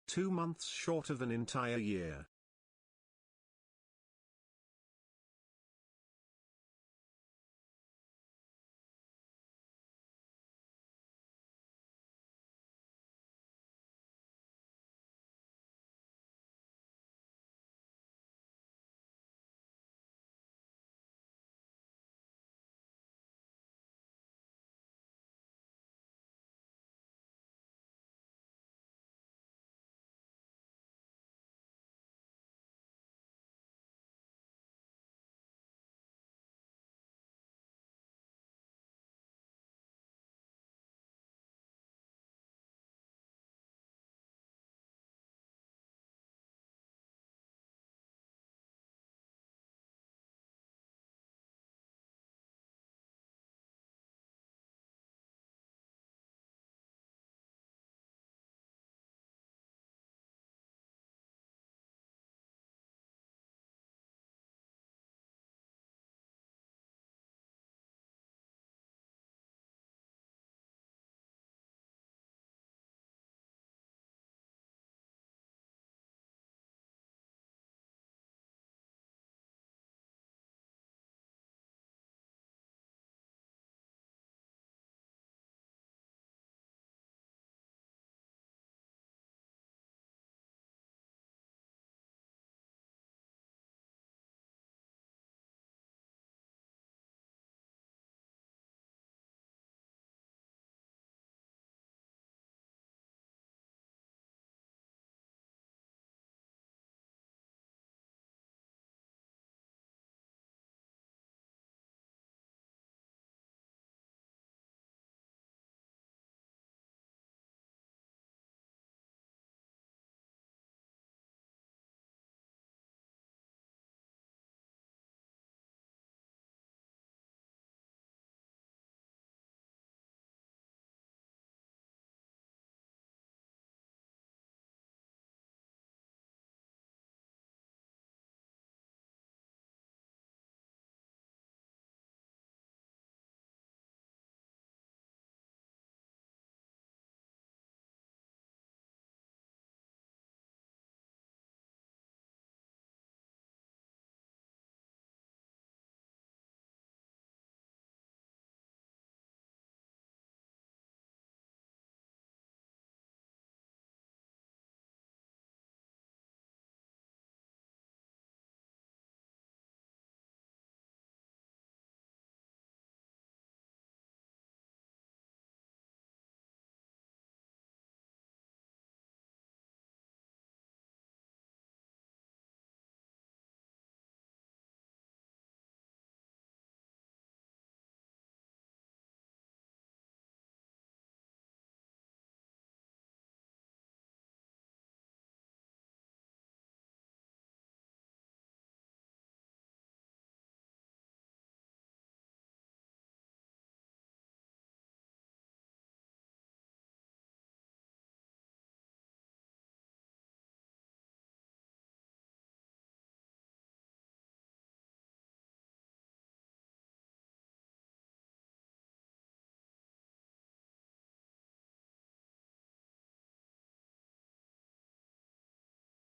2 months short of an entire year.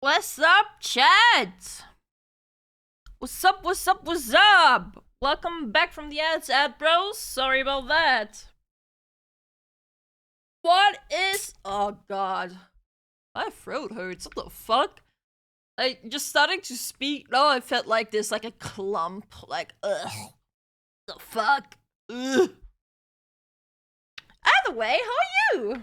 What's up, chat? What's up, what's up, what's up? Welcome back from the ads, ad bros. Sorry about that. What is... Oh, God. My throat hurts. What the fuck? Like, just starting to speak. No, I felt like this, like a clump. Like, ugh. The fuck? Ugh. Either way, how are you?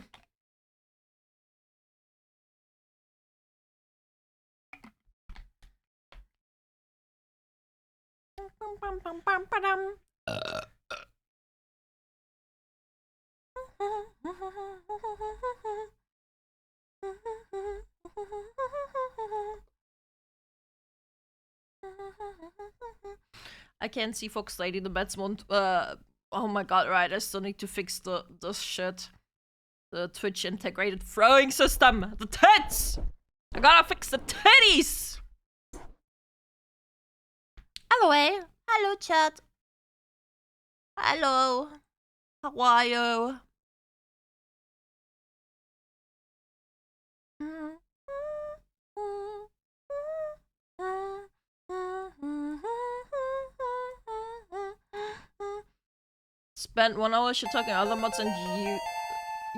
I can't see Fox Lady the Batsmont. Oh my god, right, I still need to fix the shit. The Twitch integrated throwing system! The tits! I gotta fix the titties! Anyway, hello chat. Hello. How are you? Spent 1 hour shit talking other mods and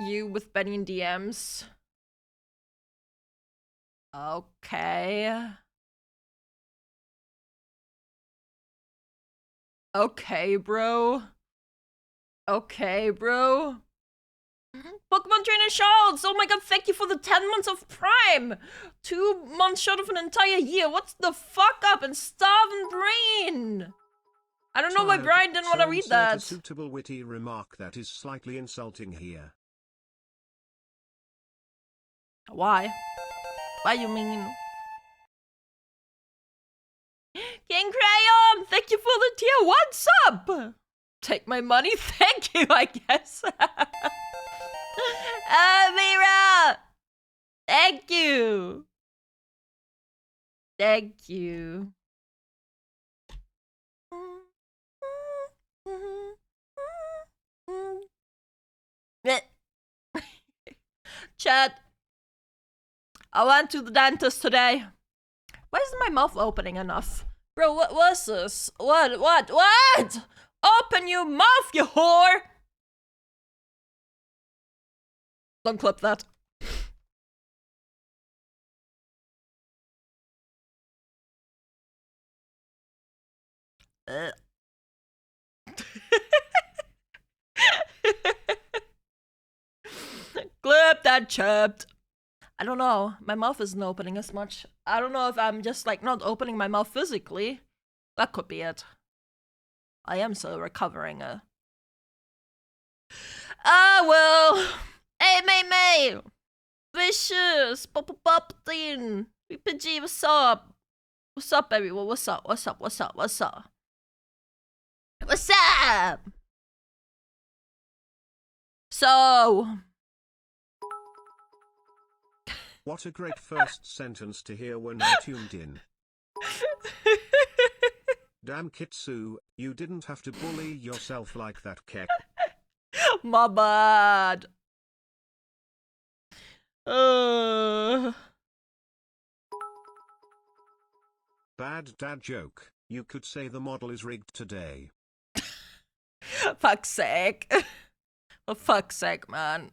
you with Benny in DMs. Okay. Okay, bro. Okay, bro. Pokemon Trainer Shorts! Oh my god, thank you for the 10 months of Prime! 2 months short of an entire year. What's the fuck up and starving brain? I don't know why Brian didn't want to read that. A suitable witty remark that is slightly insulting here. Why? Why you mean? King Crayon, thank you for the tier 1 sub! Take my money, thank you, I guess. Mira! Thank you! Thank you. Chat. I went to the dentist today. Why isn't my mouth opening enough? Bro, what was this? What? Open your mouth, you whore! Don't clip that. Clip that chirped. I don't know. My mouth isn't opening as much. I don't know if I'm just like not opening my mouth physically. That could be it. I am still recovering. Well. Hey, May. Vicious. Pop-a-pop-tin. PPG, what's up? What's up, everyone? What's up? What's up? So. What a great first sentence to hear when I tuned in. Damn Kitsu, you didn't have to bully yourself like that, Kek. My bad. Bad dad joke. You could say the model is rigged today. Fuck's sake. For fuck's sake, man.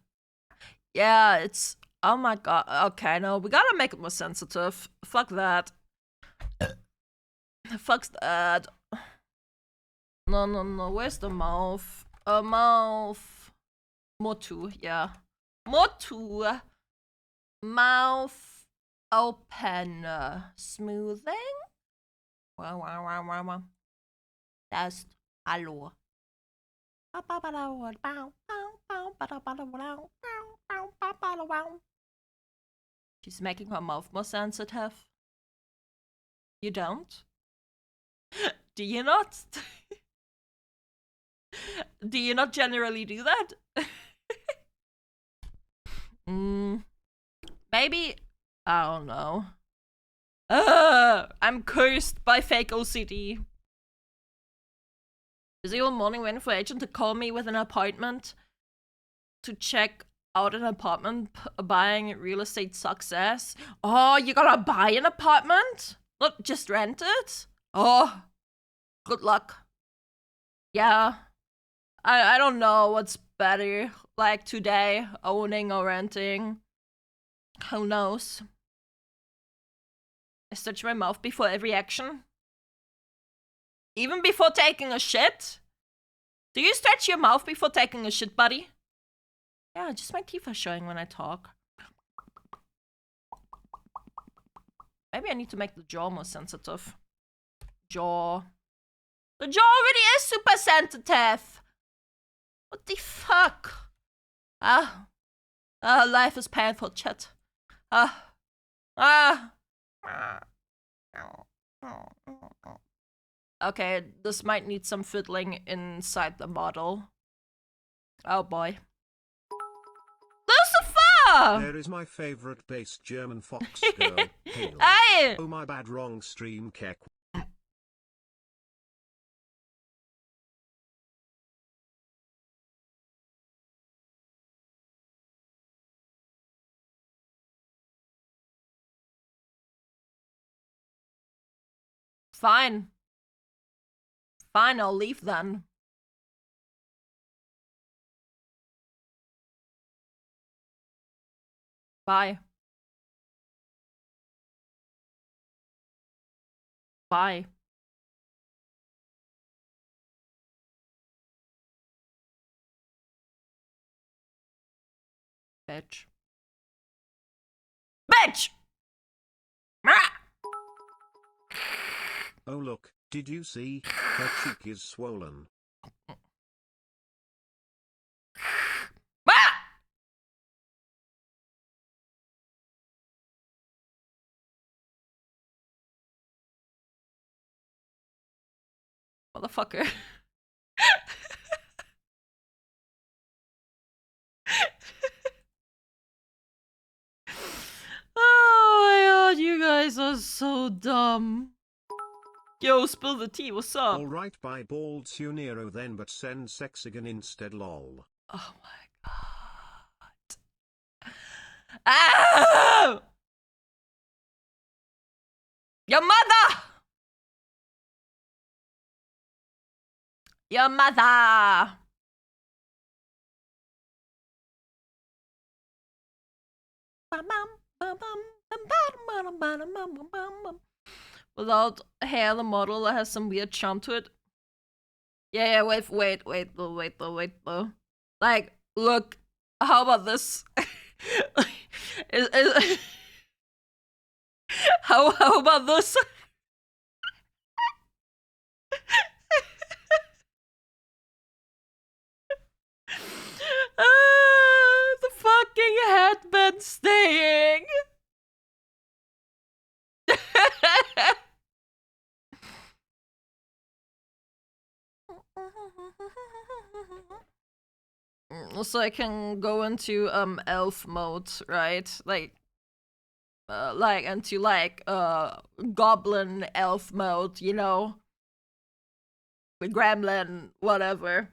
Yeah, it's... Oh my god. Okay, no, we gotta make it more sensitive. Fuck that. Fuck that. No. Where's the mouth? Mouth. Motu, yeah. Motu. Mouth open. Smoothing. Wow. That's hello. She's making her mouth more sensitive. You don't? Do you not? Do you not generally do that? Maybe. I don't know. I'm cursed by fake OCD. Busy all morning waiting for agent to call me with an appointment to check out an apartment. Buying real estate success. Oh, you gotta buy an apartment? Not just rent it? Oh, good luck. Yeah. I don't know what's better, like today, owning or renting. Who knows? I stretch my mouth before every action. Even before taking a shit? Do you stretch your mouth before taking a shit, buddy? Yeah, just my teeth are showing when I talk. Maybe I need to make the jaw more sensitive. Jaw. The jaw already is super sensitive! What the fuck? Life is painful, chat. Okay, this might need some fiddling inside the model. Oh boy. Lucifer! There is my favorite base German fox girl. Hail. Hey! Oh my bad, wrong stream, Kek. Fine. Fine, I'll leave then. Bye. Bye. Bitch. Bitch! Oh look, did you see? Her cheek is swollen. Motherfucker. Oh my god, you guys are so dumb. Yo, spill the tea, what's up? Alright, bye Kitsunero then, but send Sexigan instead, lol. Oh my god. Ah! Your mother! Your mother! Without hair, the model that has some weird charm to it. Yeah, wait though. Like, look, how about this? How about this? The fucking headband staying. So I can go into elf mode, right? Like into goblin elf mode, you know? Mit Gremlin, whatever.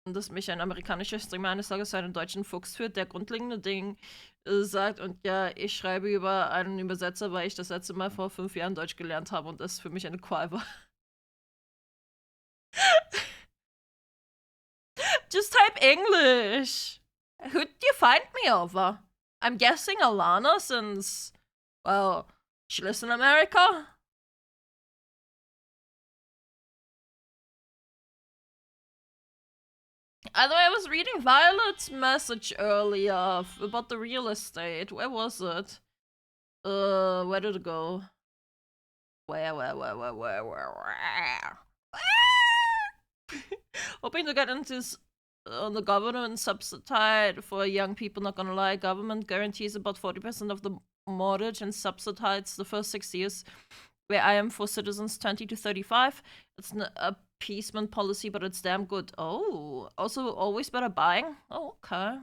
Und dass mich ein amerikanischer Streamer eines Tages einen deutschen Fuchs führt, der grundlegende Ding sagt, und ja, ich schreibe über einen Übersetzer, weil ich das letzte Mal vor 5 Jahren Deutsch gelernt habe und das für mich eine Qual war. Just type English. Who'd you find me over? I'm guessing Alana, since, well, she lives in America. Either way, I was reading Violet's message earlier about the real estate. Where was it? Where did it go? Where? Hoping to get into this on the government subsidized for young people, not gonna lie. Government guarantees about 40% of the mortgage and subsidizes the first 6 years, where I am for citizens 20 to 35. It's an appeasement policy, but it's damn good. Oh, also always better buying? Oh, okay.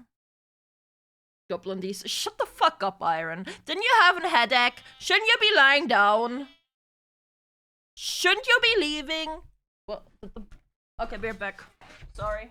Goblin these. Shut the fuck up, Iron. Didn't you have a headache? Shouldn't you be lying down? Shouldn't you be leaving? What? Okay, we're back. Sorry.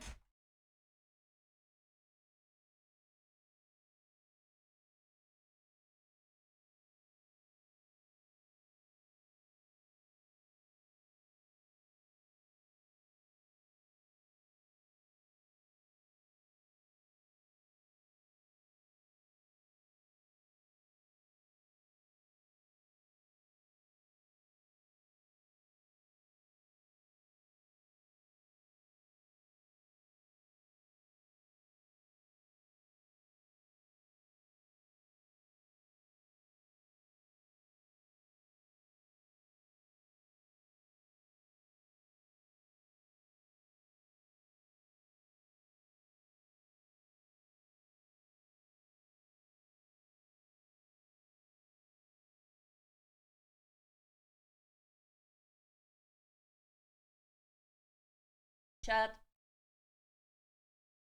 Chat.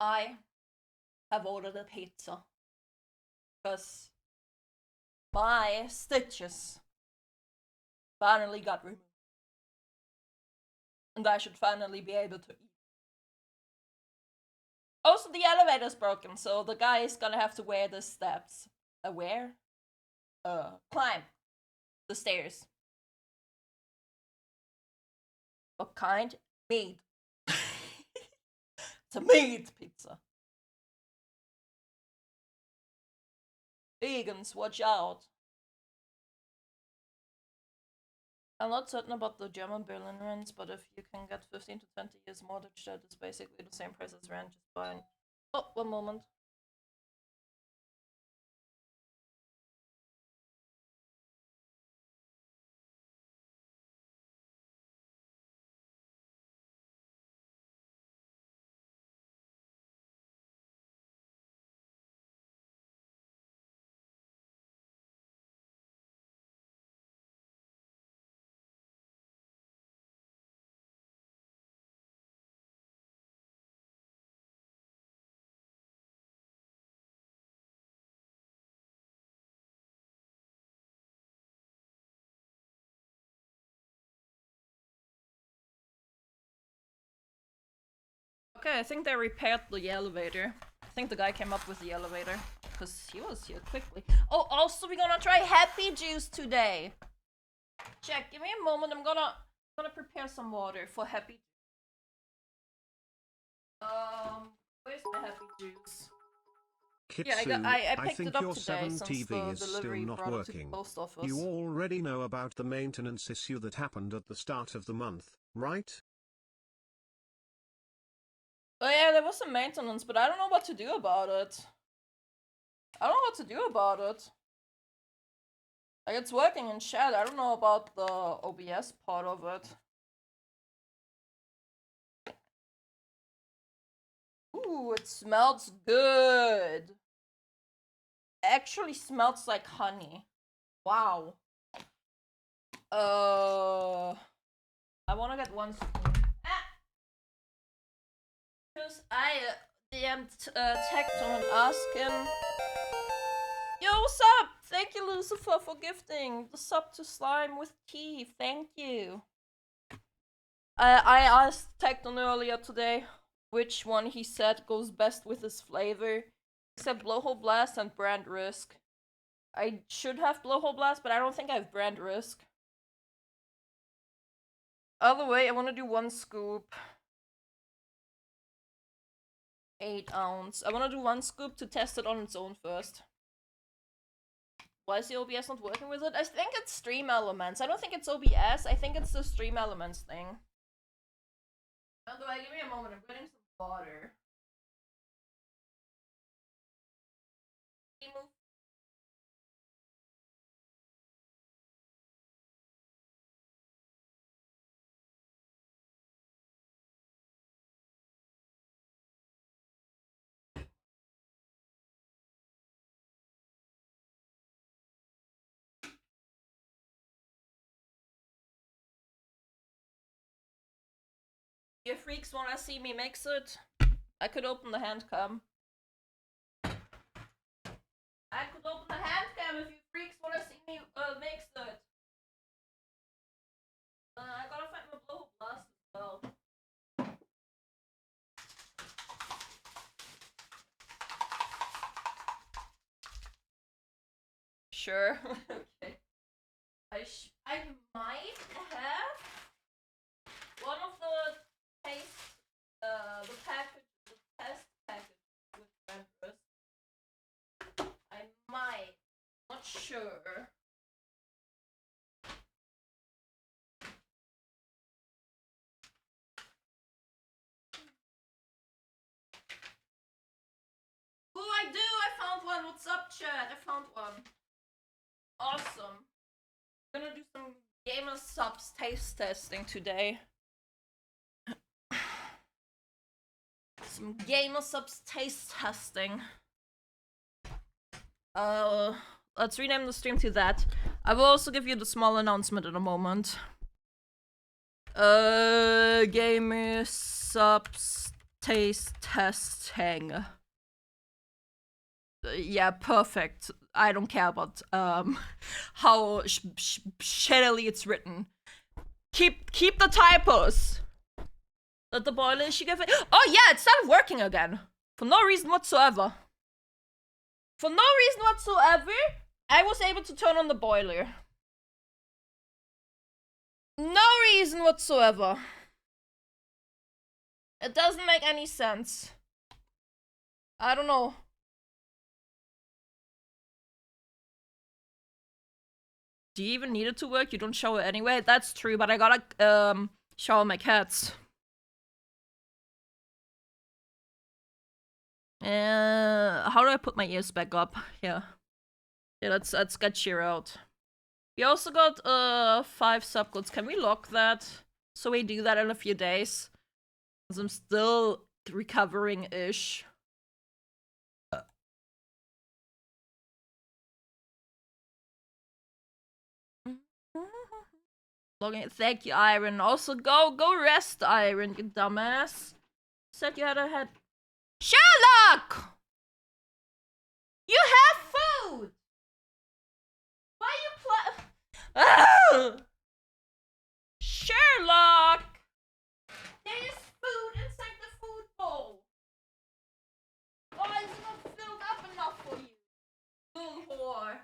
I have ordered a pizza. Because my stitches finally got removed. And I should finally be able to eat. Also, the elevator's broken, so the guy is gonna have to wear the steps. Climb the stairs. What kind? Meat. It's a meat pizza. Vegans, watch out. I'm not certain about the German Berlin rents, but if you can get 15 to 20 years mortgage, that is basically the same price as rent, just fine. Oh, one moment. Okay, I think they repaired the elevator. I think the guy came up with the elevator. Because he was here quickly. Oh, also we're gonna try Happy Juice today. Jack, give me a moment. I'm gonna prepare some water for Happy Juice. Where's my Happy Juice? Kitsu, I picked think it up your today 7 since TV the is still delivery not brought it to the working. post office. You already know about the maintenance issue that happened at the start of the month, right? Oh yeah, there was some maintenance, but I don't know what to do about it. Like, it's working in chat. I don't know about the OBS part of it. Ooh, it smells good. Actually smells like honey. Wow. I wanna get one spoon. Because I text someone asking, yo, what's up? Thank you, Lucifer, for gifting the sub to Slime with tea. Thank you. I asked Tecton earlier today which one he said goes best with his flavor. He said Blowhole Blast and Brand Risk. I should have Blowhole Blast, but I don't think I have Brand Risk. Other way, I want to do 1 scoop. 8 ounce. I want to do 1 scoop to test it on its own first. Why is the OBS not working with it? I think it's Stream Elements. I don't think it's OBS. I think it's the Stream Elements thing. By the way, give me a moment. I'm getting some water. You freaks wanna see me mix it? I could open the hand cam. I could open the hand cam if you freaks wanna see me mix it. I gotta find my blow blast as well. Sure. Okay. I might have one of the taste the test package with breakfast. I might, not sure. Ooh, I do! I found one! What's up, chat? I found one. Awesome. I'm gonna do some gamer subs taste testing today. Some gamer subs taste testing. Let's rename the stream to that. I will also give you the small announcement in a moment. Gamer subs taste testing. Yeah, perfect. I don't care about how shittily it's written. Keep the typos. Let the boiler issue get fixed. Oh yeah, it started working again. For no reason whatsoever. For no reason whatsoever, I was able to turn on the boiler. No reason whatsoever. It doesn't make any sense. I don't know. Do you even need it to work? You don't shower anyway? That's true, but I gotta shower my cats. How do I put my ears back up? Yeah. Yeah, let's get cheer out. We also got 5 subcodes. Can we lock that? So we do that in a few days. Cause I'm still recovering-ish. Logging. Thank you, Iron. Also, go rest, Iron, you dumbass. Said you had a head. Sherlock! You have food! Why you Sherlock! There is food inside the food bowl. Why is it not filled up enough for you? Little whore.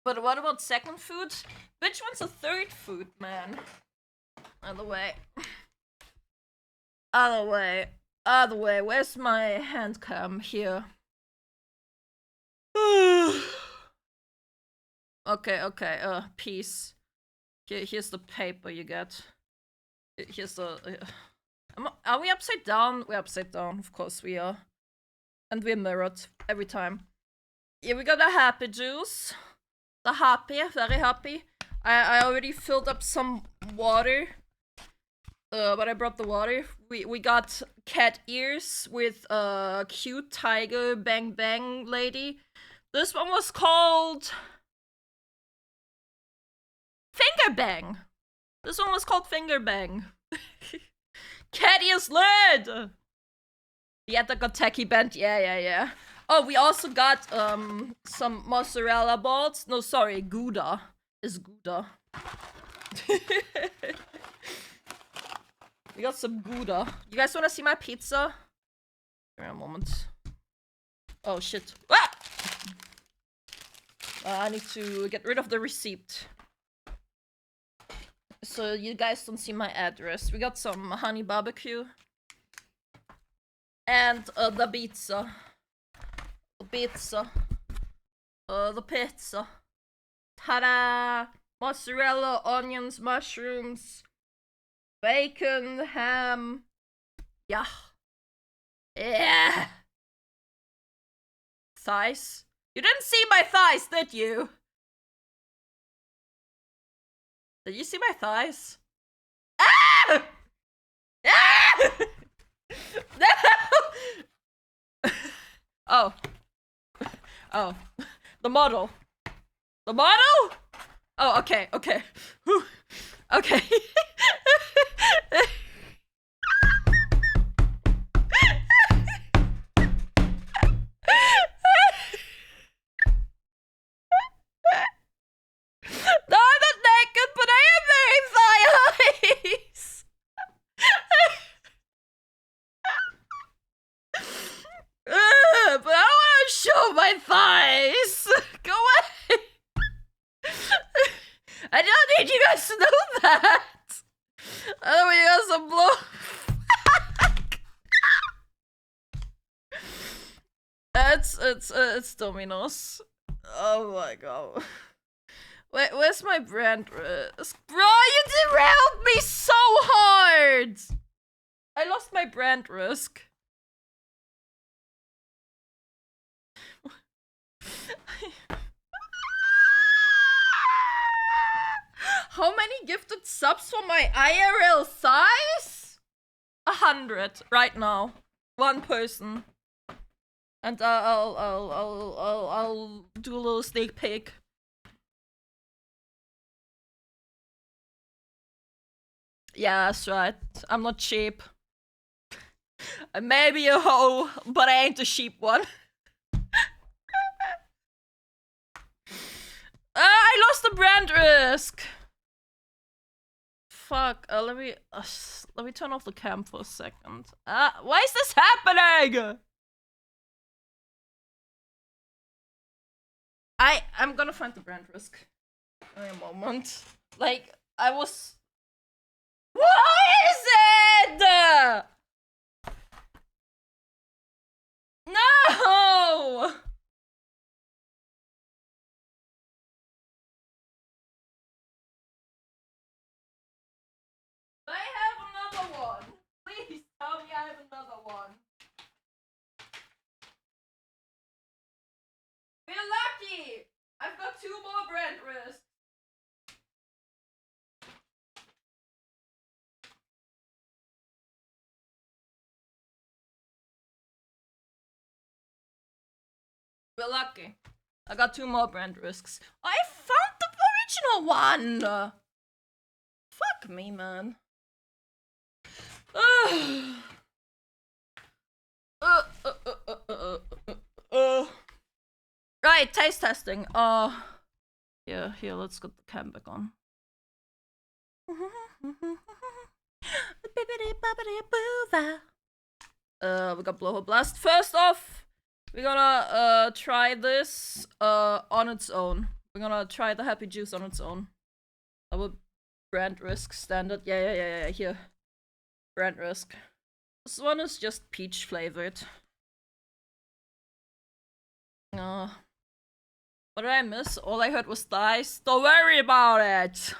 But what about second food? Which one's a third food, man? Other way. Other way. Other way. Where's my hand cam? Here. Okay, peace. Here's the paper you get. Here's the... are we upside down? We're upside down, of course we are. And we're mirrored every time. Here we got a happy juice. The happy, very happy. I already filled up some water. But I brought the water. We got cat ears with a cute tiger bang bang lady. This one was called Finger Bang. This one was called Finger Bang. Cat ears lid. Yeah, the got tacky band. Yeah. Oh, we also got some mozzarella balls. No, sorry, Gouda. It's Gouda. We got some Gouda. You guys wanna see my pizza? Give me a moment. Oh shit. Ah! I need to get rid of the receipt. So you guys don't see my address. We got some honey barbecue. And the pizza. The pizza. The pizza. Ta-da! Mozzarella, onions, mushrooms, bacon, ham. Yeah. Yeah. Thighs. You didn't see my thighs, did you? Did you see my thighs? Ah! Ah! No! Oh. The model. The model? Oh, okay. Whew. Okay. No, I'm not naked, but I am very thigh-highs. But I don't want to show my thighs. Go away. I don't need you guys to know that. Otherwise, you guys will blow. It's Domino's. Oh my god. Where's my brand risk? Bro, you derailed me so hard! I lost my brand risk. How many gifted subs for my IRL thighs? 100 right now. One person. And I'll do a little sneak peek. Yeah, that's right. I'm not cheap. I may be a hoe, but I ain't a sheep one. I lost the brand risk. Fuck. Let me turn off the cam for a second. Why is this happening? I'm gonna find the brand risk. Wait a moment. Like, I was... What is it? No! I have another one. Please tell me I have another one. We're lucky! I've got 2 more brand risks. We're lucky. I got 2 more brand risks. I found the original one! Fuck me, man. Right, taste testing. Yeah, here, let's get the cam back on. We got Blowhole Blast. First off, we're gonna try this on its own. We're gonna try the Happy Juice on its own. Our brand risk standard. Yeah, here. Brand risk. This one is just peach flavored. What did I miss? All I heard was dice. Don't worry about it!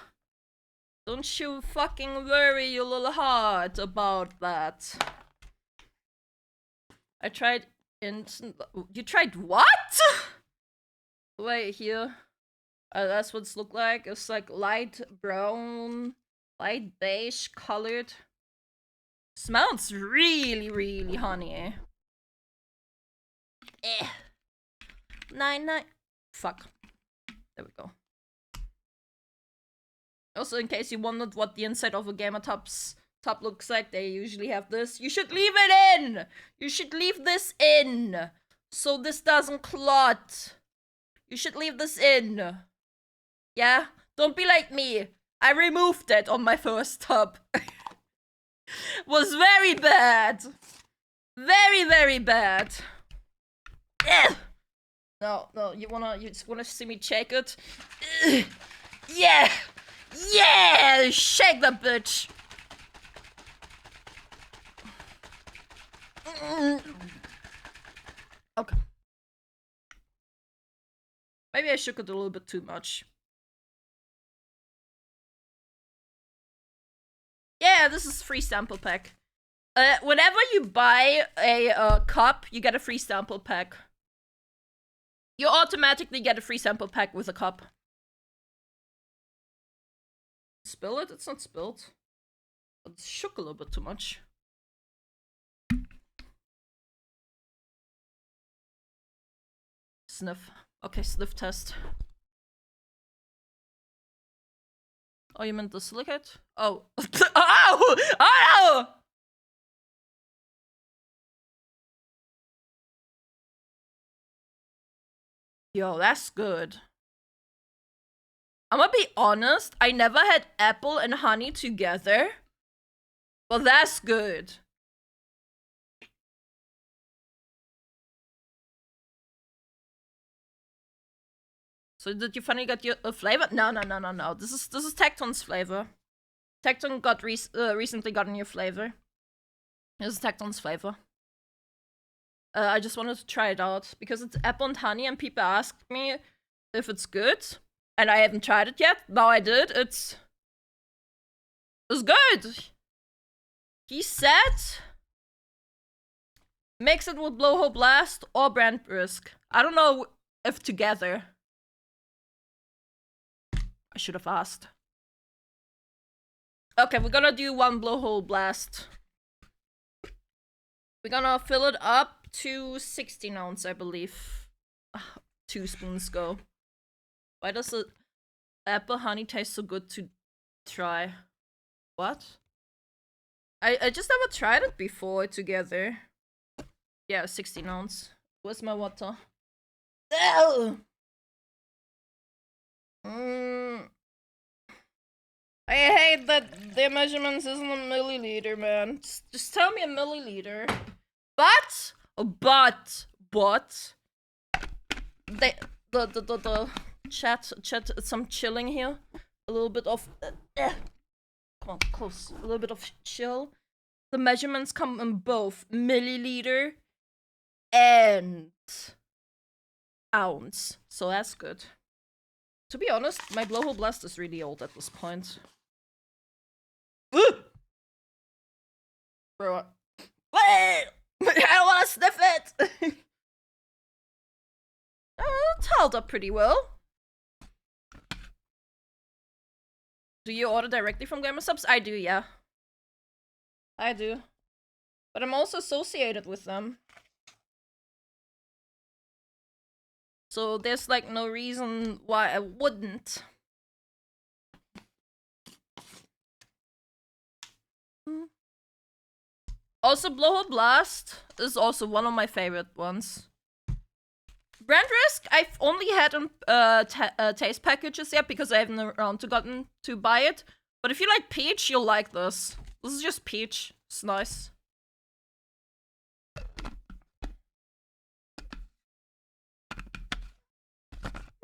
Don't you fucking worry your little heart about that. I tried instant... You tried what? Wait, here. That's what it's look like. It's like light brown, light beige colored. Smells really, really honey. Eh. 9. Fuck. There we go. Also, in case you wondered what the inside of a gamer top looks like, they usually have this. You should leave it in! You should leave this in! So this doesn't clot. You should leave this in. Yeah? Don't be like me. I removed it on my first tub. Was very bad. Very, very bad. Ugh. No, you just wanna see me shake it? Ugh. Yeah! Yeah! Shake that bitch! Okay. Maybe I shook it a little bit too much. Yeah, this is free sample pack. Whenever you buy a cup, you get a free sample pack. You automatically get a free sample pack with a cup. Spill it? It's not spilled. It shook a little bit too much. Sniff. Okay, sniff test. Oh, you meant the silicate? Oh. Oh! Oh no! Yo, that's good. I'm gonna be honest, I never had apple and honey together. But that's good. So did you finally get your flavor? No. This is Tecton's flavor. Tecton got recently got a new flavor. This is Tecton's flavor. I just wanted to try it out because it's apple and honey, and people asked me if it's good, and I haven't tried it yet. Now I did. It's good. He said mix it with Blowhole Blast or Brand Brisk. I don't know if together. I should have asked. Okay, we're gonna do 1 Blowhole Blast. We're gonna fill it up to 16 ounce, I believe. 2 spoons go. Why does the apple honey taste so good to try? What? I just never tried it before together. Yeah, 16 ounce. Where's my water? Oh! I hate that their measurements isn't a milliliter, man. Just tell me a milliliter. But the Chat, some chilling here. A little bit of... come on, close. A little bit of chill. The measurements come in both milliliter and ounce. So that's good. To be honest, my blowhole blast is really old at this point. Bro. Wait! I wanna sniff it! It's held up pretty well. Do you order directly from GamerSubs? I do, yeah. I do. But I'm also associated with them. So there's like no reason why I wouldn't. Also, Blowhole Blast is also one of my favorite ones. Brand Risk, I've only had on taste packages yet because I haven't around to gotten to buy it. But if you like peach, you'll like this. This is just peach. It's nice.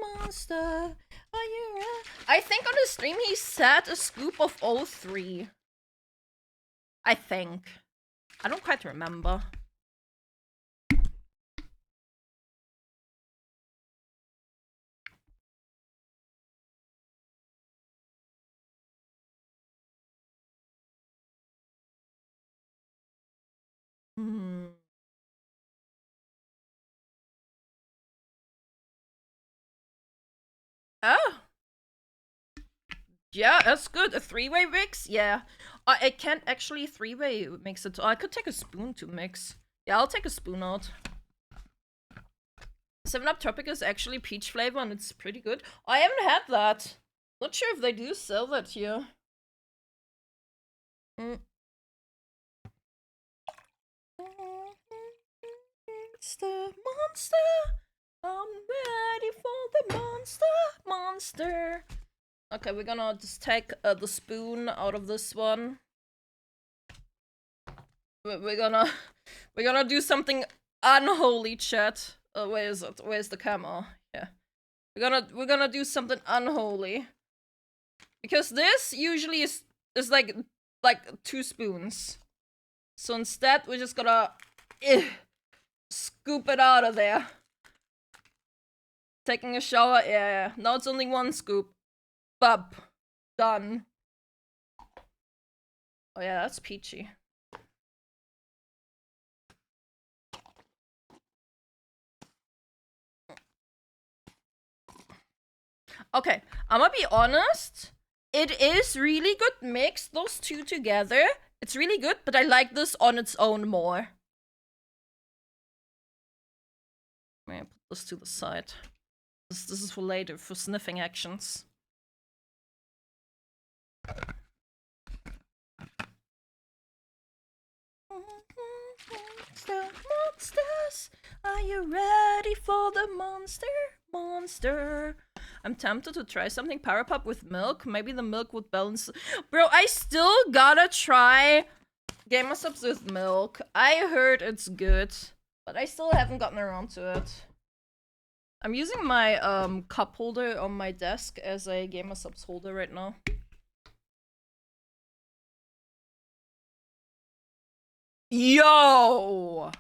Monster, are you ready? I think on the stream he said a scoop of 03. I think. I don't quite remember. Oh. Yeah, that's good. A three-way mix? Yeah. I can't actually three-way mix it. I could take a spoon to mix. Yeah, I'll take a spoon out. 7-Up Tropic is actually peach flavor and it's pretty good. I haven't had that. Not sure if they do sell that here. Monster, I'm ready for the monster. Okay, we're gonna just take the spoon out of this one. We're gonna do something unholy, chat. Where is it? Where's the camera? Yeah, we're gonna do something unholy because this usually is like 2 spoons. So instead, we're just gonna scoop it out of there. Taking a shower, yeah. Now it's only 1 scoop. Bub. Done. Oh yeah, that's peachy. Okay, I'm gonna be honest. It is really good mix, those two together. It's really good, but I like this on its own more. I'm gonna put this to the side. This is for later, for sniffing actions. Monsters, are you ready for the monster? I'm tempted to try something Power Pop with milk. Maybe the milk would balance. Bro, I still gotta try GamerSubs with milk. I heard it's good, but I still haven't gotten around to it. I'm using my cup holder on my desk as a GamerSubs holder right now. Yo!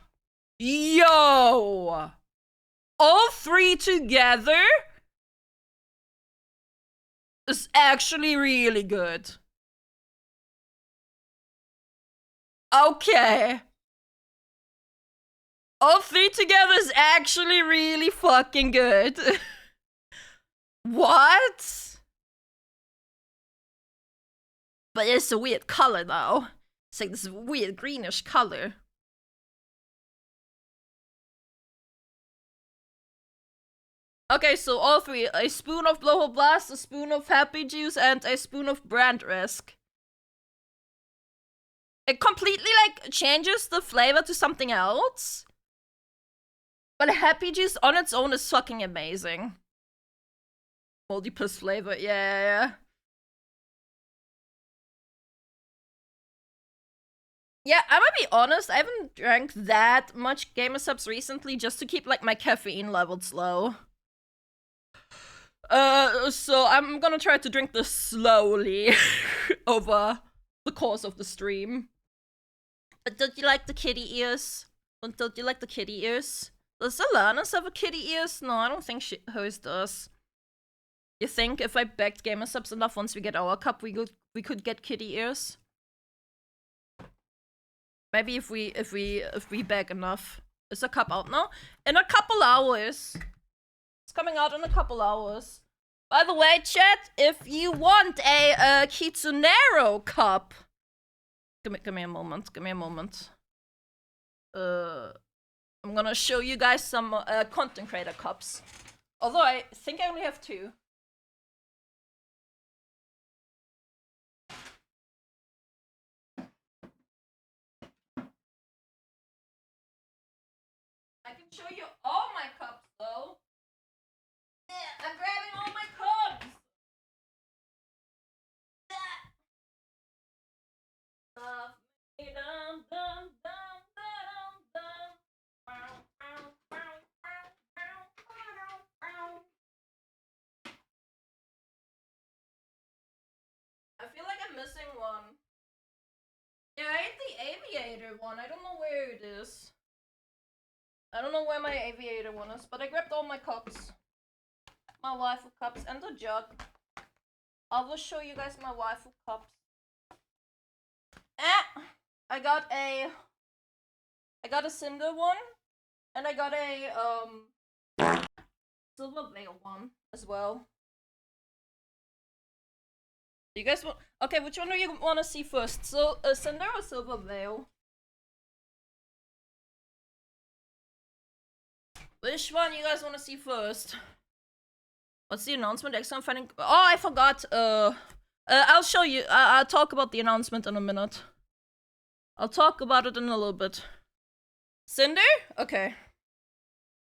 All 3 together is actually really good. Okay. All 3 together is actually really fucking good. What? But it's a weird color now. It's like this weird greenish color. Okay, so all 3. A spoon of Blowhole Blast, a spoon of Happy Juice, and a spoon of Brand Risk. It completely, like, changes the flavor to something else. But Happy Juice on its own is fucking amazing. Moldy Piss flavor, yeah. Yeah, I'm gonna be honest, I haven't drank that much GamerSubs recently just to keep, like, my caffeine levels low. So I'm gonna try to drink this slowly over the course of the stream. Did you like the kitty ears? Did you like the kitty ears? Does Alanis have a kitty ears? No, I don't think hers does. You think if I begged gamer subs enough once we get our cup, we could get kitty ears? Maybe if we beg enough. Is the cup out now? In a couple hours. It's coming out in a couple hours. By the way, chat, if you want a Kitsunero cup, give me a moment. Give me a moment. I'm gonna show you guys some content creator cups. Although I think I only have 2. I can show you all my cups though. Yeah, I'm grabbing all my cups. I feel like I'm missing one. Yeah, I ate the aviator one. I don't know where it is. I don't know where my aviator one is, but I grabbed all my cups. My waifu cups and the jug. I will show you guys my waifu cups. I got a cinder one, and I got a silver veil one as well. You guys want? Okay, which one do you want to see first? So, cinder or silver veil? Which one you guys want to see first? What's the announcement? I'm finding. Oh, I forgot. I'll show you. I'll talk about the announcement in a minute. I'll talk about it in a little bit. Cinder? Okay.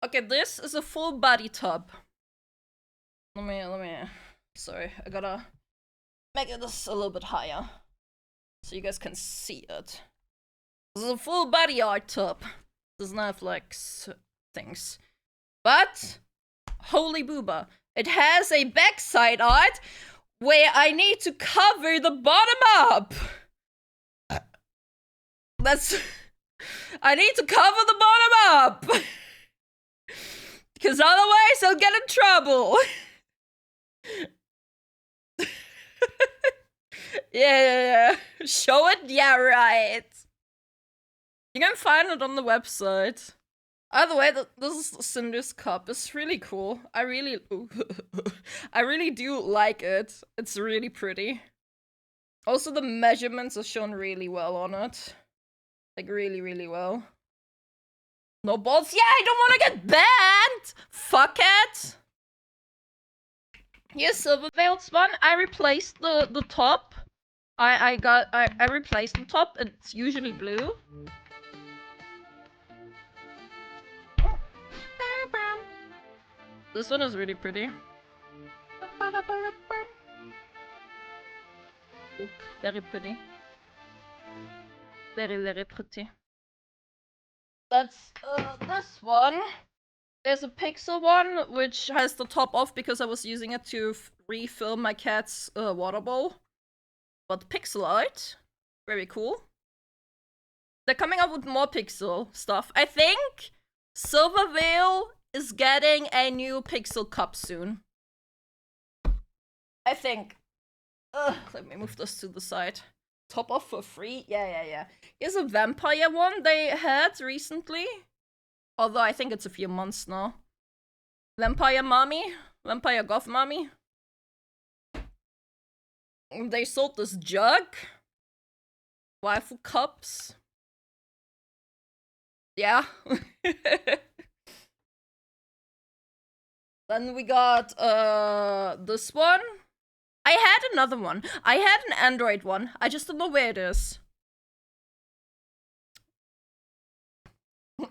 Okay, this is a full body tub. Let me. Sorry, I gotta make this a little bit higher so you guys can see it. This is a full body art tub. Doesn't have like things, but holy booba, it has a backside art where I need to cover the bottom up. I need to cover the bottom up because otherwise I'll get in trouble. Yeah. Show it? Yeah, right. You can find it on the website. Either way, this is Cinder's cup. It's really cool. I really do like it. It's really pretty. Also, the measurements are shown really well on it. Like, really well. No balls? Yeah, I don't want to get banned! Fuck it! Here's Silver Veil's one. I replaced the top. I replaced the top. It's usually blue. This one is really pretty. Very pretty. Very pretty. That's this one. There's a pixel one which has the top off because I was using it to refill my cat's water bowl. But pixel art, very cool. They're coming up with more pixel stuff. I think Silver Veil is getting a new pixel cup soon. I think. Let me move this to the side. Top off for free? Yeah. Here's a vampire one they had recently. Although I think it's a few months now. Vampire mommy? Vampire goth mommy? They sold this jug. Waifu cups. Yeah. Then we got this one. I had another one. I had an Android one. I just don't know where it is.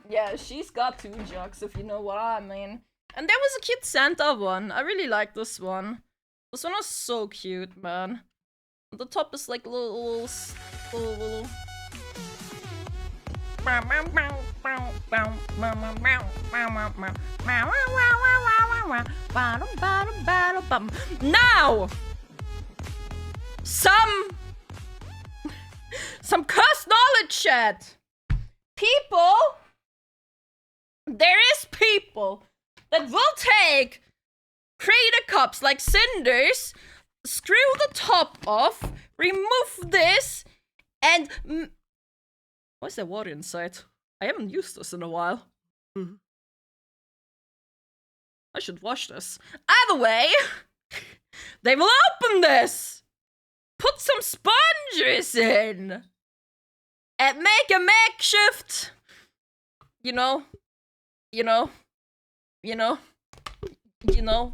Yeah, she's got 2 jugs, if you know what I mean. And there was a cute Santa one. I really like this one. This one is so cute, man. The top is like little. Now! Some cursed knowledge, chat! People! There is people that will take Crater cups like cinders, screw the top off, remove this, and why's there water inside? I haven't used this in a while. I should wash this. Either way, they will open this, put some sponges in, and make a makeshift,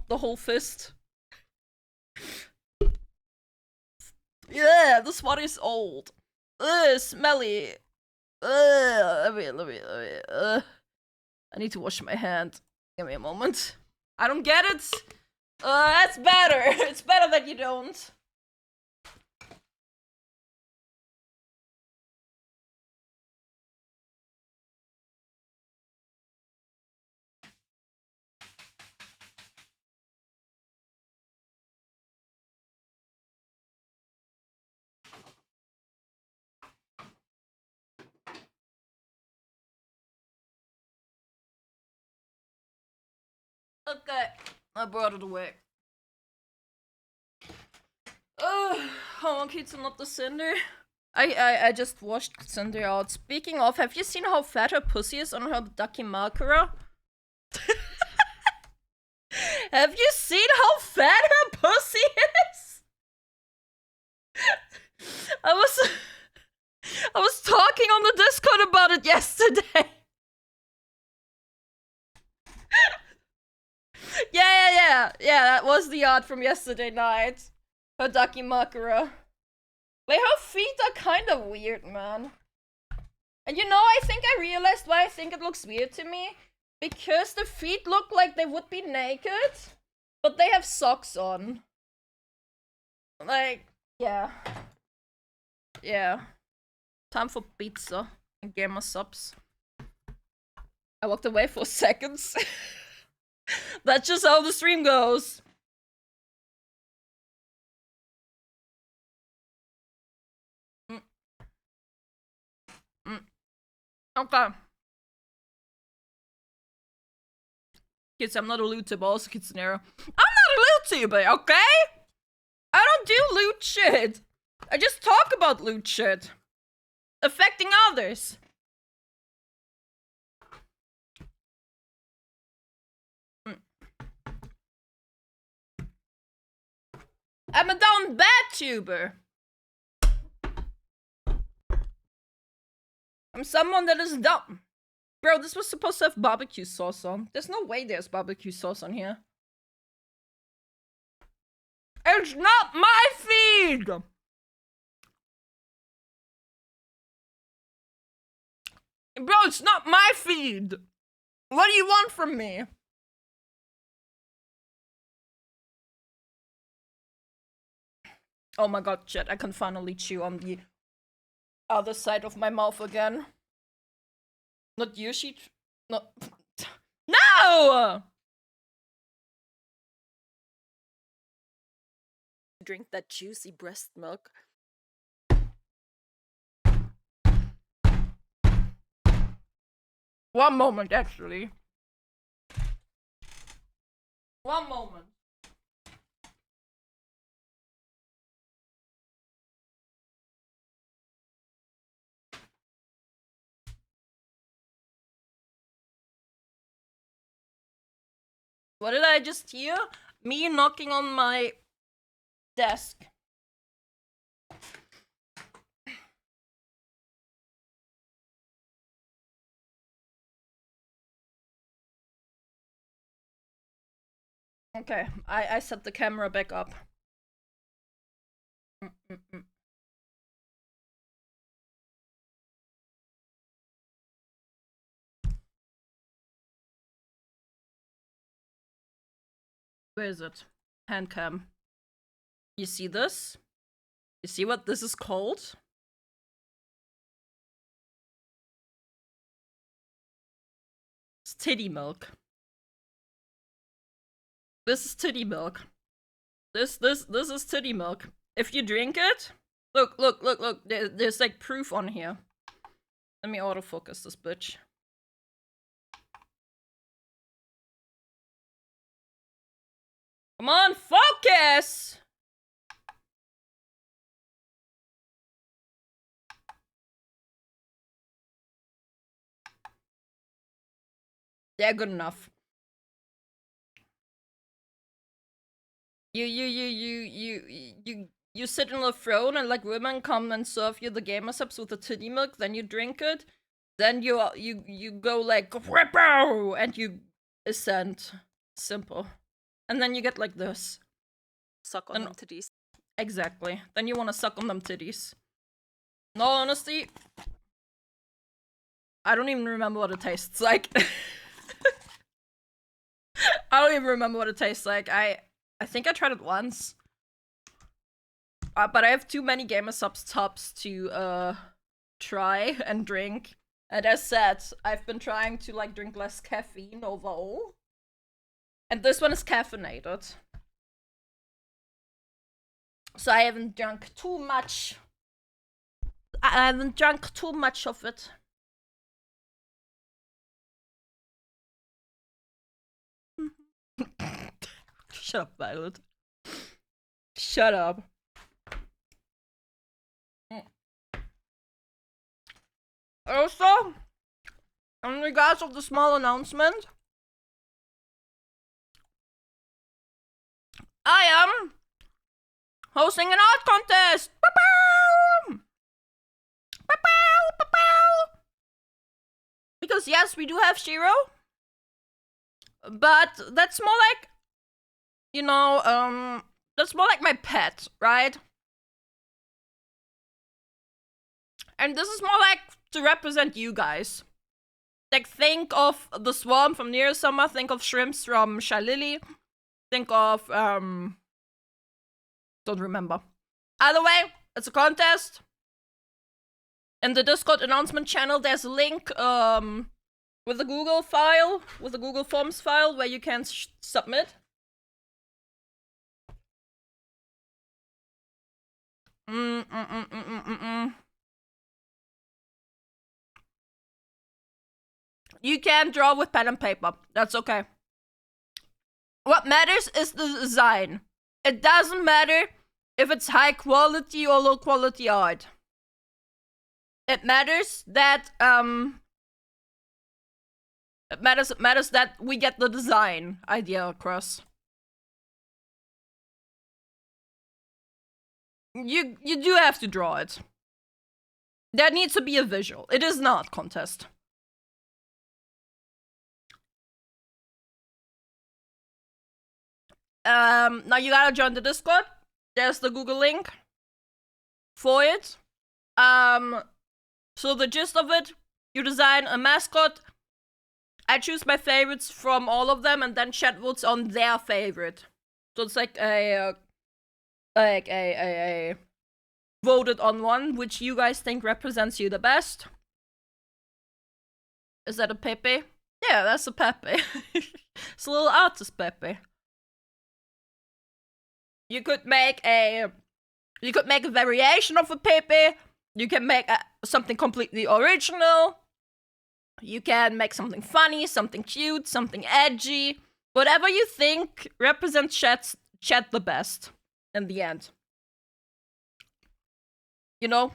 the whole fist. Yeah, this water is old. Ugh, smelly. Let me. I need to wash my hand. Give me a moment. I don't get it. That's better. It's better that you don't. Okay, I brought it away. I want Kitsu not the cinder. I just washed Cinder out. Speaking of, have you seen how fat her pussy is on her Dakimakura? Have you seen how fat her pussy is? I was talking on the Discord about it yesterday. Yeah, that was the art from yesterday night. Her Dakimakura. Wait, her feet are kind of weird, man. And I think I realized why I think it looks weird to me. Because the feet look like they would be naked, but they have socks on. Like, yeah. Yeah. Time for pizza and gamer subs. I walked away for seconds. That's just how the stream goes. Okay. Kids, I'm not a loot but also Kitsunero. I'm not a loot tuber, okay? I don't do loot shit. I just talk about loot shit. Affecting others. I'm a down bad tuber. I'm someone that is dumb. Bro, this was supposed to have barbecue sauce on. There's no way there's barbecue sauce on here. It's not my feed! Bro, it's not my feed! What do you want from me? Oh my god, shit, I can finally chew on the other side of my mouth again. Not you, she. No! No! Drink that juicy breast milk. One moment, actually. One moment. What did I just hear? Me knocking on my desk. Okay, I set the camera back up. Where is it? Hand cam. You see this? You see what this is called? It's titty milk. This is titty milk. This is titty milk. If you drink it, look. There's like proof on here. Let me autofocus this bitch. Come on, focus! Yeah, good enough. You sit on a throne and like women come and serve you the gamer subs with the titty milk, then you drink it, then you go like "Whippow!" and you ascend. Simple. And then you get like this. Suck on them titties. Exactly. Then you wanna suck on them titties. No, honestly, I don't even remember what it tastes like. I don't even remember what it tastes like. I think I tried it once. But I have too many gamer subs tops to try and drink. And as said, I've been trying to like drink less caffeine overall. And this one is caffeinated. So I haven't drunk too much. I haven't drunk too much of it. Shut up, Violet. Shut up. Also, in regards of the small announcement, I am hosting an art contest. Because yes, we do have Shiro, but that's more like, you know, that's more like my pet, right? And this is more like to represent you guys. Like, think of the swarm from Near Summer, think of shrimps from Shy Lily, think of, don't remember. Either way, it's a contest. In the Discord announcement channel, there's a link, with a Google file, with a Google Forms file, where you can submit. You can draw with pen and paper. That's okay. What matters is the design. It doesn't matter if it's high quality or low quality art. It matters that it matters that we get the design idea across. You do have to draw it. There needs to be a visual. It is not contest. Now you gotta join the Discord. There's the Google link for it. So the gist of it, you design a mascot. I choose my favorites from all of them, and then chat votes on their favorite. So it's like a voted on one, which you guys think represents you the best. Is that a Pepe? Yeah, that's a Pepe. It's a little artist Pepe. You could make a variation of a Pepe. You can make something completely original. You can make something funny, something cute, something edgy. Whatever you think represents chat the best in the end. You know?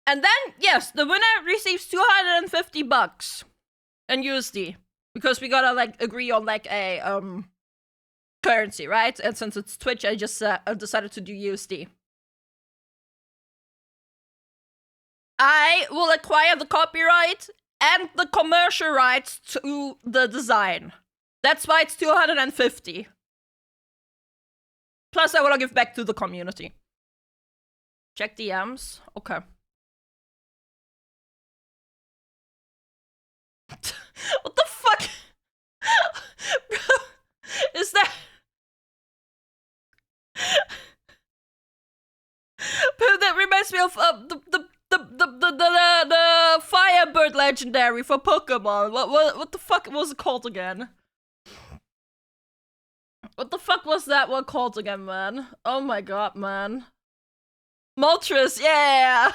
And then, yes, the winner receives $250 in USD. Because we gotta, like, agree on, like, a, currency, right? And since it's Twitch, I just decided to do USD. I will acquire the copyright and the commercial rights to the design. That's why it's 250. Plus, I will give back to the community. Check DMs. Okay. What the fuck? Bro, is that... That reminds me of the legendary for Pokemon. What the fuck was it called again? What the fuck was that one called again, man? Oh my god, man. Moltres, yeah!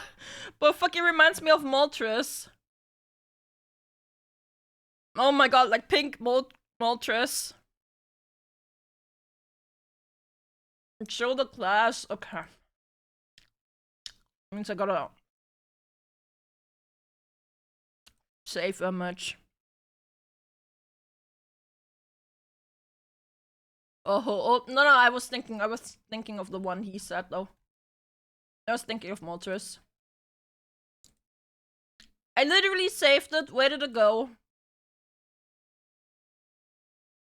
But fucking reminds me of Moltres. Oh my god, like pink Moltres. Show the class. Okay. Means I gotta save image. Oh no, I was thinking of the one he said though. I was thinking of Moltres. I literally saved it. Where did it go?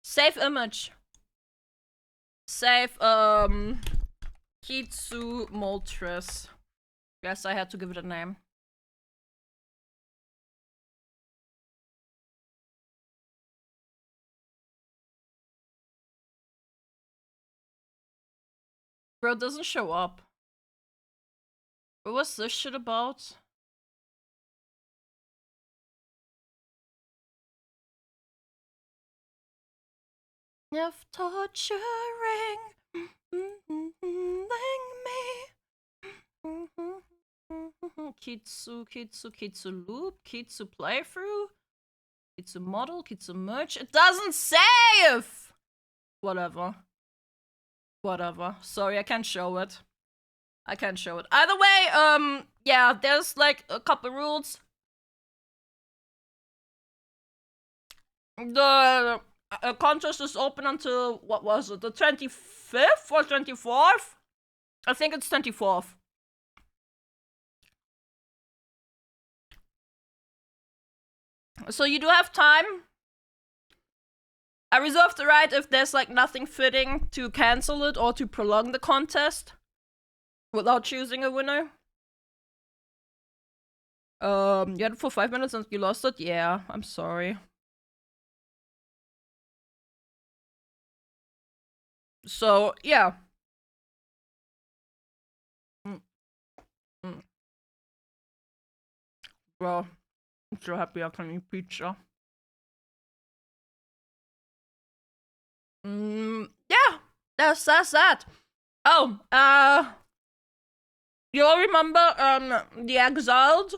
Save image. Save Kitsu Moltres. Guess I had to give it a name. Bro, it doesn't show up. What was this shit about? Of torturing me. Kitsu loop, Kitsu playthrough, Kitsu model, Kitsu merch. It doesn't save! Whatever. Sorry, I can't show it. Either way, yeah, there's like a couple rules. The contest is open until, what was it, the 25th or 24th? I think it's 24th. So you do have time. I reserve the right, if there's like nothing fitting, to cancel it or to prolong the contest without choosing a winner. You had it for 5 minutes and you lost it? Yeah, I'm sorry. So, yeah. Bro, I'm so happy I can eat pizza. Yeah, that's that. Oh, you all remember, The Exiled?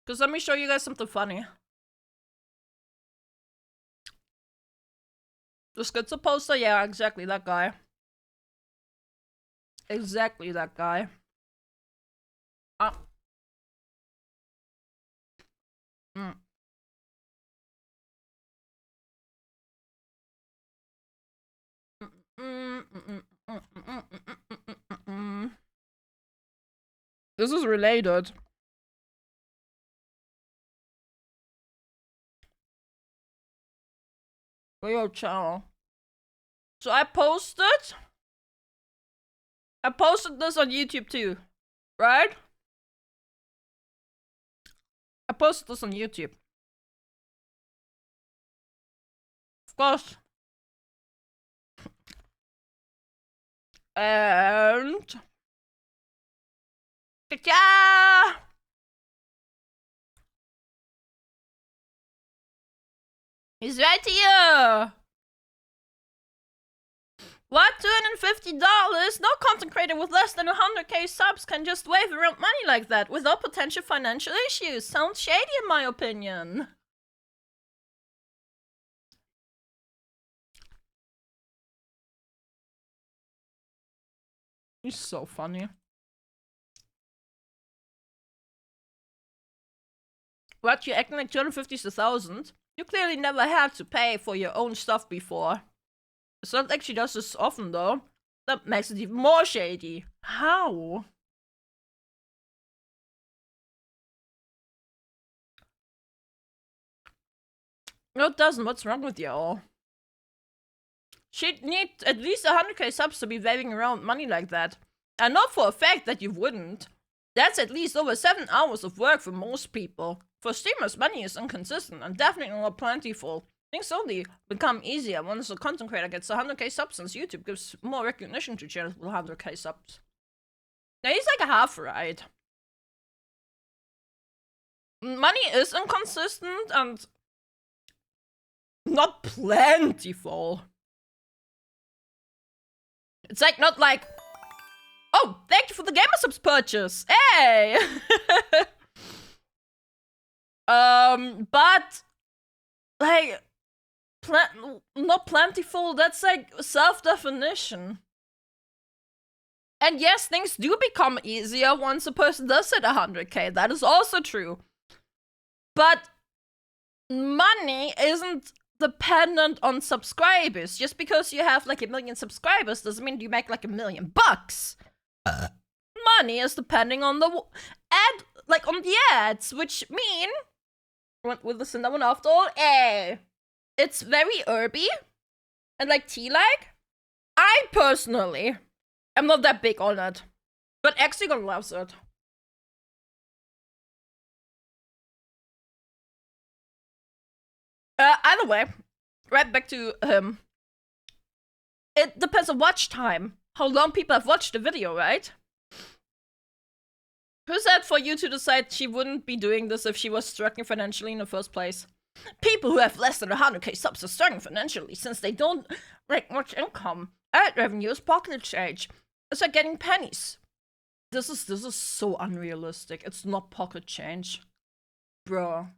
Because let me show you guys something funny. The schizo poster? Yeah, exactly that guy. Exactly that guy. This is related. For your channel. So I posted this on YouTube too, right? I posted this on YouTube. Of course. And yeah. He's right here. What? $250? No content creator with less than 100k subs can just wave around money like that without potential financial issues. Sounds shady in my opinion. He's so funny. What? You're acting like 250 is 1,000? You clearly never had to pay for your own stuff before. Salt actually does this often though. That makes it even more shady. How? No, it doesn't. What's wrong with y'all? She'd need at least 100k subs to be waving around money like that. I know for a fact that you wouldn't. That's at least over 7 hours of work for most people. For streamers, money is inconsistent and definitely not plentiful. Things only become easier once a content creator gets 100k subs, since YouTube gives more recognition to channels with 100k subs. Now he's like a half right. Money is inconsistent and not plentiful. It's like not like, oh, thank you for the gamer subs purchase. Hey. But like not plentiful, that's like self-definition. And yes, things do become easier once a person does hit 100k. That is also true. But money isn't dependent on subscribers. Just because you have like 1 million subscribers doesn't mean you make like $1 million. Money is depending on the on the ads, which mean we'll listen to that one after all. It's very herby and like tea-like. I personally am not that big on it, but Hexagon loves it. Either way, right back to him. It depends on watch time. How long people have watched the video, right? Who said for you to decide she wouldn't be doing this if she was struggling financially in the first place? People who have less than 100k subs are struggling financially since they don't make much income. Ad revenue is pocket change. It's like getting pennies. This is so unrealistic. It's not pocket change. Bro.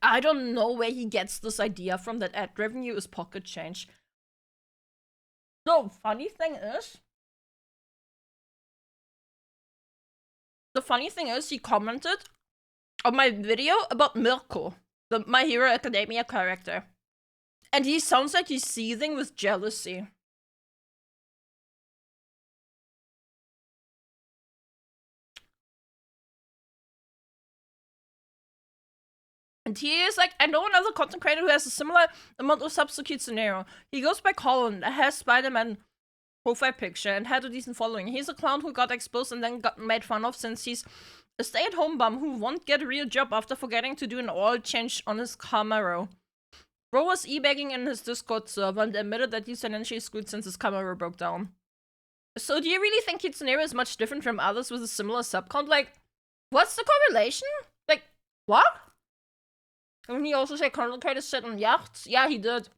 I don't know where he gets this idea from that ad revenue is pocket change. The funny thing is, he commented on my video about Mirko, the My Hero Academia character. And he sounds like he's seething with jealousy. And he is like, I know another content creator who has a similar amount of subs to Kitsunero. He goes by Colin, has Spider-Man profile picture, and had a decent following. He's a clown who got exposed and then got made fun of since he's a stay-at-home bum who won't get a real job after forgetting to do an oil change on his Camaro. Bro was e-begging in his Discord server and admitted that he's financially screwed since his Camaro broke down. So do you really think Kitsunero is much different from others with a similar sub count? Like, what's the correlation? Like, what? Didn't he also say content creators sit on yachts? Yeah, he did.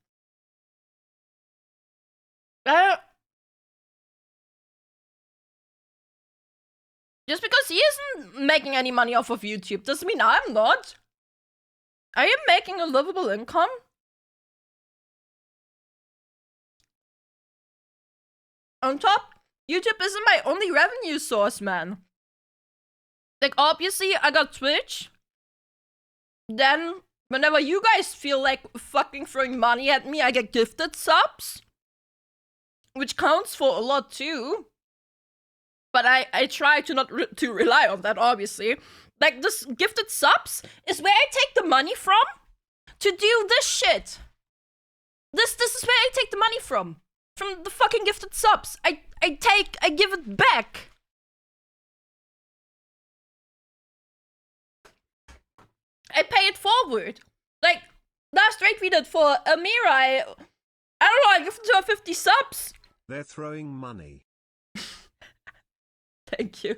Just because he isn't making any money off of YouTube doesn't mean I'm not. I am making a livable income. On top, YouTube isn't my only revenue source, man. Like, obviously, I got Twitch. Then, whenever you guys feel like fucking throwing money at me, I get gifted subs. Which counts for a lot, too. But I try to not to rely on that, obviously. Like, this gifted subs is where I take the money from to do this shit. This is where I take the money from. From the fucking gifted subs. I give it back. I pay it forward. Like, last rate we did for Amira, I don't know, I gifted her 50 subs. They're throwing money. Thank you.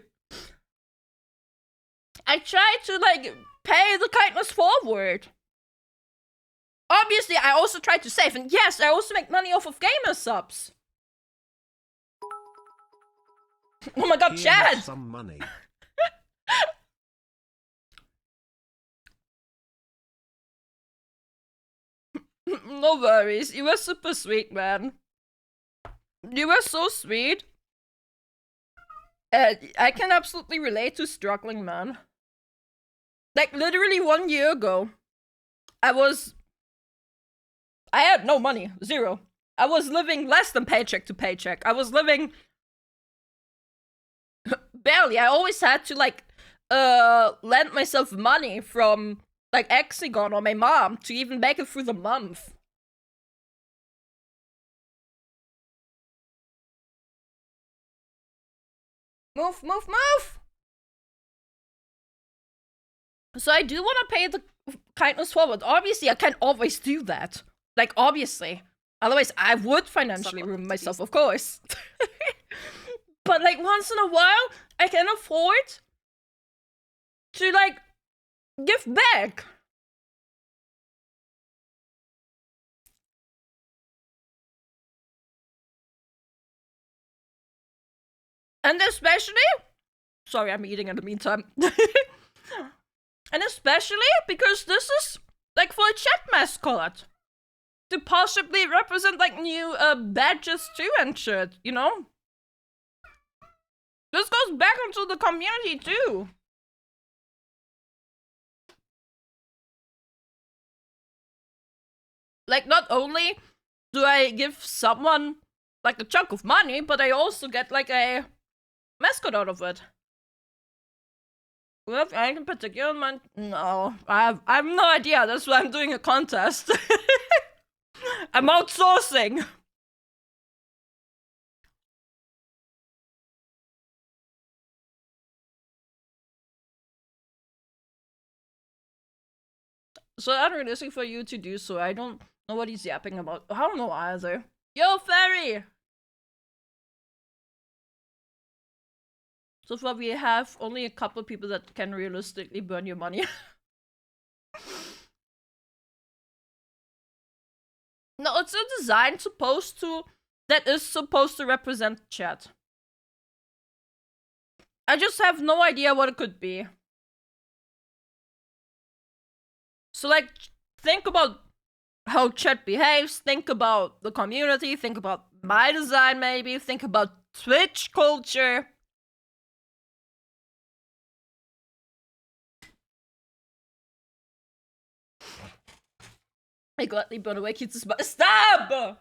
I try to, like, pay the kindness forward. Obviously, I also try to save, and yes, I also make money off of gamer subs. Oh my god, Chad! Some money. No worries, you were super sweet, man. You were so sweet. I can absolutely relate to struggling, man. Like, literally 1 year ago, I had no money. Zero. I was living less than paycheck to paycheck. I was living barely. I always had to, like, lend myself money from, like, Hexagon or my mom to even make it through the month. Move, move, move! So I do want to pay the kindness forward. Obviously, I can't always do that. Like, obviously. Otherwise, I would financially ruin myself, of course. But, like, once in a while, I can afford to, like, give back. And especially... Sorry, I'm eating in the meantime. And especially because this is, like, for a chat mascot. To possibly represent, like, new badges too and shit, you know? This goes back into the community too. Like, not only do I give someone, like, a chunk of money, but I also get, like, a mascot out of it. Do you have anything in particular in mind? No, I have no idea. That's why I'm doing a contest. I'm outsourcing. So unrealistic for you to do so. I don't know what he's yapping about. I don't know either. Yo, Fairy! So far we have only a couple of people that can realistically burn your money. No, it's a design that is supposed to represent chat. I just have no idea what it could be. So, like, think about how chat behaves, think about the community, think about my design maybe, think about Twitch culture. I gladly burn away Kitsu's butt. Stop!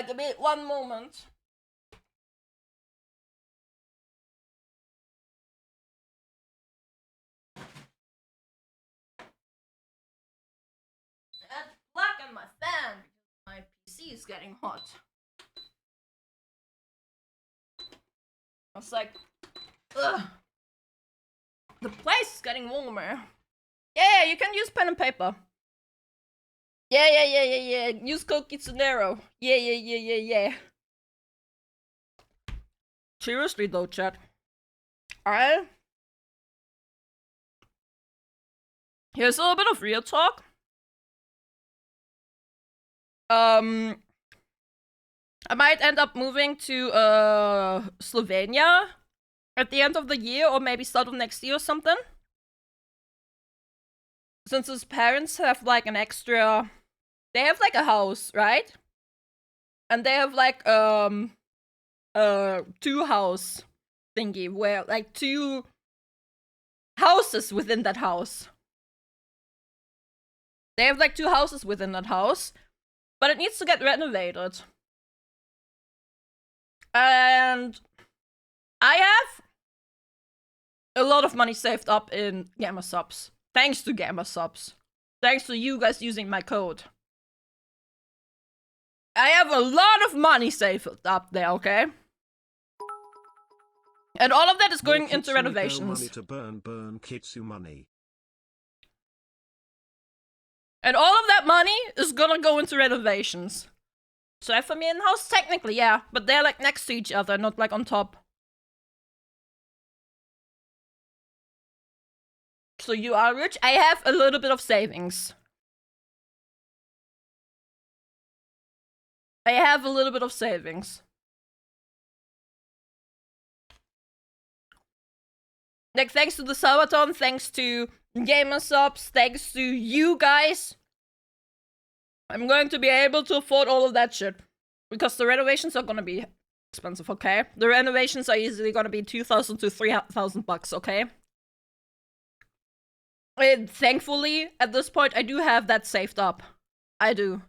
Give me 1 moment. That's blocking my fan because my PC is getting hot. I was like, ugh. The place is getting warmer. Yeah, you can use pen and paper. Yeah. Use code Kitsunero. Yeah. Seriously though, chat. Here's a little bit of real talk. I might end up moving to Slovenia at the end of the year, or maybe start of next year or something. Since his parents have like an extra, they have like a house, right? And they have like 2-house thingy where like 2 houses within that house. They have like 2 houses within that house, but it needs to get renovated. And I have a lot of money saved up in Gamma Subs. Thanks to Gamma Subs. Thanks to you guys using my code. I have a lot of money saved up there, okay? And all of that is going into renovations. Money to burn Kitsu money. And all of that money is gonna go into renovations. So I have for me in-house, technically, yeah. But they're like next to each other, not like on top. So you are rich? I have a little bit of savings. I have a little bit of savings. Like, thanks to the Sabaton, thanks to Gamer Subs, thanks to you guys, I'm going to be able to afford all of that shit. Because the renovations are gonna be expensive, okay? The renovations are easily gonna be 2,000 to 3,000 bucks, okay? And thankfully, at this point, I do have that saved up. I do.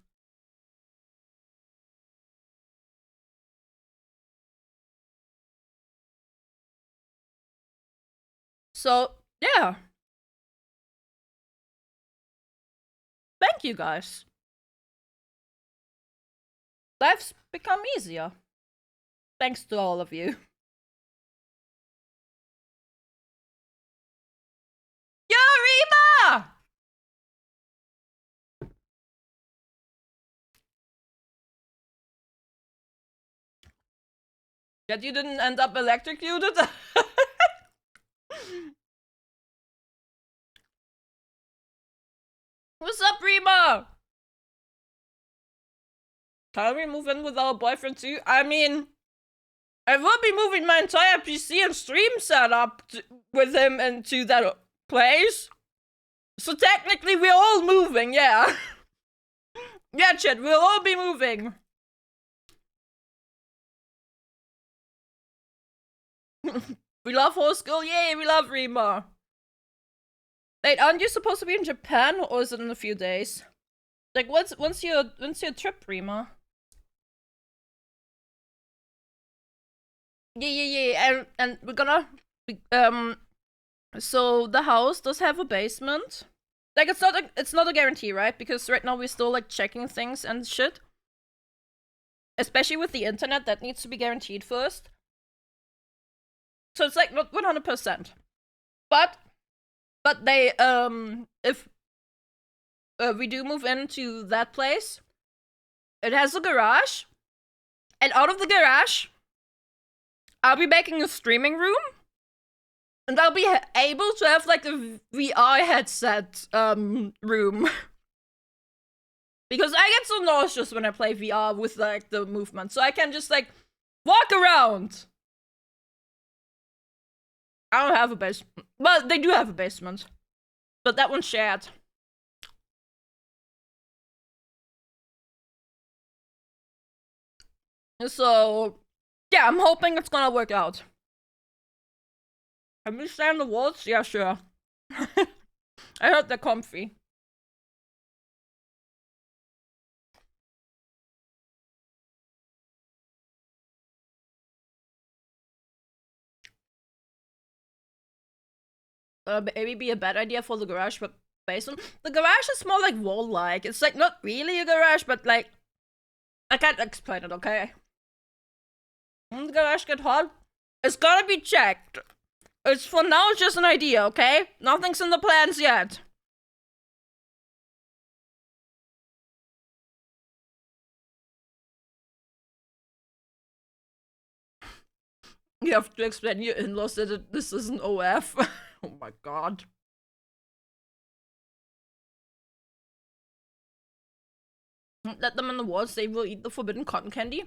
So, yeah. Thank you guys. Life's become easier. Thanks to all of you. That you didn't end up electrocuted? What's up, Rima? Can we move in with our boyfriend too? I mean, I will be moving my entire PC and stream setup with him into that place. So technically we're all moving, yeah. Yeah, chat, we'll all be moving. We love whole school, yay, we love Rima. Wait, aren't you supposed to be in Japan, or is it in a few days? Like, when's your trip, Rima? Yeah, and we're gonna, so the house does have a basement. Like, it's not a guarantee, right? Because right now we're still, like, checking things and shit. Especially with the internet, that needs to be guaranteed first. So it's, like, not 100%. But they, if we do move into that place, it has a garage. And out of the garage, I'll be making a streaming room. And I'll be able to have, like, a VR headset, room. Because I get so nauseous when I play VR with, like, the movement. So I can just, like, walk around. I don't have a basement. Well, they do have a basement. But that one's shared. So, yeah, I'm hoping it's gonna work out. Can we stay on the walls? Yeah, sure. I heard they're comfy. Maybe be a bad idea for the garage, but basement. The garage is more like wall-like. It's like not really a garage, but like I can't explain it. Okay. When the garage get hot, it's gotta be checked. It's for now just an idea, okay? Nothing's in the plans yet. You have to explain your in-laws that this isn't OF. Oh my god. Let them in the walls, they will eat the forbidden cotton candy.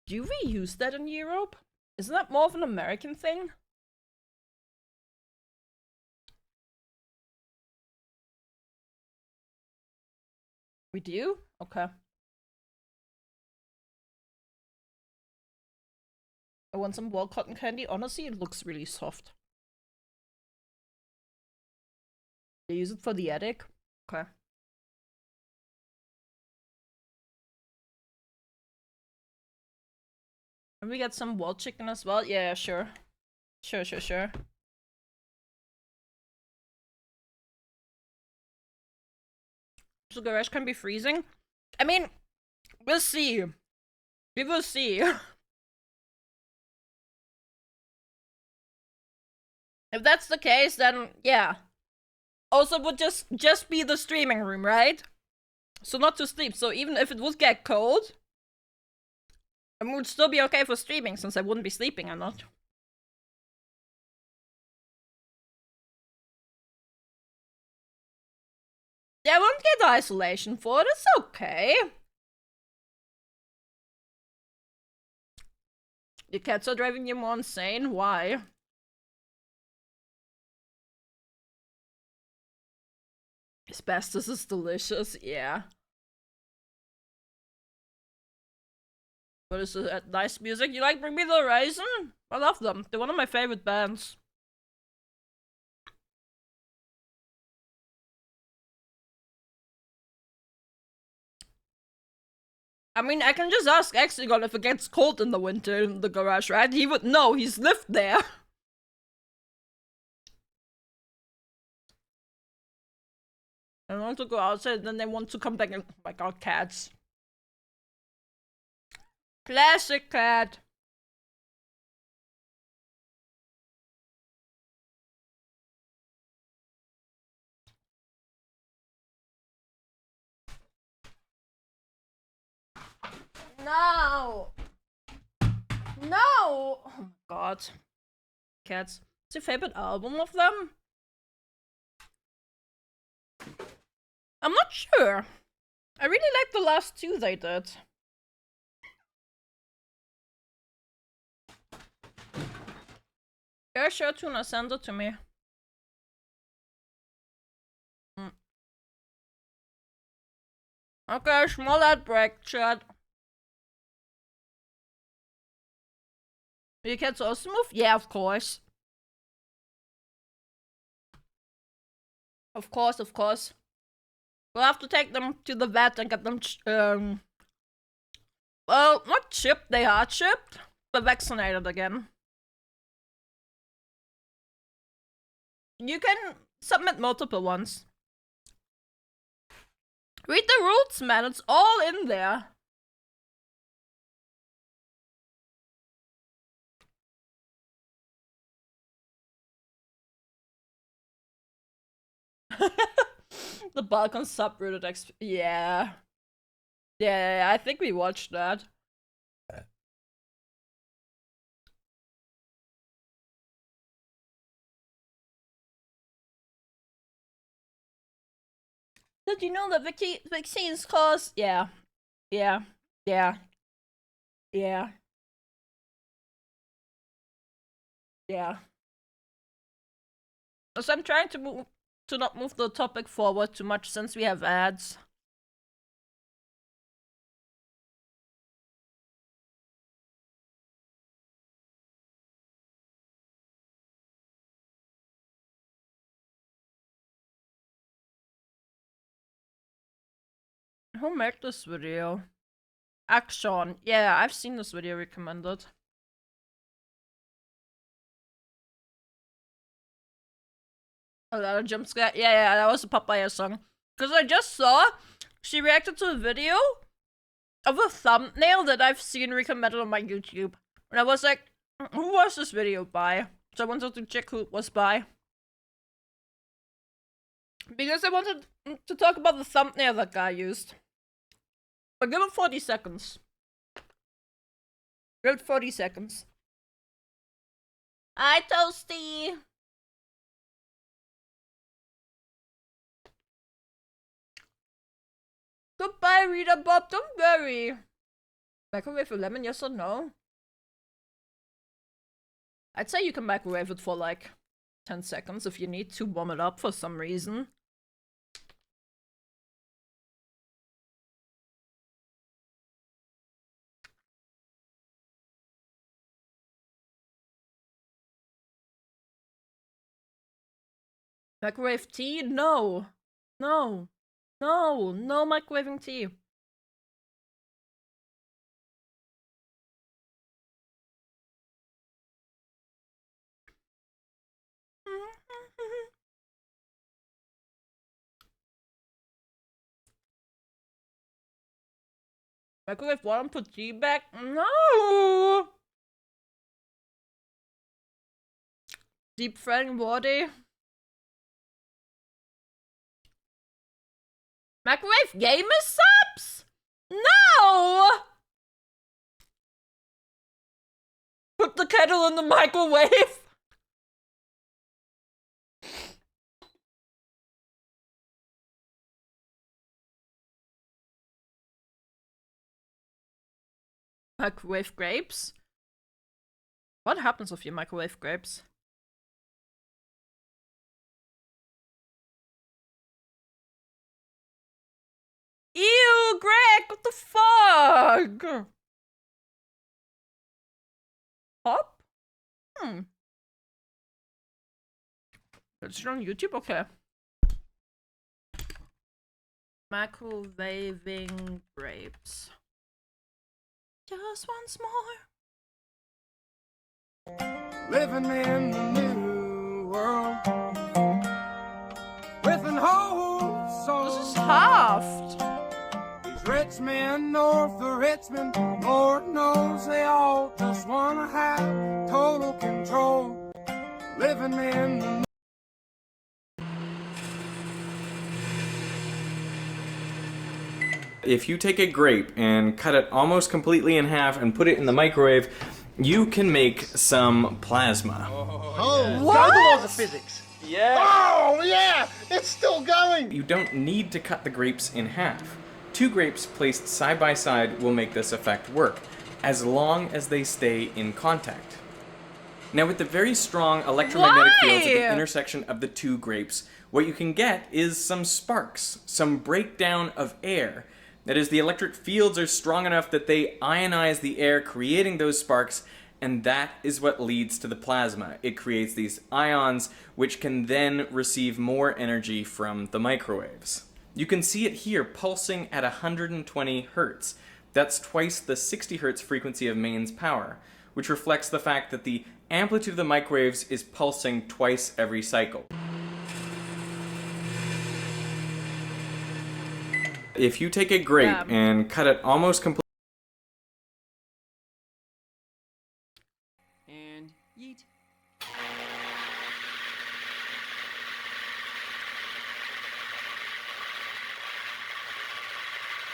Do we use that in Europe? Isn't that more of an American thing? We do? Okay. I want some wall cotton candy. Honestly, it looks really soft. They use it for the attic? Okay. Can we get some wall chicken as well? Yeah, sure. Sure. So the garage can be freezing? I mean, we'll see. We will see. If that's the case, then yeah. Also, it would just be the streaming room, right? So not to sleep. So even if it would get cold, it would still be okay for streaming, since I wouldn't be sleeping or not. Yeah, I won't get isolation for it. It's okay. The cats are driving you more insane? Why? Asbestos is delicious, yeah. But is it nice music? You like Bring Me the Horizon? I love them. They're one of my favorite bands. I mean, I can just ask Exigon if it gets cold in the winter in the garage, right? He would know. He's lived there. I want to go outside, then they want to come back and... Oh my god, cats. Classic cat. No. No! Oh my god. Cats. What's your favorite album of them? I'm not sure. I really like the last two they did. Yeah, sure, Tuna, send it to me. Okay, small ad break, chat. Your cats also move? Yeah, of course. Of course, of course. We'll have to take them to the vet and get them, well, not chipped, they are chipped, but vaccinated again. You can submit multiple ones. Read the rules, man, it's all in there. The Balkan subreddit yeah. Yeah, I think we watched that. Did you know that vaccines cause? Yeah. Yeah. Yeah. Yeah. Yeah. So I'm trying to not move the topic forward too much since we have ads. Who made this video? Action. Yeah, I've seen this video recommended. Oh, that a jump scare? Yeah, that was a Papaya song. Because I just saw she reacted to a video of a thumbnail that I've seen recommended on my YouTube. And I was like, who was this video by? So I wanted to check who it was by. Because I wanted to talk about the thumbnail that guy used. But give it 40 seconds. Give it 40 seconds. Hi, Toasty! Goodbye, Rita Bob, don't worry. Microwave a lemon, yes or no? I'd say you can microwave it for like 10 seconds if you need to warm it up for some reason. Microwave tea? No. No. No. No microwaving tea. Microwave water and put tea back? No! Deep frying water? Microwave gamer subs? No! Put the kettle in the microwave? Microwave grapes? What happens if you microwave grapes? Ew, Greg, what the fuck? Pop? It's on YouTube? Okay. Microwaving grapes. Just once more. Living in the new world with an whole soul. This is halved. These rich men north of Richmond, Lord knows they all just wanna have total control. Living in the If you take a grape and cut it almost completely in half and put it in the microwave, you can make some plasma. Oh, What? the laws of physics. Yeah! Oh, yeah! It's still going! You don't need to cut the grapes in half. 2 grapes placed side by side will make this effect work, as long as they stay in contact. Now, with the very strong electromagnetic fields at the intersection of the 2 grapes, what you can get is some sparks, some breakdown of air. That is, the electric fields are strong enough that they ionize the air, creating those sparks, and that is what leads to the plasma. It creates these ions, which can then receive more energy from the microwaves. You can see it here pulsing at 120 hertz. That's twice the 60 hertz frequency of mains power, which reflects the fact that the amplitude of the microwaves is pulsing twice every cycle. If you take a grape and cut it almost completely, And yeet.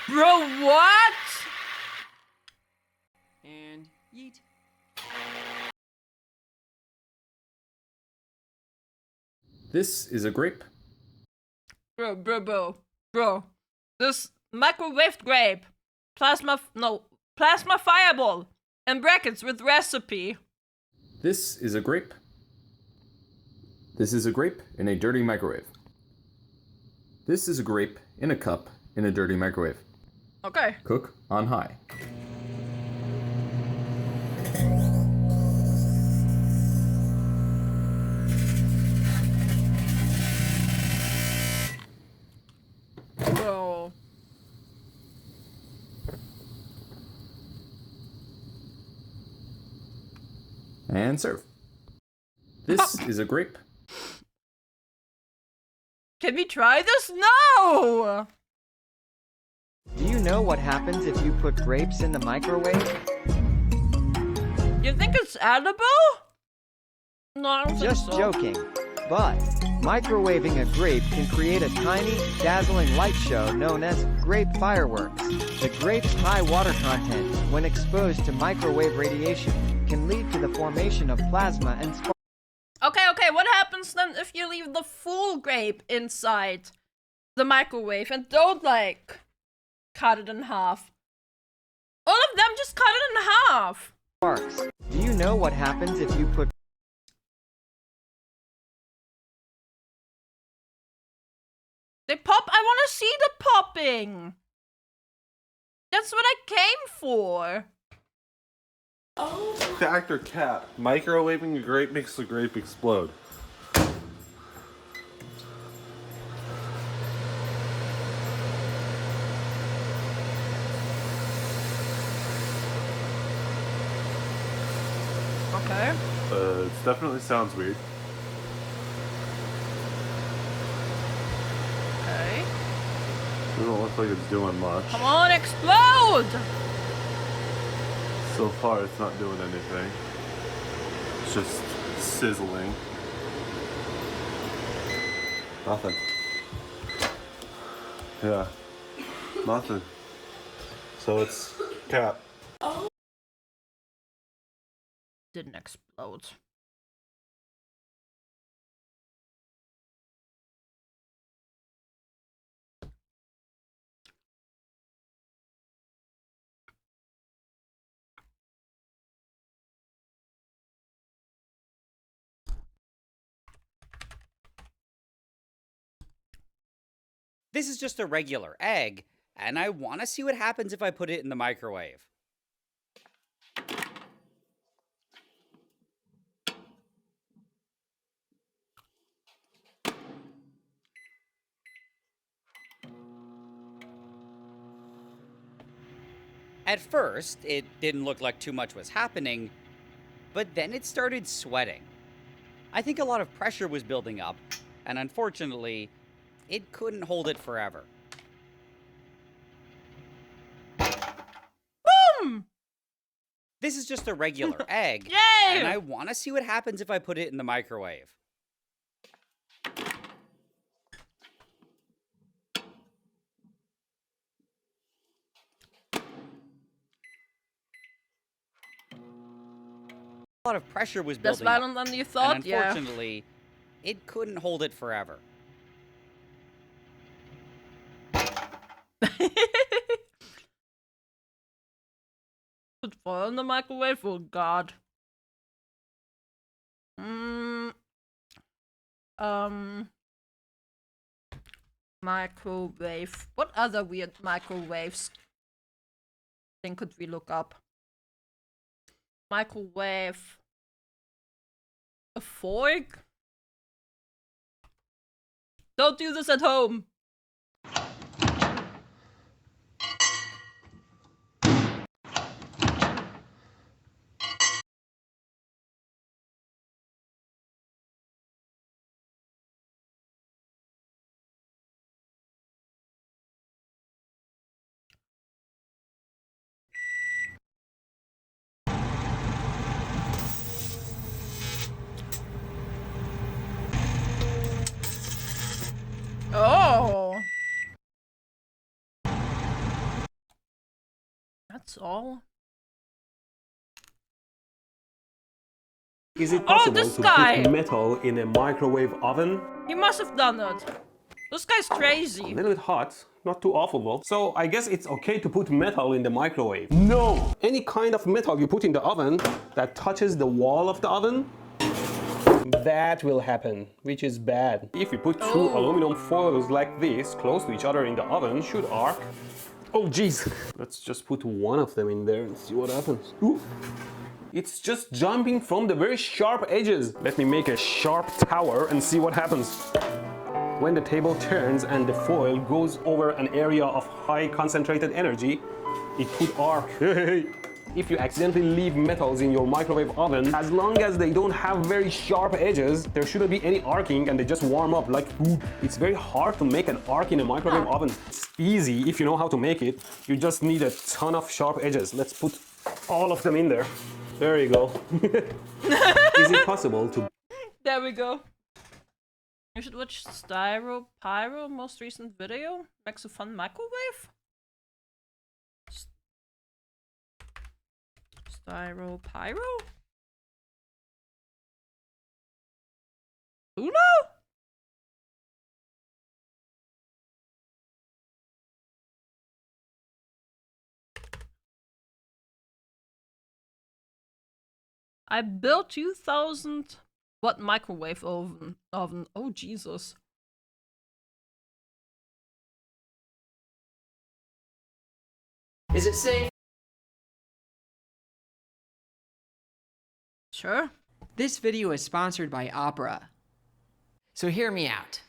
Bro, what? And yeet. this is a grape. Bro. This microwaved grape. Plasma fireball. And brackets with recipe. This is a grape. This is a grape in a dirty microwave. This is a grape in a cup in a dirty microwave. Okay. Cook on high. Bro. And serve. This is a grape. Can we try this? No! Do you know what happens if you put grapes in the microwave? You think it's edible? No, I don't Just think so. joking. But microwaving a grape can create a tiny, dazzling light show known as grape fireworks. The grape's high water content, when exposed to microwave radiation, can lead to the formation of plasma and sparks. Okay, what happens then if you leave the full grape inside the microwave and don't, like, cut it in half? All of them just cut it in half! Do you know what happens if you put They pop? I wanna see the popping! That's what I came for! Fact or cap? Microwaving a grape makes the grape explode. Okay. It definitely sounds weird. Okay. Doesn't look like it's doing much. Come on, explode! So far, it's not doing anything. It's just sizzling. Nothing. Yeah. Nothing. So it's cap. Didn't explode. This is just a regular egg, and I want to see what happens if I put it in the microwave. At first, it didn't look like too much was happening, but then it started sweating. I think a lot of pressure was building up, and unfortunately, it couldn't hold it forever. Boom! This is just a regular egg, Yay! and I want to see what happens if I put it in the microwave. A lot of pressure was Less building up. violent than you thought? And Yeah. unfortunately, it couldn't hold it forever. Put foil in the microwave? Oh god. Microwave. What other weird microwaves thing could we look up? Microwave. A fork? Don't do this at home. Oh. That's all. Is it possible this to guy! put metal in a microwave oven? He must have done it. This guy's A crazy. little bit hot, not too awful though. So I guess it's okay to put metal in the microwave. No! Any kind of metal you put in the oven that touches the wall of the oven, that will happen, which is bad. If you put two aluminum foils like this close to each other in the oven, it should arc. Oh jeez! Let's just put one of them in there and see what happens. Ooh. It's just jumping from the very sharp edges. Let me make a sharp tower and see what happens. When the table turns and the foil goes over an area of high concentrated energy, it could arc. If you accidentally leave metals in your microwave oven, as long as they don't have very sharp edges, there shouldn't be any arcing and they just warm up like food. It's very hard to make an arc in a microwave oven. It's easy if you know how to make it. You just need a ton of sharp edges. Let's put all of them in there. There you go. Is it possible to... There we go. You should watch Styro Pyro most recent video. Makes a fun microwave. Styro Pyro? Uno? I built 2000 watt microwave oven. Oh Jesus. Is it safe? Sure. This video is sponsored by Opera. So hear me out.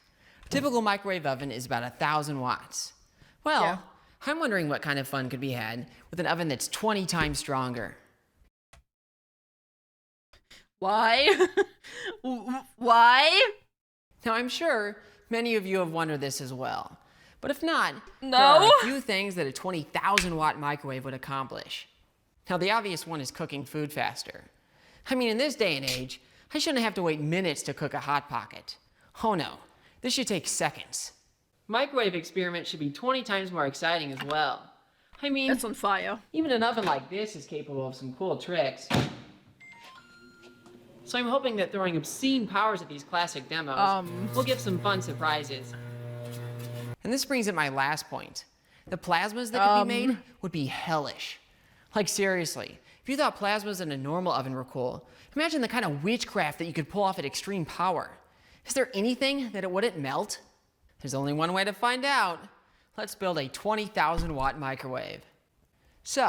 A typical microwave oven is about 1,000 watts. Well, Yeah. I'm wondering what kind of fun could be had with an oven that's 20 times stronger. Why? Why? Now, I'm sure many of you have wondered this as well. But if not, there No. are a few things that a 20,000 watt microwave would accomplish. Now, the obvious one is cooking food faster. I mean, in this day and age, I shouldn't have to wait minutes to cook a Hot Pocket. Oh no, this should take seconds. Microwave experiments should be 20 times more exciting as well. I mean, It's on fire. even an oven like this is capable of some cool tricks. So I'm hoping that throwing obscene powers at these classic demos will give some fun surprises. And this brings up my last point. The plasmas that could be made would be hellish. Like seriously, if you thought plasmas in a normal oven were cool, imagine the kind of witchcraft that you could pull off at extreme power. Is there anything that it wouldn't melt? There's only one way to find out. Let's build a 20,000 watt microwave. So,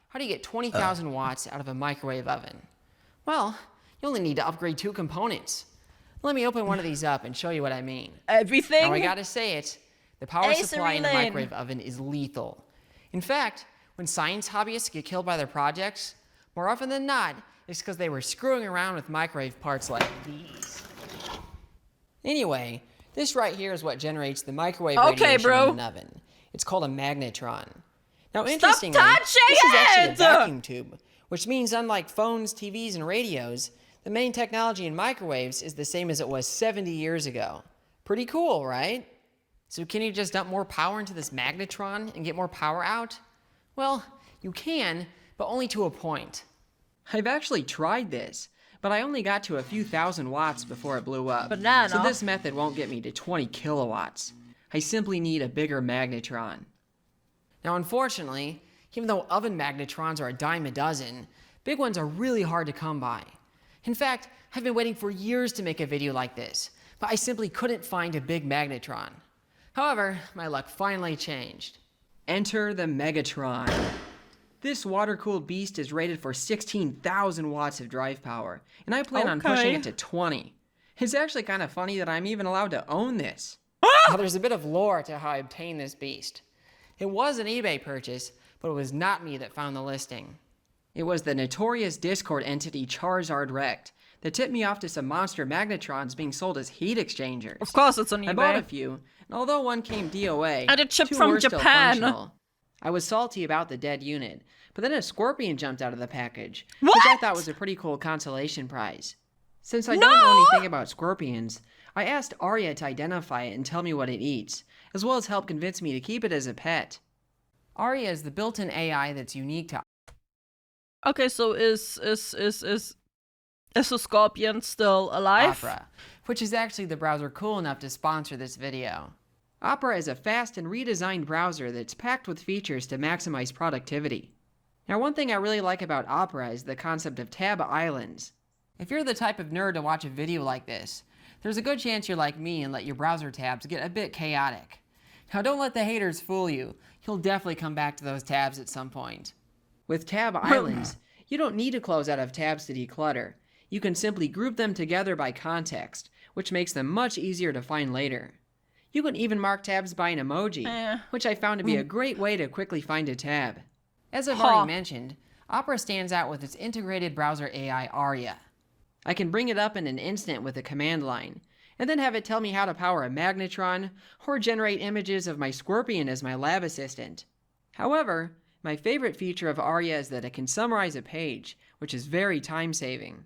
how do you get 20,000 watts out of a microwave oven? Well, you only need to upgrade 2 components. Let me open one of these up and show you what I mean. Everything? Now I gotta say it, the power Ace supply in a Relay. microwave oven is lethal. In fact, when science hobbyists get killed by their projects, more often than not, it's because they were screwing around with microwave parts like these. Anyway, this right here is what generates the microwave radiation bro. in an oven. It's called a magnetron. Now, Stop interestingly, touching this is actually a it! vacuum tube, which means unlike phones, TVs, and radios, the main technology in microwaves is the same as it was 70 years ago. Pretty cool, right? So can you just dump more power into this magnetron and get more power out? Well, you can, but only to a point. I've actually tried this, but I only got to a few thousand watts before it blew up. Banana. So this method won't get me to 20 kilowatts. I simply need a bigger magnetron. Now unfortunately, even though oven magnetrons are a dime a dozen, big ones are really hard to come by. In fact, I've been waiting for years to make a video like this, but I simply couldn't find a big magnetron. However, my luck finally changed. Enter the Megatron. This water-cooled beast is rated for 16,000 watts of drive power, and I plan on pushing it to 20. It's actually kind of funny that I'm even allowed to own this. Now, there's a bit of lore to how I obtained this beast. It was an eBay purchase, but it was not me that found the listing. It was the notorious Discord entity Charizard Rect that tipped me off to some monster magnetrons being sold as heat exchangers. Of course it's on eBay. I bought a few, and although one came DOA, and a chip two from were still Japan. functional. I was salty about the dead unit, but then a scorpion jumped out of the package, What? which I thought was a pretty cool consolation prize. Since I don't know anything about scorpions, I asked Arya to identify it and tell me what it eats, as well as help convince me to keep it as a pet. Arya is the built-in AI that's unique to... Okay, so is the scorpion still alive? Opera, which is actually the browser cool enough to sponsor this video. Opera is a fast and redesigned browser that's packed with features to maximize productivity. Now, one thing I really like about Opera is the concept of tab islands. If you're the type of nerd to watch a video like this, there's a good chance you're like me and let your browser tabs get a bit chaotic. Now, don't let the haters fool you. You'll definitely come back to those tabs at some point. With tab islands, you don't need to close out of tabs to declutter. You can simply group them together by context, which makes them much easier to find later. You can even mark tabs by an emoji, which I found to be a great way to quickly find a tab. As I've already mentioned, Opera stands out with its integrated browser AI Arya. I can bring it up in an instant with a command line, and then have it tell me how to power a magnetron, or generate images of my scorpion as my lab assistant. However, my favorite feature of Arya is that it can summarize a page, which is very time-saving.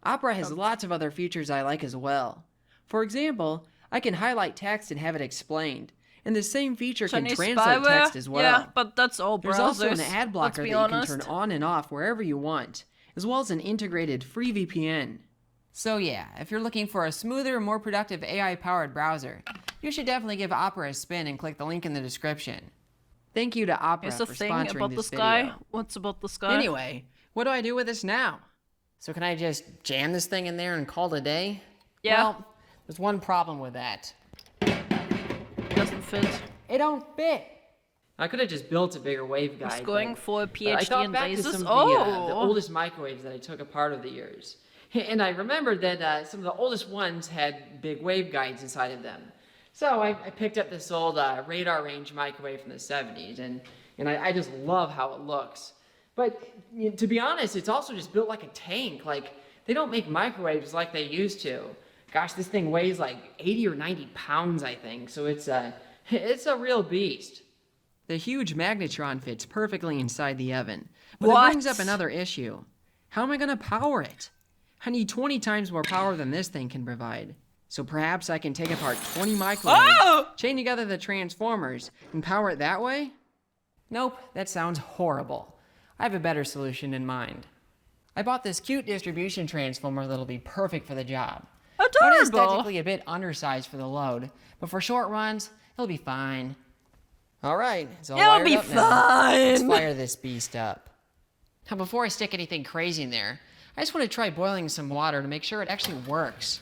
Opera has lots of other features I like as well. For example, I can highlight text and have it explained, and the same feature Chinese can translate spyware? text as well. Yeah, but that's all browsers. There's also an ad blocker let's that be you honest. can turn on and off wherever you want, as well as an integrated free VPN. So yeah, if you're looking for a smoother, more productive AI-powered browser, you should definitely give Opera a spin and click the link in the description. Thank you to Opera Here's the for thing sponsoring about this this guy. video. What's about this guy? Anyway, what do I do with this now? So can I just jam this thing in there and call it a day? Yeah. Well, there's one problem with that. Doesn't fit. It don't fit. I could have just built a bigger waveguide. He's going but- for a but I PhD thought in back to lasers. some of Oh, the oldest microwaves that I took apart over the years. And I remembered that some of the oldest ones had big waveguides inside of them. So I picked up this old radar range microwave from the 70s, and I just love how it looks. But to be honest, it's also just built like a tank. Like, they don't make microwaves like they used to. Gosh, this thing weighs like 80 or 90 pounds, I think. So it's a real beast. The huge magnetron fits perfectly inside the oven. But it brings up another issue. How am I going to power it? I need 20 times more power than this thing can provide. So perhaps I can take apart 20 microwaves, chain together the transformers, and power it that way? Nope, that sounds horrible. I have a better solution in mind. I bought this cute distribution transformer that'll be perfect for the job. Adorable. It is technically a bit undersized for the load, but for short runs, it'll be fine. All right, it's all wired up now. Let's fire this beast up. Now, before I stick anything crazy in there, I just want to try boiling some water to make sure it actually works.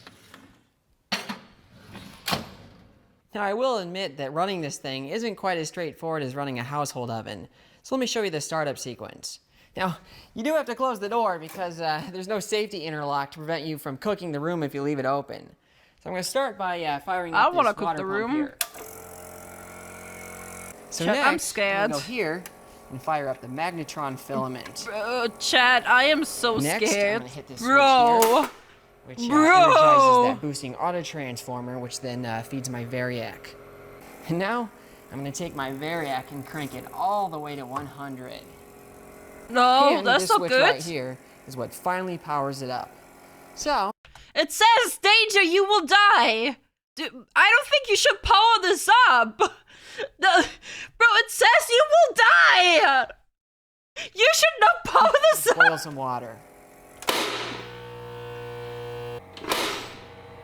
Now, I will admit that running this thing isn't quite as straightforward as running a household oven, so let me show you the startup sequence. Now, you do have to close the door because there's no safety interlock to prevent you from cooking the room if you leave it open. So I'm going to start by firing up this water pump here. So Chat, next, I'm scared. I'm going to go here and fire up the magnetron filament. Chat, I am so Next, scared. I'm going to hit this switch Bro. here, which energizes that boosting auto transformer, which then feeds my Variac. And now, I'm going to take my Variac and crank it all the way to 100. No, And that's this not switch good. right here is what finally powers it up. So, It says, danger, you will die. I don't think you should power this up. Bro, it says you will die. You should not power this up! Boil some water.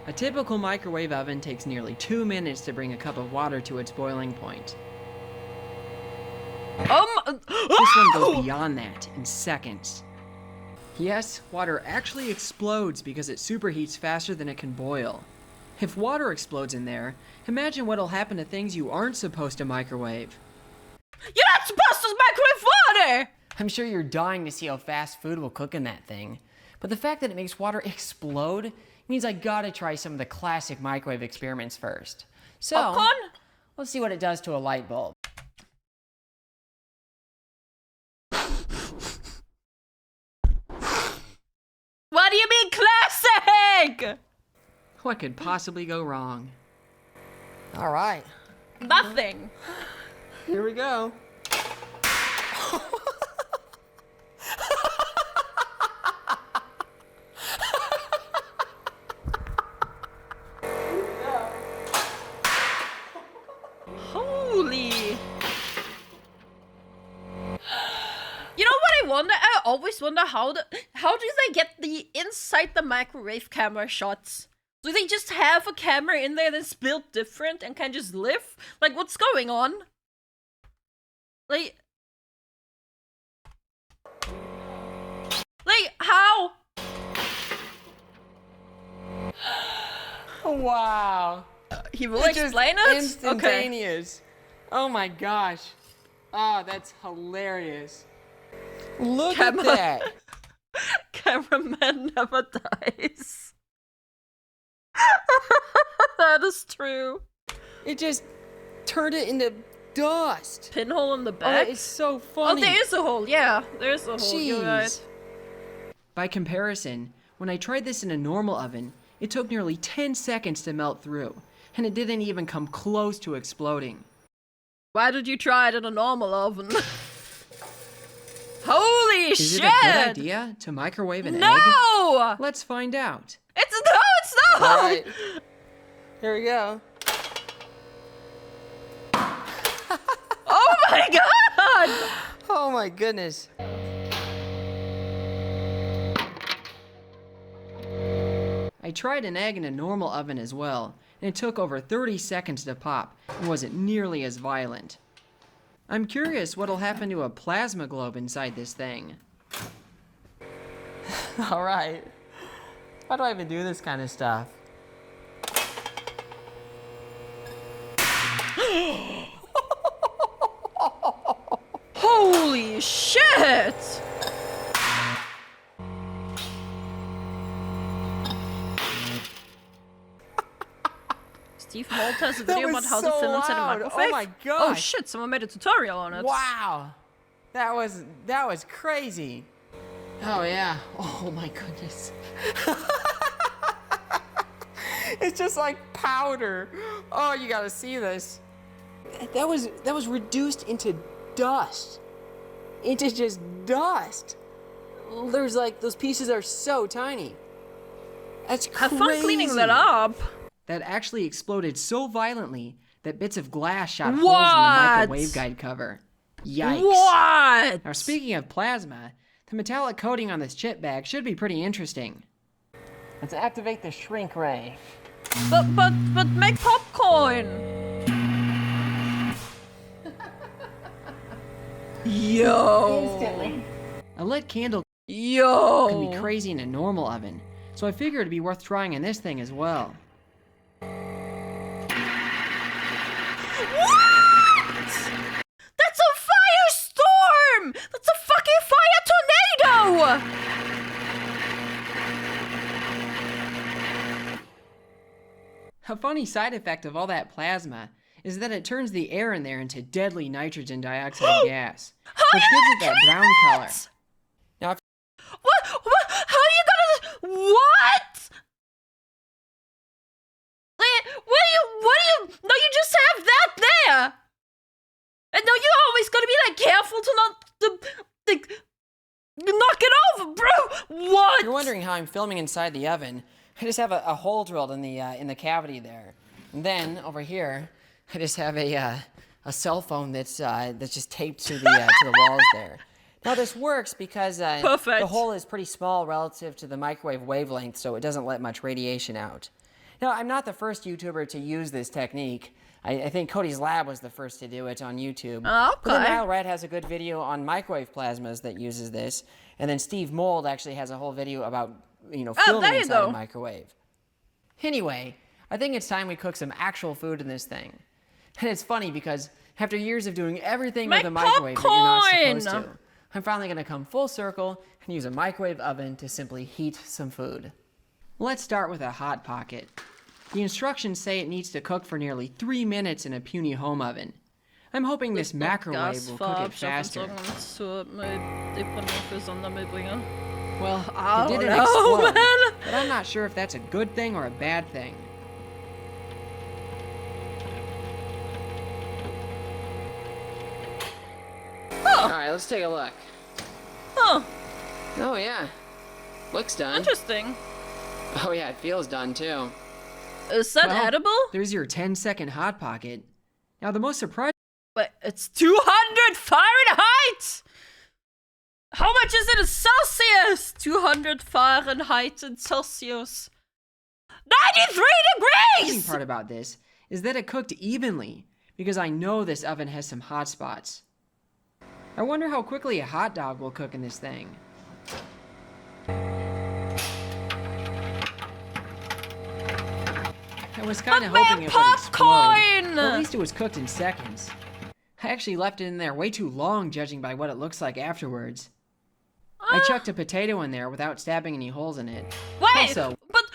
A typical microwave oven takes nearly 2 minutes to bring a cup of water to its boiling point. This one goes beyond that in seconds. Yes, water actually explodes because it superheats faster than it can boil. If water explodes in there, imagine what'll happen to things you aren't supposed to microwave. You're not supposed to microwave water! I'm sure you're dying to see how fast food will cook in that thing. But the fact that it makes water explode means I gotta try some of the classic microwave experiments first. So, Popcorn? let's see what it does to a light bulb. What do you mean classic? What could possibly go wrong? All right. Nothing. Here we go. Holy. You know what I wonder? I always wonder how do they get the inside the microwave camera shots? Do they just have a camera in there that's built different and can just live? Like, what's going on? Like, how? Wow. He will explain it? Instantaneous. Okay. Oh my gosh. Oh, that's hilarious. Look at that. Cameraman never dies. That is true. It just turned it into dust. Pinhole in the Oh, back? it's so funny. Oh, there is a hole. Yeah, there's a hole. Jeez. You're right. By comparison, when I tried this in a normal oven, it took nearly 10 seconds to melt through, and it didn't even come close to exploding. Why did you try it in a normal oven? Holy shit! Is it a good idea to microwave an egg? No! Let's find out. It's not! All right. Here we go. Oh my god! Oh my goodness. I tried an egg in a normal oven as well, and it took over 30 seconds to pop and wasn't nearly as violent. I'm curious what'll happen to a plasma globe inside this thing. Alright. Why do I even do this kind of stuff? Holy shit! Steve Holt has a video about how to film inside a microwave. Oh my gosh. Oh shit, someone made a tutorial on it. Wow. That was crazy. Oh yeah. Oh my goodness. It's just like powder. Oh, you gotta see this. That was reduced into dust. Into just dust. There's like, those pieces are so tiny. That's crazy. Have fun cleaning that up. That actually exploded so violently that bits of glass shot holes in What? the microwave guide cover. Yikes. What? Now speaking of plasma, the metallic coating on this chip bag should be pretty interesting. Let's activate the shrink ray. But make popcorn. Yo. Instantly. A lit candle Yo. can be crazy in a normal oven, so I figured it'd be worth trying in this thing as well. What? That's a firestorm! That's a fucking fire tornado! A funny side effect of all that plasma is that it turns the air in there into deadly nitrogen dioxide gas, which gives it that brown color. Now, if What? How are you gonna? What? What do you? No, you just have that there. And no, you're always gonna be like careful to not knock it over, bro. What? you're wondering how I'm filming inside the oven, I just have a hole drilled in the cavity there, and then over here, I just have a cell phone that's just taped to the walls there. Now this works because Perfect. the hole is pretty small relative to the microwave wavelength, so it doesn't let much radiation out. Now, I'm not the first YouTuber to use this technique. I think Cody's Lab was the first to do it on YouTube. Okay. But then Nile Red has a good video on microwave plasmas that uses this. And then Steve Mold actually has a whole video about, filming inside a microwave. Anyway, I think it's time we cook some actual food in this thing. And it's funny because after years of doing everything with a microwave that you're not supposed to, I'm finally going to come full circle and use a microwave oven to simply heat some food. Let's start with a Hot Pocket. The instructions say it needs to cook for nearly 3 minutes in a puny home oven. I'm hoping this microwave will cook it faster. Well, it didn't explode, but I'm not sure if that's a good thing or a bad thing. Alright, let's take a look. Huh. Oh yeah, looks done. Interesting. Oh yeah, it feels done too. Is that edible? There's your 10-second Hot Pocket. Now the most surprising... But it's 200 Fahrenheit! How much is it in Celsius? 200 Fahrenheit in Celsius. 93 degrees! part about this is that it cooked evenly, because I know this oven has some hot spots. I wonder how quickly a hot dog will cook in this thing. I was kind of hoping it would explode. At least it was cooked in seconds. I actually left it in there way too long, judging by what it looks like afterwards. I chucked a potato in there without stabbing any holes in it. Wait, also, but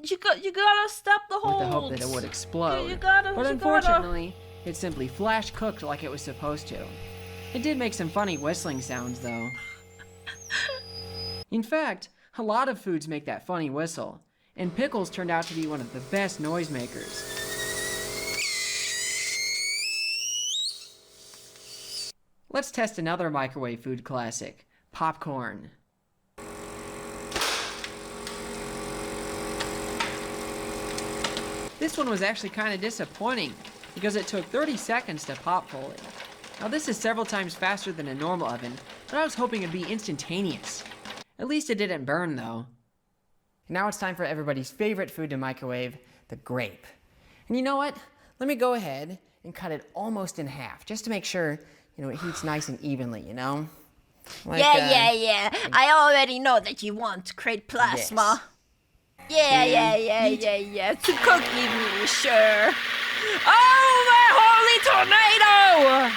you gotta stab the holes. with the hope that it would explode. But unfortunately, it simply flash cooked like it was supposed to. It did make some funny whistling sounds, though. In fact, a lot of foods make that funny whistle, and pickles turned out to be one of the best noisemakers. Let's test another microwave food classic, popcorn. This one was actually kind of disappointing, because it took 30 seconds to pop fully. Now this is several times faster than a normal oven, but I was hoping it'd be instantaneous. At least it didn't burn though. Now it's time for everybody's favorite food to microwave, the grape. And you know what? Let me go ahead and cut it almost in half, just to make sure, it heats nice and evenly, Like, yeah. I already know that you want to create plasma. Yeah. To cook evenly, sure. Oh, my holy tornado!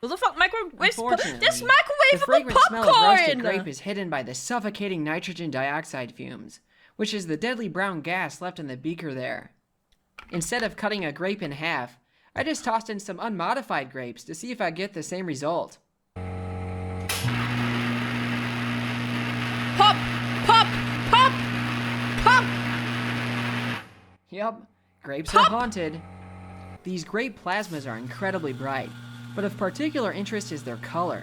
What the fuck, microwave? This microwave the fragrant popcorn! smell of roasted grape is hidden by the suffocating nitrogen dioxide fumes, which is the deadly brown gas left in the beaker there. Instead of cutting a grape in half, I just tossed in some unmodified grapes to see if I get the same result. Pop! Yup, grapes are haunted. These grape plasmas are incredibly bright, but of particular interest is their color.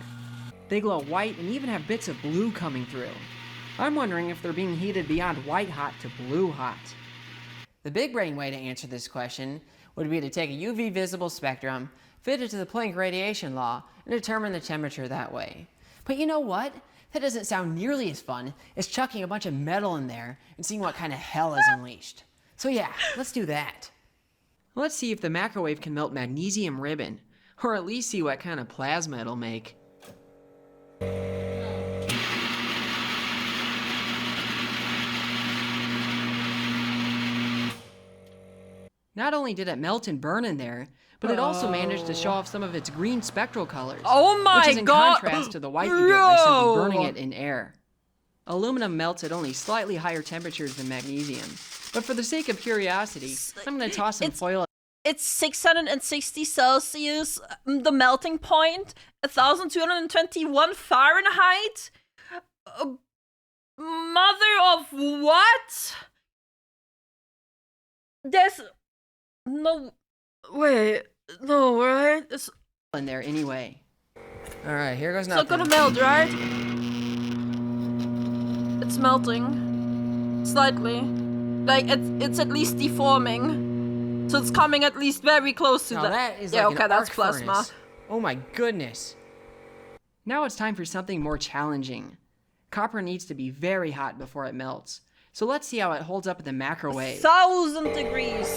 They glow white and even have bits of blue coming through. I'm wondering if they're being heated beyond white hot to blue hot. The big brain way to answer this question would be to take a UV visible spectrum, fit it to the Planck radiation law, and determine the temperature that way. But you know what? That doesn't sound nearly as fun as chucking a bunch of metal in there and seeing what kind of hell is unleashed. So yeah, let's do that. Let's see if the microwave can melt magnesium ribbon, or at least see what kind of plasma it'll make. Not only did it melt and burn in there, but it also managed to show off some of its green spectral colors. Oh my which is in god! contrast to the white you get by simply burning it in air. Aluminum melts at only slightly higher temperatures than magnesium, but for the sake of curiosity, I'm going to toss some foil. It's 660 Celsius, the melting point, 1,221 Fahrenheit. Mother of what? There's no way. No, right? It's in there anyway. All right, here goes not nothing. gonna melt, right? It's melting slightly. Like it's at least deforming. So it's coming at least very close to Now that. that is Yeah, like okay, an that's arc plasma. furnace. Oh my goodness. Now it's time for something more challenging. Copper needs to be very hot before it melts. So let's see how it holds up in the microwave. 1,000 degrees.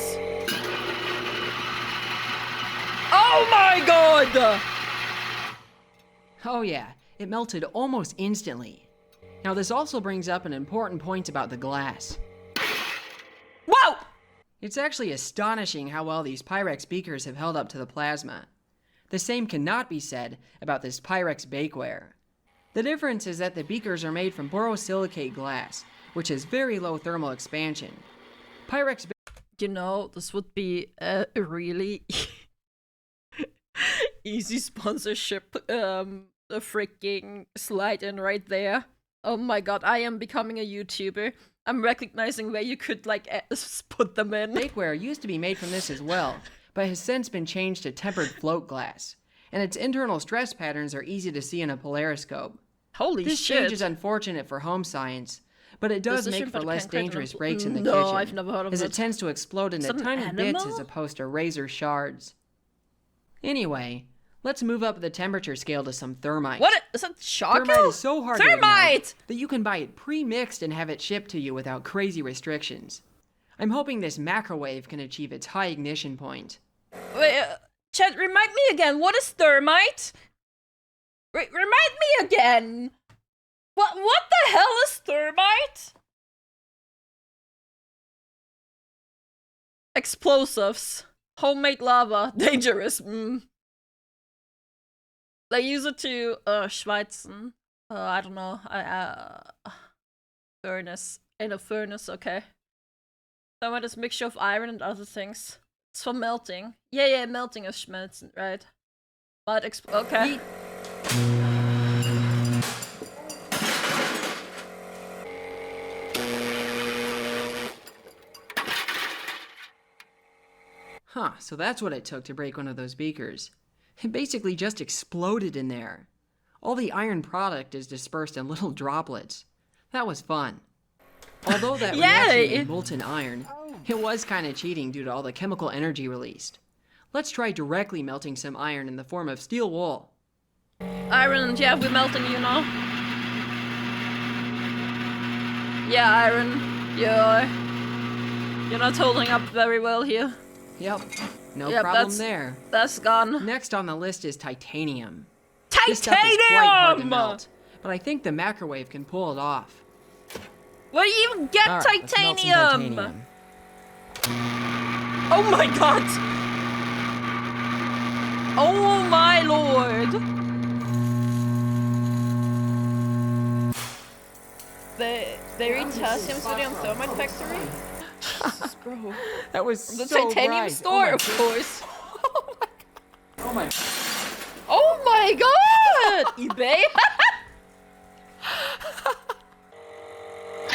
Oh my god! Oh yeah, it melted almost instantly. Now this also brings up an important point about the glass. Whoa! It's actually astonishing how well these Pyrex beakers have held up to the plasma. The same cannot be said about this Pyrex bakeware. The difference is that the beakers are made from borosilicate glass, which has very low thermal expansion. Pyrex You know, this would be a really easy sponsorship a freaking slide in right there. Oh my god, I am becoming a YouTuber. I'm recognizing where you could like put them in. bakeware used to be made from this as well, but has since been changed to tempered float glass, and its internal stress patterns are easy to see in a polariscope. Holy This shit. change is unfortunate for home science, but it does Decision make for for the less concrete dangerous and- breaks in the No, kitchen, I've never heard of as it. it tends to explode Is into that an tiny bits animal? as opposed to razor shards. Anyway, let's move up the temperature scale to some thermite. What is that? Charcoal? Thermite is so hard to ignite Thermite! that you can buy it pre-mixed and have it shipped to you without crazy restrictions. I'm hoping this microwave can achieve its high ignition point. Wait, Chad, remind me again. What is thermite? Remind me again. What the hell is thermite? Explosives. Homemade lava. Dangerous. They use it to schweizen. I don't know. Furnace. In a furnace, okay. Thermite is a mixture of iron and other things. It's for melting. Yeah, melting is schmelzen, right? But okay. Huh, so that's what it took to break one of those beakers. It basically just exploded in there. All the iron product is dispersed in little droplets. That was fun. Although that reaction made molten iron, it was kind of cheating due to all the chemical energy released. Let's try directly melting some iron in the form of steel wool. Iron, yeah, we're melting, you know. Yeah, iron, you're not holding up very well here. Yep, no Yep, problem there. That's gone. Next on the list is titanium. Titanium! This stuff is quite hard to melt, but I think the microwave can pull it off. Where do you even get All right, let's melt some titanium? titanium. Oh my god! Oh my lord! They read potassium sodium thermite factory? Jesus, bro. That was The so titanium right. store, Oh of course. my Oh my god! eBay?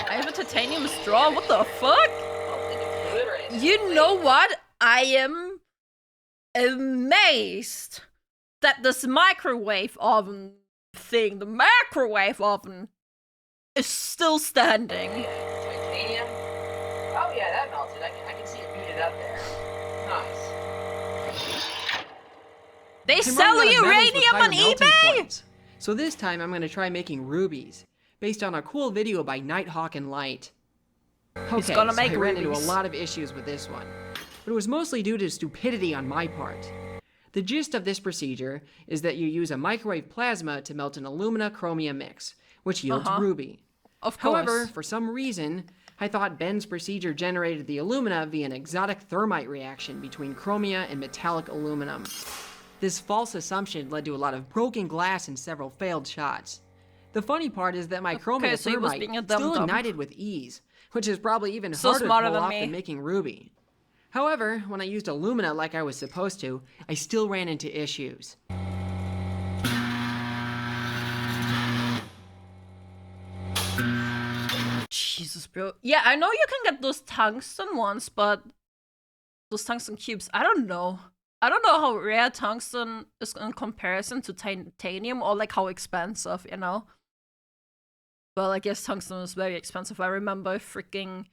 I have a titanium straw, what the fuck? You know what? I am amazed that this microwave oven thing, the microwave oven, is still standing. Titanium? Oh yeah, that melted. I can see it beat it up there. Nice. They I'm sell running out of metals with uranium on higher melting eBay? points. So this time I'm going to try making rubies, based on a cool video by Nighthawk and Light. Okay, gonna so make I ran into rubies. a lot of issues with this one, but it was mostly due to stupidity on my part. The gist of this procedure is that you use a microwave plasma to melt an alumina-chromium mix, which yields ruby. Of course. However, for some reason, I thought Ben's procedure generated the alumina via an exotic thermite reaction between chromia and metallic aluminum. This false assumption led to a lot of broken glass and several failed shots. The funny part is that my chromia so he was thermite being a still dum-dum. ignited with ease, which is probably even So harder to smarter pull than off me. than making ruby. However, when I used alumina like I was supposed to, I still ran into issues. Jesus, bro. Yeah, I know you can get those tungsten ones, but those tungsten cubes, I don't know. I don't know how rare tungsten is in comparison to titanium, or like how expensive, you know? Well, I guess tungsten is very expensive. I remember freaking,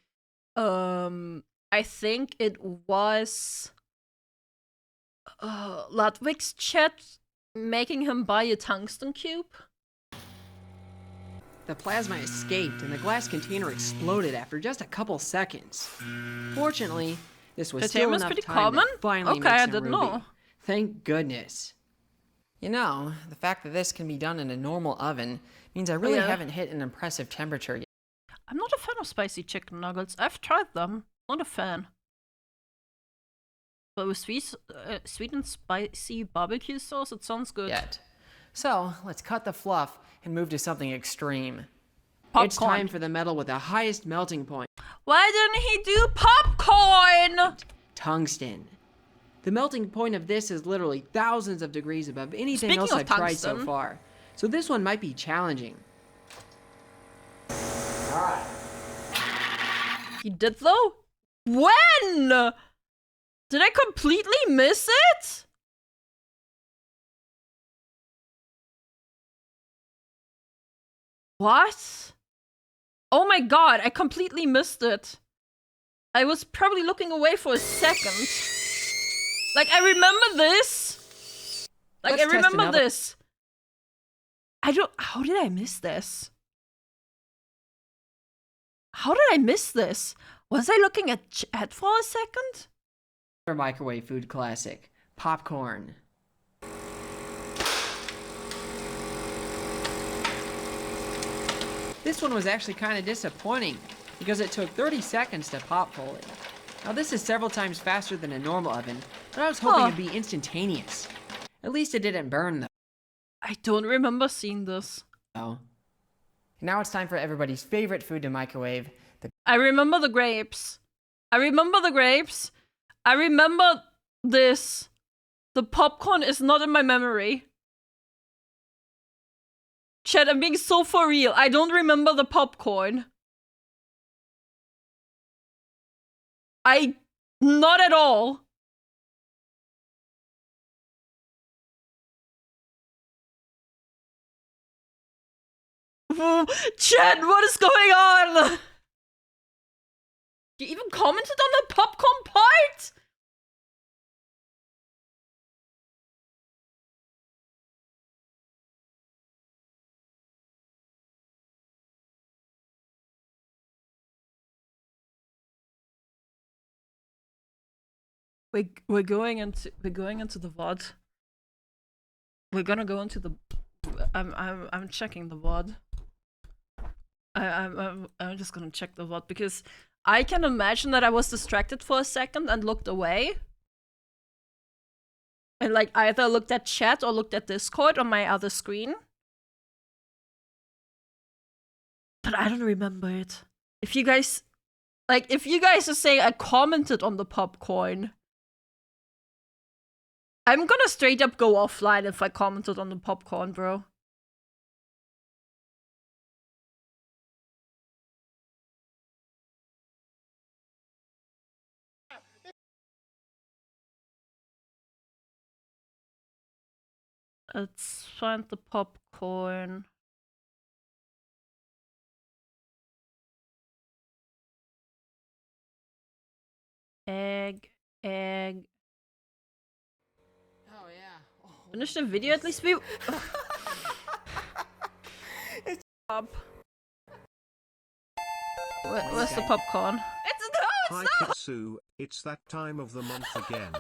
I I think it was Ludwig's chat making him buy a tungsten cube. The plasma escaped and the glass container exploded after just a couple seconds. Fortunately, this was still Titanium is enough pretty time common? to finally Okay, make I some didn't ruby. know. Thank goodness. You know, the fact that this can be done in a normal oven means I really Yeah. haven't hit an impressive temperature yet. I'm not a fan of spicy chicken nuggets. I've tried them. Not a fan. But with sweet and spicy barbecue sauce, it sounds good. So, let's cut the fluff and move to something extreme. It's Popcorn. time for the metal with the highest melting point. Why didn't he do popcorn? Tungsten. The melting point of this is literally thousands of degrees above anything Speaking else of I've tried so tungsten. far. So this one might be challenging. Alright. He did though? When? Did I completely miss it? What? Oh my god, I completely missed it. I was probably looking away for a second. Like, I remember this. Like, Let's I test remember another- this. I don't. How did I miss this? How did I miss this? Was I looking at chat for a second? Our microwave food classic, popcorn. This one was actually kind of disappointing because it took 30 seconds to pop fully. Now this is several times faster than a normal oven, but I was hoping it'd be instantaneous. At least it didn't burn though. I don't remember seeing this. Oh. Now it's time for everybody's favorite food to microwave. I remember the grapes. I remember the grapes. I remember this. The popcorn is not in my memory. Chat, I'm being so for real. I don't remember the popcorn. Not at all. Chat, what is going on? You even commented on the popcorn part? We're going into the VOD. We're gonna go into the. I'm checking the VOD. I'm just gonna check the VOD because I can imagine that I was distracted for a second and looked away. And like either looked at chat or looked at Discord on my other screen. But I don't remember it. If you guys are saying I commented on the popcorn, I'm gonna straight up go offline if I commented on the popcorn, bro. Let's find the popcorn. Egg. Oh yeah. Finish the video at least. Up. Where's the popcorn? Hi Kitsu, it's that time of the month again.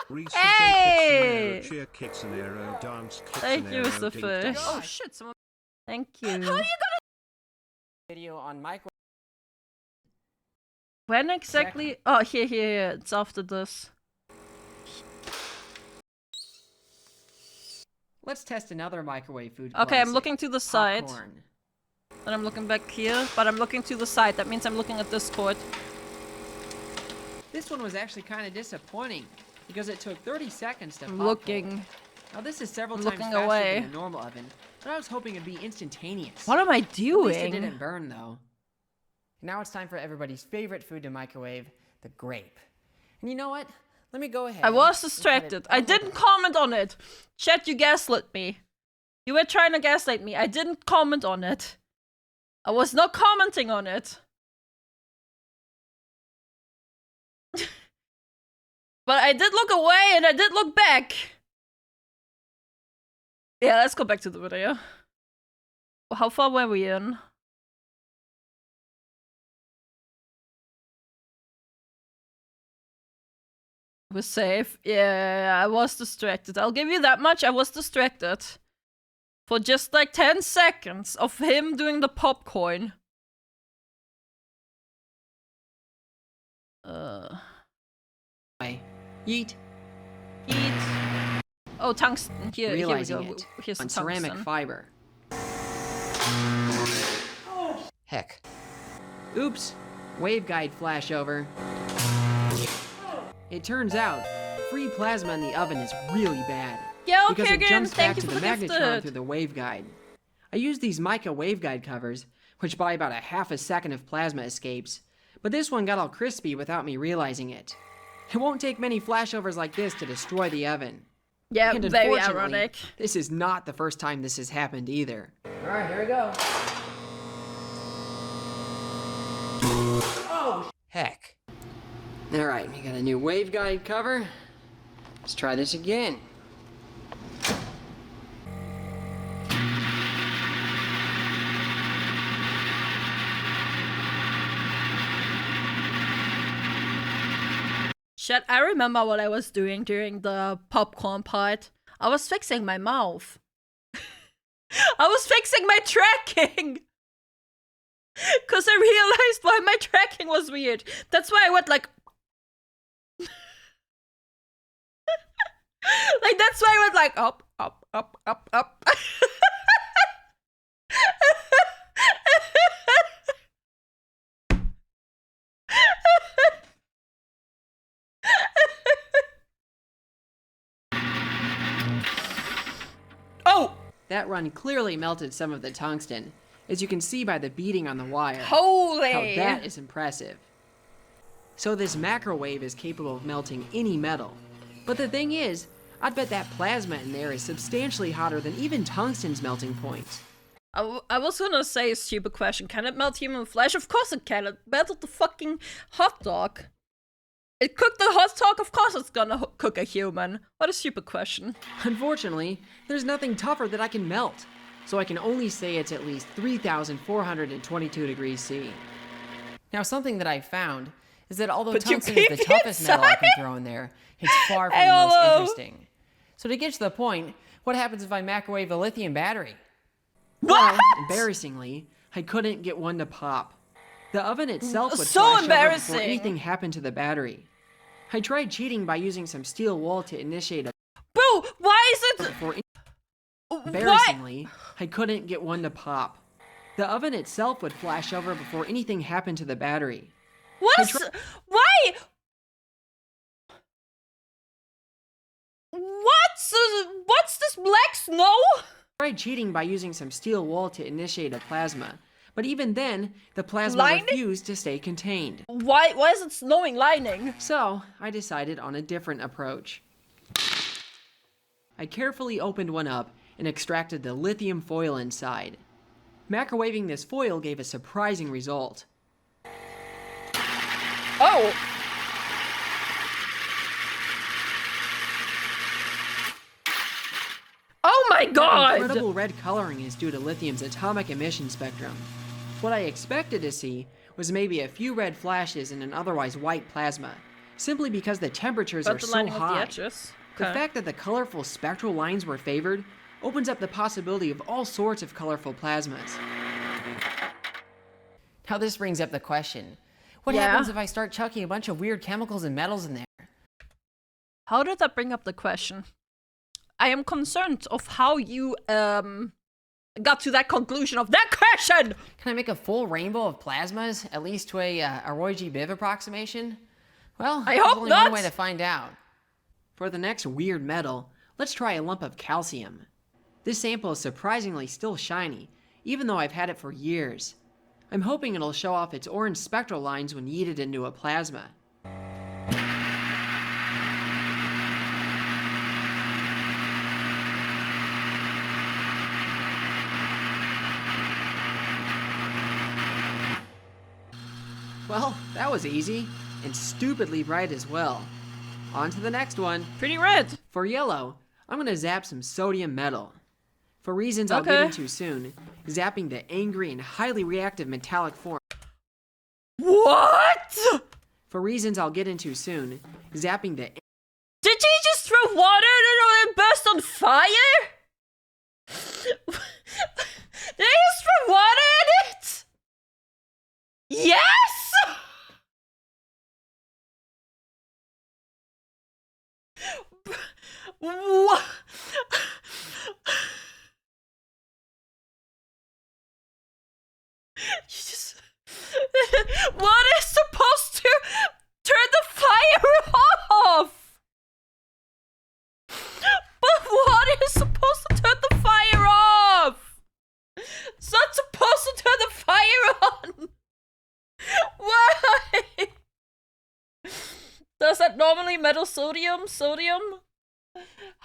Reese Hey! Kitsunero, cheer Kitsunero, dance Kitsunero. Thank you, Mr. ding Fish. dong. Oh shit, someone. Thank you. How are you gonna video on microwave? When exactly? Oh, here. It's after this. Let's test another microwave food. Okay, I'm classic, looking to the side. popcorn. And I'm looking back here, but I'm looking to the side. That means I'm looking at Discord. This one was actually kind of disappointing because it took 30 seconds to I'm pop looking. fully. Now this is several I'm times looking faster away. than a normal oven, but I was hoping it'd be instantaneous. What am I At least it doing? didn't burn though. Now it's time for everybody's favorite food to microwave, the grape. And you know what? Let me go ahead. I was and distracted. cut it I down. didn't comment on it. Chat, you gaslit me. You were trying to gaslight me. I didn't comment on it. I was not commenting on it. But I did look away and I did look back. Yeah, let's go back to the video. How far were we in? We're safe. Yeah, I was distracted. I'll give you that much. I was distracted. For just like 10 seconds of him doing the popcorn. Yeet. Yeet. Oh, tungsten. Here we Realizing go. it Here's some on ceramic tungsten. fiber. Heck. Oops. Waveguide flashover. It turns out, free plasma in the oven is really bad. Yeah, okay, because it again, jumps thank back you to for the the magnetron gifted. through the waveguide. I use these mica waveguide covers, which buy about a half a second of plasma escapes, but this one got all crispy without me realizing it. It won't take many flashovers like this to destroy the oven. Yeah, And very unfortunately, ironic. this is not the first time this has happened either. Alright, here we go. Oh, heck. Alright, we got a new waveguide cover. Let's try this again. Shit, I remember what I was doing during the popcorn part. I was fixing my mouth. I was fixing my tracking! Cause I realized why my tracking was weird. That's why I went like... like, that's why I went like, up, up, up, up, up. Oh! That run clearly melted some of the tungsten, as you can see by the beading on the wire. Holy! Now that is impressive. So this macrowave is capable of melting any metal. But the thing is, I'd bet that plasma in there is substantially hotter than even tungsten's melting point. I was gonna say a stupid question. Can it melt human flesh? Of course it can. It melted the fucking hot dog. It cooked the hot dog, of course it's gonna cook a human. What a stupid question. Unfortunately, there's nothing tougher that I can melt, so I can only say it's at least 3,422 degrees C. Now, something that I found is that although Put your tungsten is the PP toughest metal I can inside. throw in there, it's far from Hey, the most hello. interesting. So to get to the point, what happens if I microwave a lithium battery? What? Well, embarrassingly, I couldn't get one to pop. The oven itself would So flash over embarrassing. before anything happened to the battery. I tried cheating by using some steel wool to initiate a Bro, why is it... before What? embarrassingly, I couldn't get one to pop. The oven itself would flash over before anything happened to the battery. What's... Why? What's this black snow? I tried cheating by using some steel wool to initiate a plasma, but even then, the plasma Lining? refused to stay contained. Why is it snowing lining? So, I decided on a different approach. I carefully opened one up and extracted the lithium foil inside. Microwaving this foil gave a surprising result. Oh! Oh my That god! incredible red coloring is due to lithium's atomic emission spectrum. What I expected to see was maybe a few red flashes in an otherwise white plasma, simply because the temperatures But are the so lining of the high. edges. The Okay. fact that the colorful spectral lines were favored opens up the possibility of all sorts of colorful plasmas. Now this brings up the question. What Yeah? happens if I start chucking a bunch of weird chemicals and metals in there? How did that bring up the question? I am concerned of how you got to that conclusion of that question. Can I make a full rainbow of plasmas, at least to a Roy G. Biv approximation? Well, I there's hope only not. one way to find out. For the next weird metal, let's try a lump of calcium. This sample is surprisingly still shiny, even though I've had it for years. I'm hoping it'll show off its orange spectral lines when yeeted into a plasma. Well, that was easy. and stupidly bright as well. On to the next one. Pretty red. For yellow, I'm gonna zap some sodium metal. For reasons I'll get into soon, zapping the angry and highly reactive metallic form. What? For reasons I'll get into soon, zapping the. Did he just throw water and it burst on fire? Did he just throw water in it? Yes! What? What is supposed to turn the fire off? But what is supposed to turn the fire off? It's not supposed to turn the fire on. Why? Does that normally metal sodium? Sodium?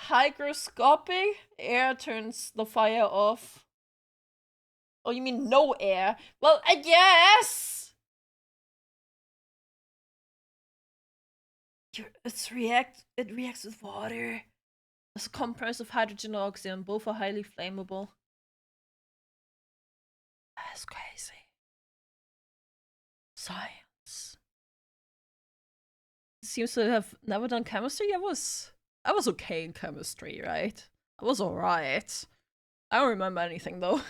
Hygroscopic? Air turns the fire off. Oh, you mean no air? Well, yes! It reacts with water. It's composed of hydrogen and oxygen. Both are highly flammable. That's crazy. Science. Seems to have never done chemistry. I was okay in chemistry, right? I was alright. I don't remember anything though.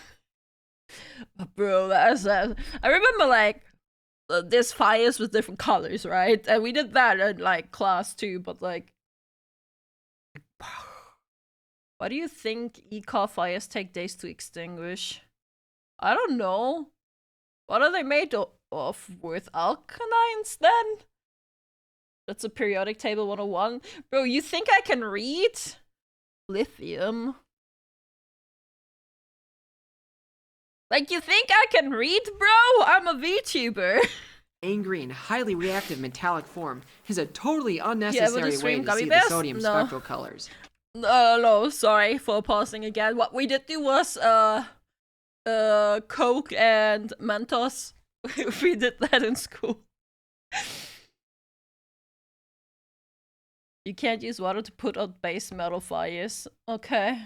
But bro, that's I remember like there's fires with different colors, right? And we did that in like class too, but like why do you think e-car fires take days to extinguish? I don't know. What are they made of? With alkanines then? That's a periodic table 101. Bro, you think I can read? Lithium. Like, you think I can read, bro? I'm a VTuber. Angry and highly reactive metallic form is a totally unnecessary way to see the sodium spectral colors. No, sorry for pausing again. What we did do was, Coke and Mentos. We did that in school. You can't use water to put out base metal fires. Okay.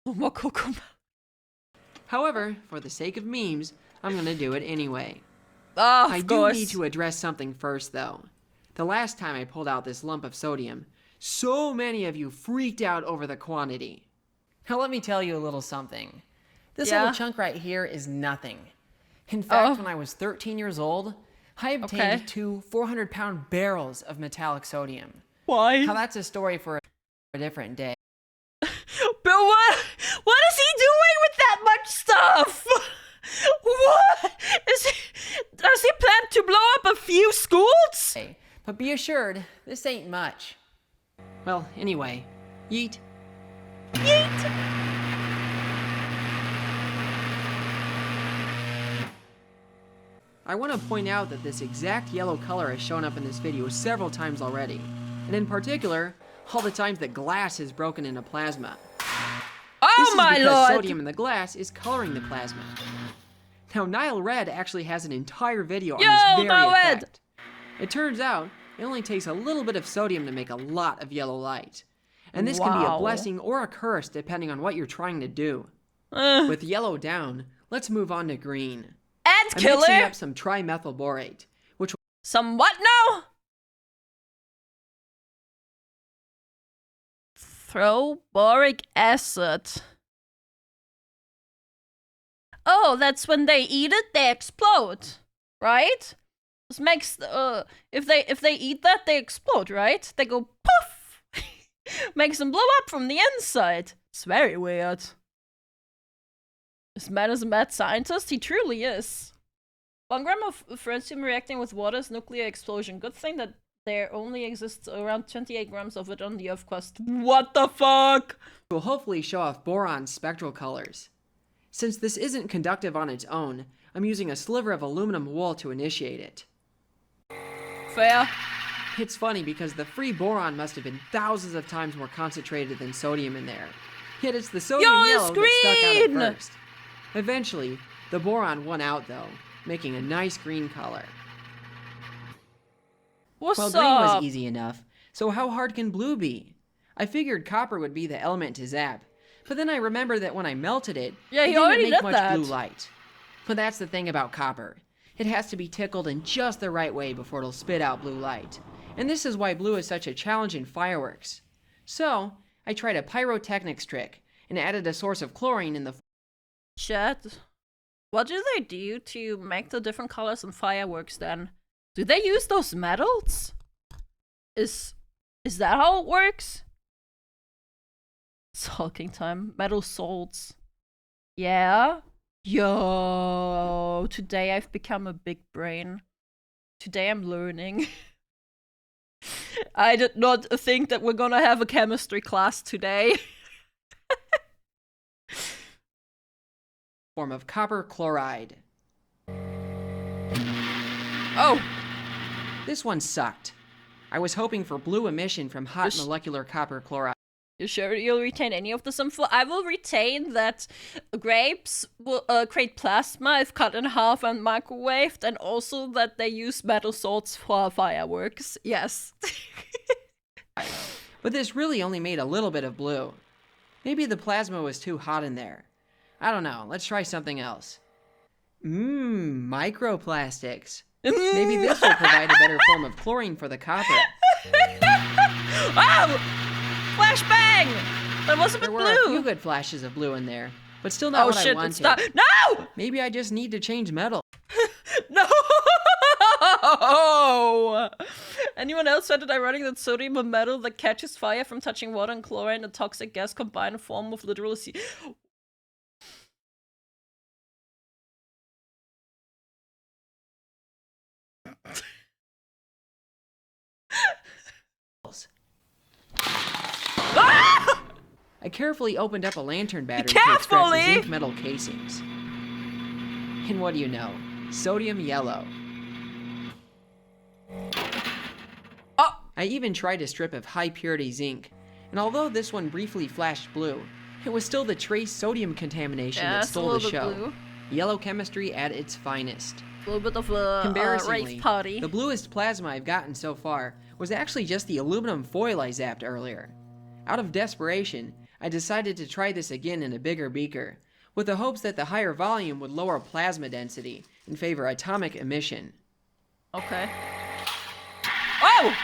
No more cocoa. However, for the sake of memes, I'm gonna do it anyway. I do need to address something first, though. The last time I pulled out this lump of sodium, so many of you freaked out over the quantity. Now let me tell you a little something. This little chunk right here is nothing. In fact, when I was 13 years old, I obtained 2 400-pound barrels of metallic sodium. Why? Now that's a story for a different day. Bro, what is he doing with that much stuff? What? Does he plan to blow up a few schools? Hey, but be assured, this ain't much. Well, anyway, yeet. Yeet! I want to point out that this exact yellow color has shown up in this video several times already, and in particular, all the times that glass has broken into plasma. Oh my lord! Sodium in the glass is coloring the plasma. Now, Nile Red actually has an entire video on this very effect. It turns out, it only takes a little bit of sodium to make a lot of yellow light. And this can be a blessing or a curse depending on what you're trying to do. With yellow down, let's move on to green. And I'm killer! mixing up some trimethyl borate, which... Some what now? Throw boric acid. Oh, that's when they eat it, they explode, right? This makes if they eat that, they explode, right? They go poof, makes them blow up from the inside. It's very weird. This man is a mad scientist. He truly is. 1 gram of francium reacting with water is nuclear explosion. Good thing that there only exists around 28 grams of it on the Earth crust. What the fuck? Will hopefully show off boron's spectral colors. Since this isn't conductive on its own, I'm using a sliver of aluminum wool to initiate it. Fair. It's funny because the free boron must have been thousands of times more concentrated than sodium in there. Yet it's the sodium yellow that stuck out at first. Eventually, the boron won out though, making a nice green color. What's Well, up? green was easy enough, so how hard can blue be? I figured copper would be the element to zap, but then I remembered that when I melted it, Yeah, it he didn't already make did much that. blue light. But that's the thing about copper. It has to be tickled in just the right way before it'll spit out blue light. And this is why blue is such a challenge in fireworks. So, I tried a pyrotechnics trick and added a source of chlorine in the Chat. What do they do to make the different colors in fireworks then? Do they use those metals? Is that how it works? Sulking time. Metal salts. Yeah. Yo. Today I've become a big brain. Today I'm learning. I did not think that we're gonna have a chemistry class today. form of copper chloride. Oh! This one sucked. I was hoping for blue emission from hot molecular copper chloride. You sure you'll retain any of this info? I will retain that grapes will create plasma if cut in half and microwaved, and also that they use metal salts for fireworks. Yes. But this really only made a little bit of blue. Maybe the plasma was too hot in there. I don't know. Let's try something else. Microplastics. Maybe this will provide a better form of chlorine for the copper. Oh! Flashbang! That was a bit There were blue. a few good flashes of blue in there, but still not what I wanted. No! Maybe I just need to change metal. No! Anyone else found it ironic that sodium, a metal that catches fire from touching water, and chlorine, a toxic gas, combine a form of literal I carefully opened up a lantern battery to extract the zinc metal casings. And what do you know? Sodium yellow. I even tried a strip of high purity zinc, and although this one briefly flashed blue, it was still the trace sodium contamination that stole the show. Blue. Yellow chemistry at its finest. A little bit of a Embarrassingly, rave party. the bluest plasma I've gotten so far was actually just the aluminum foil I zapped earlier. Out of desperation, I decided to try this again in a bigger beaker, with the hopes that the higher volume would lower plasma density and favor atomic emission. Okay. Oh!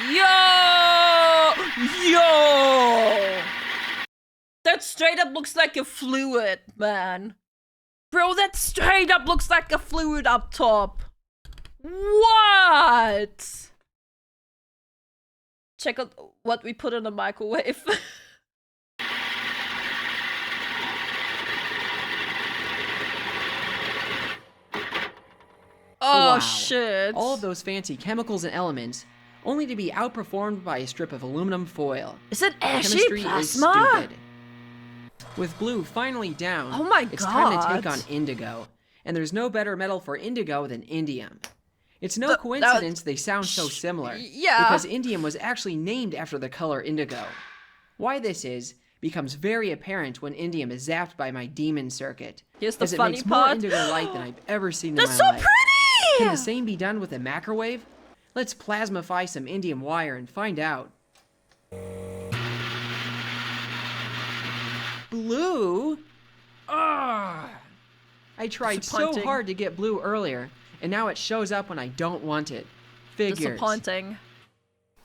Yo! Yo! That straight up looks like a fluid, man. Bro, that straight up looks like a fluid up top. What? Check out what we put in the microwave. Oh, wow. shit. All of those fancy chemicals and elements, only to be outperformed by a strip of aluminum foil. Is it ashy Chemistry plasma? is stupid. With blue finally down, Oh my it's time to God. take on indigo. And there's no better metal for indigo than indium. It's no coincidence they sound so similar. Yeah. Because indium was actually named after the color indigo. Why this is becomes very apparent when indium is zapped by my demon circuit. Here's the as it funny makes part. more indigo light than I've ever seen in That's my so life. pretty! Can the same be done with a microwave? Let's plasmify some indium wire and find out. Blue? Ugh! I tried so Disappointing. hard to get blue earlier, and now it shows up when I don't want it. Figures. Disappointing.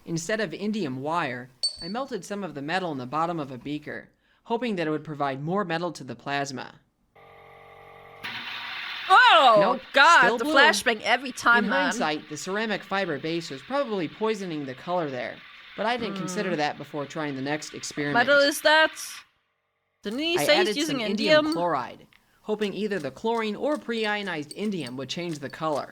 Instead of indium wire, I melted some of the metal in the bottom of a beaker, hoping that it would provide more metal to the plasma. Oh, Nope, God, still the blue. flashbang every time, In man. hindsight, the ceramic fiber base was probably poisoning the color there, but I didn't consider that before trying the next experiment. Metal is that? Didn't he I say added he's using some indium? chloride, hoping either the chlorine or pre-ionized indium would change the color.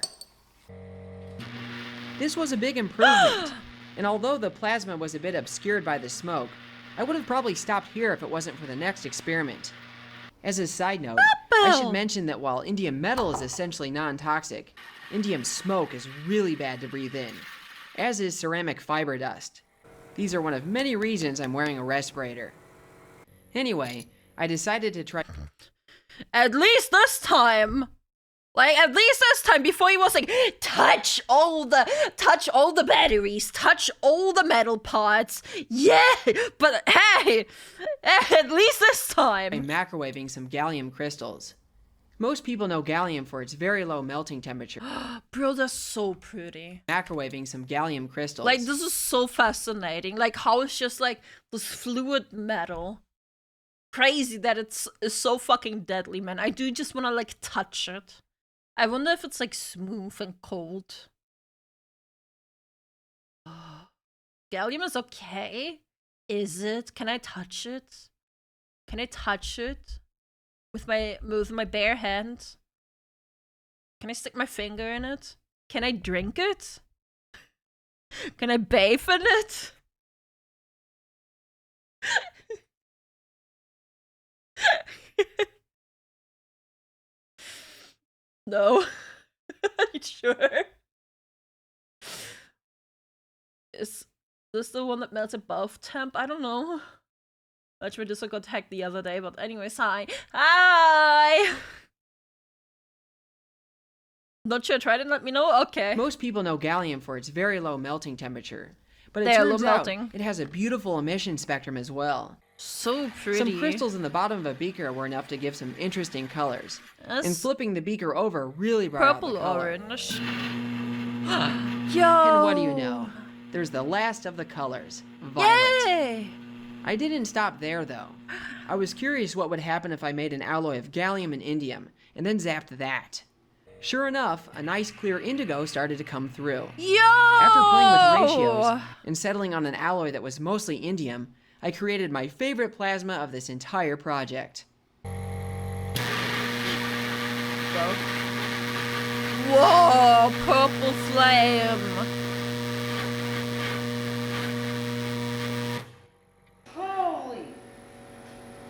This was a big improvement, and although the plasma was a bit obscured by the smoke, I would have probably stopped here if it wasn't for the next experiment. As a side note, I should mention that while indium metal is essentially non-toxic, indium smoke is really bad to breathe in, as is ceramic fiber dust. These are one of many reasons I'm wearing a respirator. Anyway, I decided to try... At least this time! Like, at least this time, before he was like, touch all the batteries, touch all the metal parts. Yeah, but hey, at least this time. By microwaving some gallium crystals. Most people know gallium for its very low melting temperature. Bro, that's so pretty. Microwaving some gallium crystals. Like, this is so fascinating. Like, how it's just like this fluid metal. Crazy that it's so fucking deadly, man. I do just want to, like, touch it. I wonder if it's, like, smooth and cold. Gallium is okay. Is it? Can I touch it? Can I touch it? With my bare hand? Can I stick my finger in it? Can I drink it? Can I bathe in it? No. Are you sure? Is this the one that melts above temp? I don't know. Actually, this got hacked the other day, but anyways, hi. Hi! Not sure, try to let me know? Okay. Most people know gallium for its very low melting temperature. But it They are turns low out melting. it has a beautiful emission spectrum as well. So pretty. Some crystals in the bottom of a beaker were enough to give some interesting colors. And flipping the beaker over really brought purple, out the color. orange. Yo! And what do you know? There's the last of the colors, violet. Yay! I didn't stop there though. I was curious what would happen if I made an alloy of gallium and indium, and then zapped that. Sure enough, a nice clear indigo started to come through. Yo! After playing with ratios and settling on an alloy that was mostly indium, I created my favorite plasma of this entire project. Whoa, purple flame. Holy!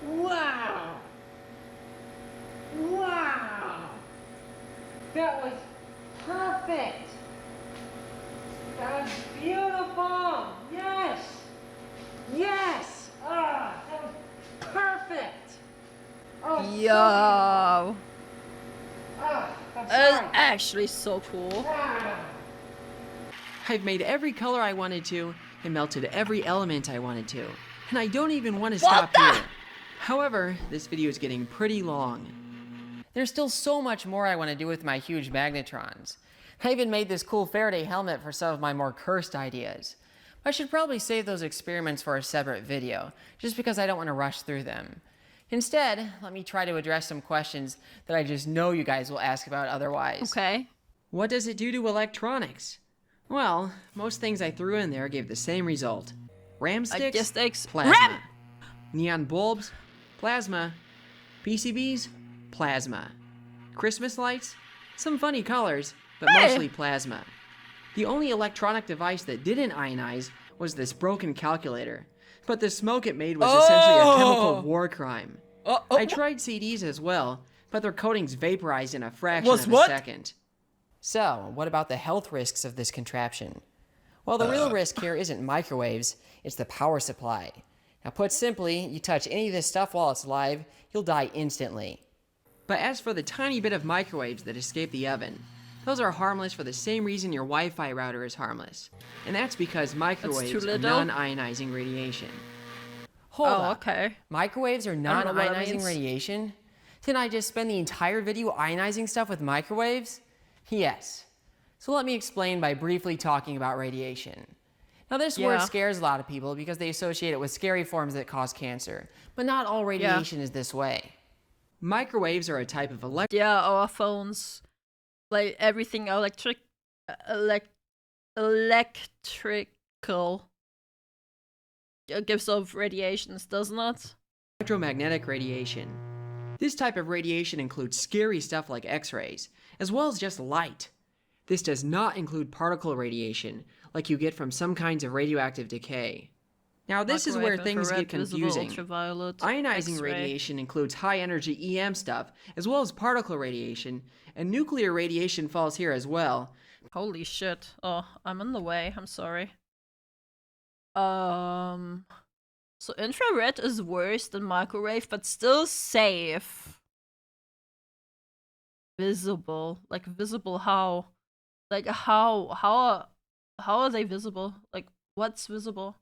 Wow! Wow! That was perfect! That was beautiful! Yes! Yes! Ah, that was perfect! Oh, Yo. ah, I'm It's sorry. actually so cool. I've made every color I wanted to and melted every element I wanted to. And I don't even want to What stop the- here. However, this video is getting pretty long. There's still so much more I want to do with my huge magnetrons. I even made this cool Faraday helmet for some of my more cursed ideas. I should probably save those experiments for a separate video, just because I don't want to rush through them. Instead, let me try to address some questions that I just know you guys will ask about otherwise. Okay. What does it do to electronics? Well, most things I threw in there gave the same result. RAM sticks, guess they plasma. RAM! Neon bulbs, plasma. PCBs, plasma. Christmas lights, some funny colors, but Hey! mostly plasma. The only electronic device that didn't ionize was this broken calculator. But the smoke it made was essentially a chemical war crime. I tried CDs as well, but their coatings vaporized in a fraction of a second. So, what about the health risks of this contraption? Well, the real risk here isn't microwaves, it's the power supply. Now, put simply, you touch any of this stuff while it's live, you'll die instantly. But as for the tiny bit of microwaves that escape the oven, those are harmless for the same reason your Wi-Fi router is harmless. And that's because microwaves are little. non-ionizing radiation. Hold Oh, up. okay. Microwaves are don't know what that non-ionizing means. radiation? Didn't I just spend the entire video ionizing stuff with microwaves? Yes. So let me explain by briefly talking about radiation. Now this word Yeah. scares a lot of people because they associate it with scary forms that cause cancer. But not all radiation is this way. Microwaves are a type of Yeah, our phones. Like everything electrical. It gives off radiations, doesn't it? electromagnetic radiation. This type of radiation includes scary stuff like X-rays, as well as just light. This does not include particle radiation, like you get from some kinds of radioactive decay. Now this is where Microwave, things get infrared, visible, confusing. ultraviolet, Ionizing X-ray. radiation includes high-energy EM stuff, as well as particle radiation, and nuclear radiation falls here as well. Holy shit. Oh, I'm in the way. I'm sorry. So infrared is worse than microwave, but still safe. Visible. Like, visible how? Like, how are they visible? Like, what's visible?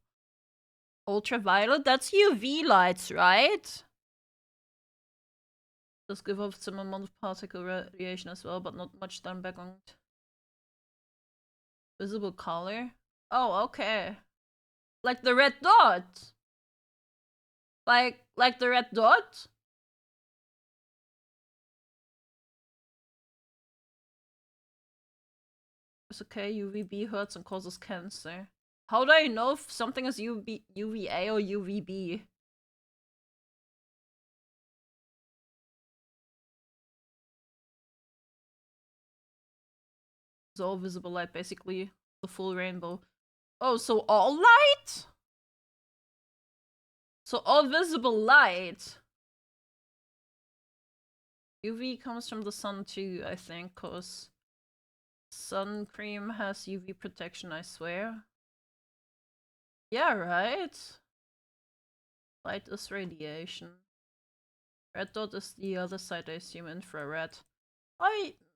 Ultraviolet? That's UV lights, right? Does give off some amount of particle radiation as well, but not much done background. Visible color? Oh, okay. Like the red dot. Like the red dot? It's okay, UVB hurts and causes cancer. How do I know if something is UVA or UVB? It's all visible light, basically the full rainbow. Oh, so all light? So all visible light. UV comes from the sun too, I think, cause sun cream has UV protection, I swear. Yeah, right? Light is radiation. Red dot is the other side, I assume, infrared.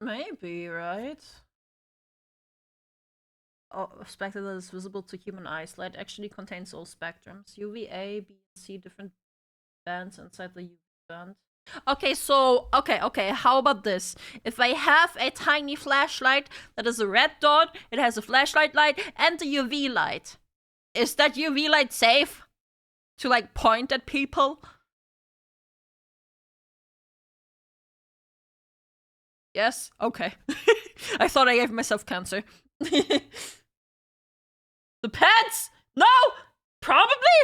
Maybe, right? Oh, a spectrum that is visible to human eyes. Light actually contains all spectrums. UVA, B, and C, different bands inside the UV band. Okay, so, okay, how about this? If I have a tiny flashlight that is a red dot, it has a flashlight light and a UV light. Is that UV light safe to, like, point at people? Yes? Okay. I thought I gave myself cancer. The pets? No! Probably?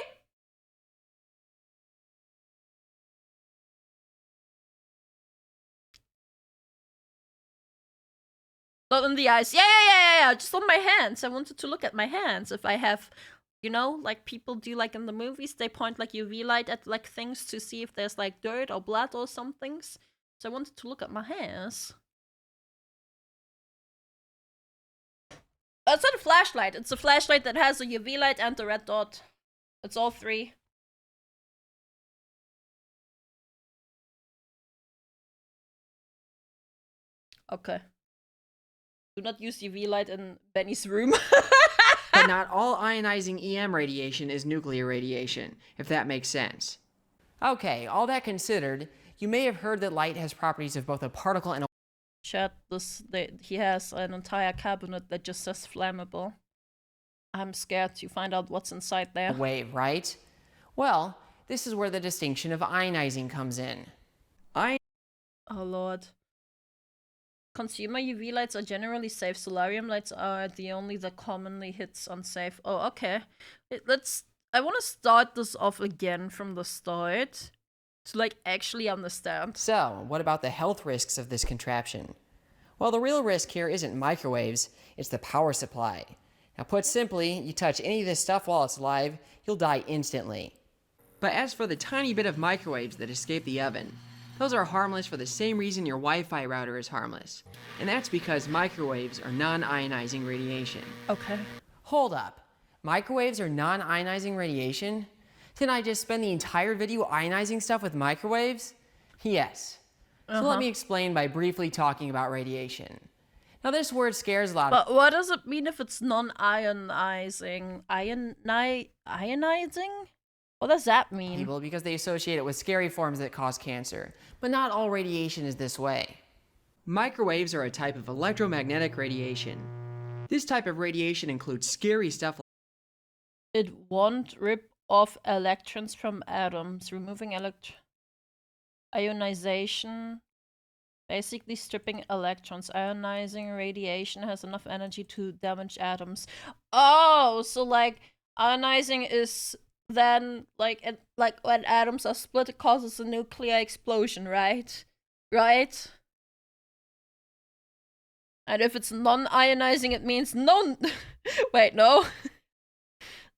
Not on the eyes. Yeah. Just on my hands. I wanted to look at my hands. If I have, you know, like people do, like in the movies, they point like UV light at like things to see if there's like dirt or blood or some things. So I wanted to look at my hands. It's not a flashlight. It's a flashlight that has a UV light and a red dot. It's all three. Okay. Do not use UV light in Benny's room. But not all ionizing EM radiation is nuclear radiation, if that makes sense. Okay, all that considered, you may have heard that light has properties of both a particle and a... Chat, he has an entire cabinet that just says flammable. I'm scared to find out what's inside there. wave, right? Well, this is where the distinction of ionizing comes in. Oh lord. Consumer UV lights are generally safe. Solarium lights are the only that commonly hits unsafe. Oh, okay. I want to start this off again from the start to like actually understand. So, what about the health risks of this contraption? Well, the real risk here isn't microwaves, it's the power supply. Now, put simply, you touch any of this stuff while it's live, you'll die instantly. But as for the tiny bit of microwaves that escape the oven, those are harmless for the same reason your Wi-Fi router is harmless. And that's because microwaves are non-ionizing radiation. Okay. Hold up. Microwaves are non-ionizing radiation? Didn't I just spend the entire video ionizing stuff with microwaves? Yes. So let me explain by briefly talking about radiation. Now this word scares a lot of... But what does it mean if it's non-ionizing? Ionizing? What does that mean? People, because they associate it with scary forms that cause cancer. But not all radiation is this way. Microwaves are a type of electromagnetic radiation. This type of radiation includes scary stuff like... It won't rip off electrons from atoms, removing ionization, basically stripping electrons. Ionizing radiation has enough energy to damage atoms. Oh, so like ionizing is then like when atoms are split, it causes a nuclear explosion, right? Right? And if it's non-ionizing, it means no. Wait, no.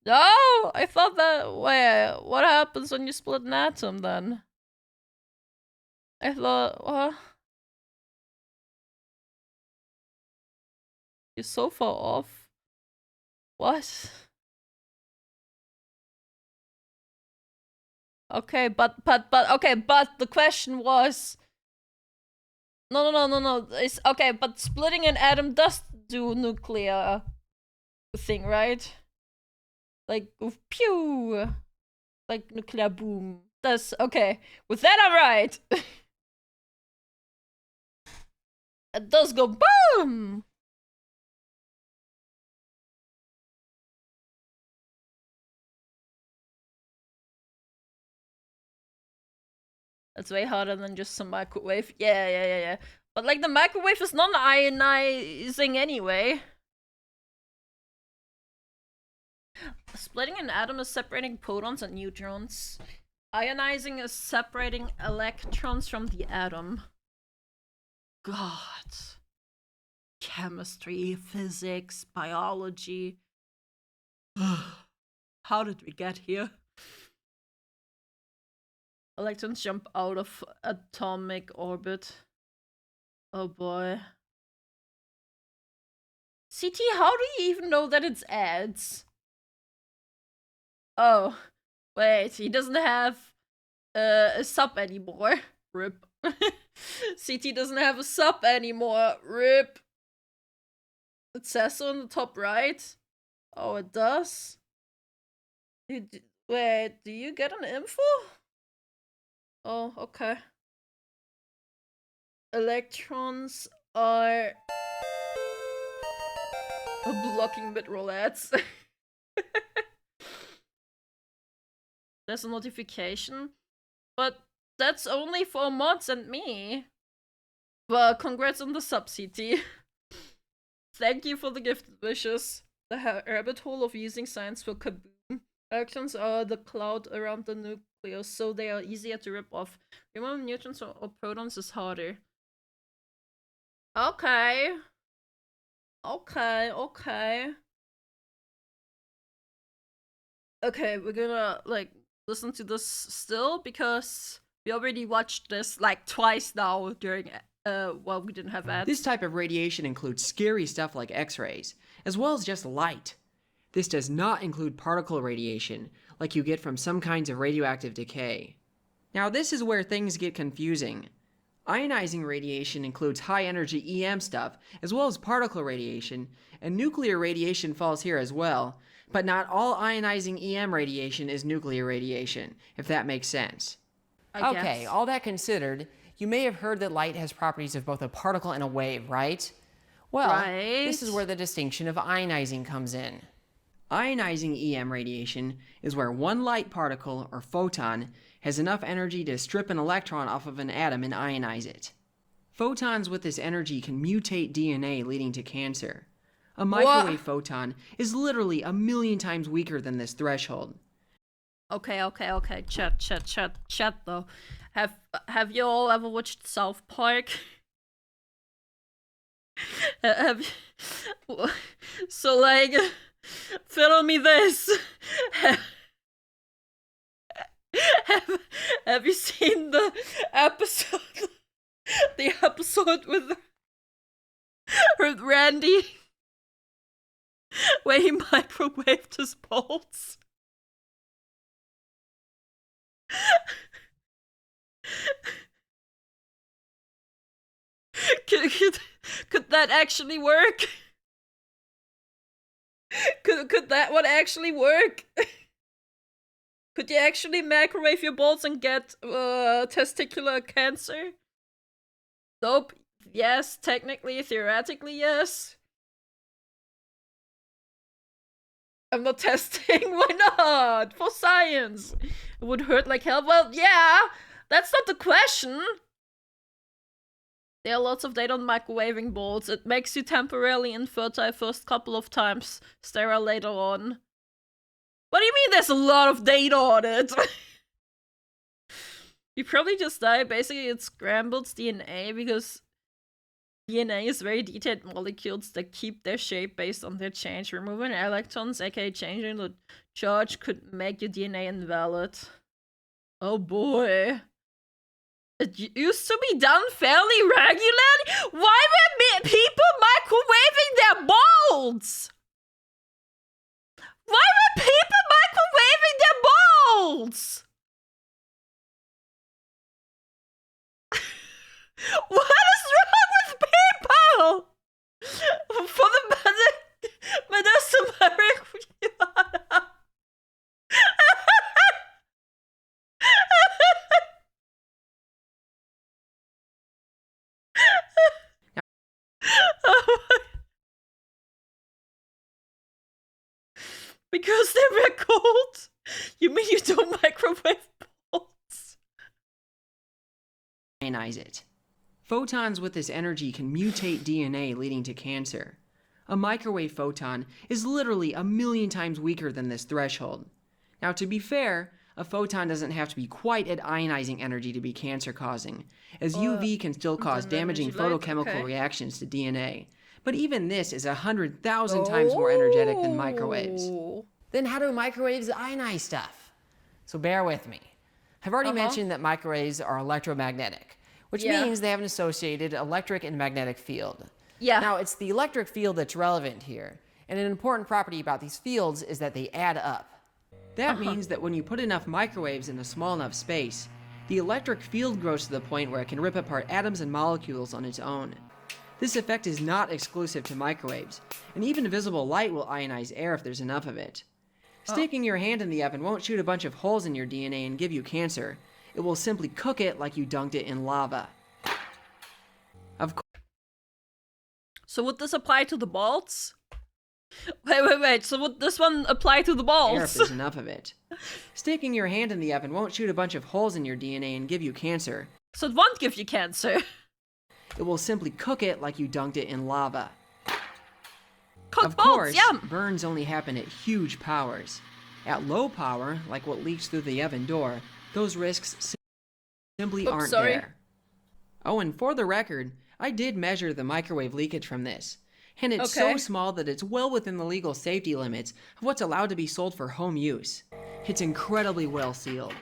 No, I thought that. Wait, what happens when you split an atom then? I thought, what? You're so far off. What? Okay, but the question was, No. It's okay, but splitting an atom does do nuclear thing, right? Like pew, like nuclear boom. That's okay. With that, I'm right. It does go boom. That's way harder than just some microwave. Yeah. But like the microwave is non-ionizing anyway. Splitting an atom is separating protons and neutrons. Ionizing is separating electrons from the atom. God. Chemistry, physics, biology. How did we get here? Electrons jump out of atomic orbit. Oh boy. CT, how do you even know that it's ads? Oh, wait, he doesn't have a sub anymore. RIP. CT doesn't have a sub anymore. RIP. It says so on the top right. Oh, it does? Wait, do you get an info? Oh, okay. Electrons are blocking mid-roll ads. There's a notification, but that's only for mods and me. Well, congrats on the sub, CT. Thank you for the gifted wishes. The rabbit hole of using science for kaboom. Electrons are the cloud around the nucleus, so they are easier to rip off. Removing neutrons or protons is harder. Okay. Okay, we're gonna, like, listen to this still, because we already watched this, like, twice now during, while we didn't have ads. This type of radiation includes scary stuff like X-rays, as well as just light. This does not include particle radiation, like you get from some kinds of radioactive decay. Now this is where things get confusing. Ionizing radiation includes high-energy EM stuff, as well as particle radiation, and nuclear radiation falls here as well, but not all ionizing EM radiation is nuclear radiation, if that makes sense. Okay, all that considered, you may have heard that light has properties of both a particle and a wave, right? Well, this is where the distinction of ionizing comes in. Ionizing EM radiation is where one light particle, or photon, has enough energy to strip an electron off of an atom and ionize it. Photons with this energy can mutate DNA, leading to cancer. A microwave photon is literally 1,000,000 times weaker than this threshold. Okay. Chat though. Have you all ever watched South Park? So, like, fiddle me this. Have you seen the episode? The episode with Randy, where he microwaved his balls. Could that actually work? Could that one actually work? Could you actually microwave your balls and get testicular cancer? Nope. Yes, technically, theoretically, yes. I'm not testing. Why not? For science. It would hurt like hell. Well, yeah. That's not the question. There are lots of data on microwaving balls. It makes you temporarily infertile first couple of times, sterile later on. What do you mean there's a lot of data on it? You probably just die. Basically, it scrambles DNA because DNA is very detailed molecules that keep their shape based on their change. Removing electrons, aka changing the charge, could make your DNA invalid. Oh boy. It used to be done fairly regularly? Why were people microwaving their balls? Why were people microwaving their balls? What is Because they were cold? You mean you don't microwave balls? Ionize it. Photons with this energy can mutate DNA, leading to cancer. A microwave photon is literally 1,000,000 times weaker than this threshold. Now, to be fair, a photon doesn't have to be quite at ionizing energy to be cancer-causing, as UV can still cause damaging photochemical reactions to DNA. But even this is 100,000 times more energetic than microwaves. Then how do microwaves ionize stuff? So bear with me. I've already mentioned that microwaves are electromagnetic, which means they have an associated electric and magnetic field. Now, it's the electric field that's relevant here, and an important property about these fields is that they add up. That means that when you put enough microwaves in a small enough space, the electric field grows to the point where it can rip apart atoms and molecules on its own. This effect is not exclusive to microwaves, and even visible light will ionize air if there's enough of it. Sticking your hand in the oven won't shoot a bunch of holes in your DNA and give you cancer. It will simply cook it like you dunked it in lava. Of course. So would this apply to the balls? Wait. So would this one apply to the balls? Air if there's enough of it. Sticking your hand in the oven won't shoot a bunch of holes in your DNA and give you cancer. So it won't give you cancer. It will simply cook it like you dunked it in lava. Of course, burns only happen at huge powers. At low power, like what leaks through the oven door, those risks simply aren't there. Oh, and for the record, I did measure the microwave leakage from this. And it's so small that it's well within the legal safety limits of what's allowed to be sold for home use. It's incredibly well sealed.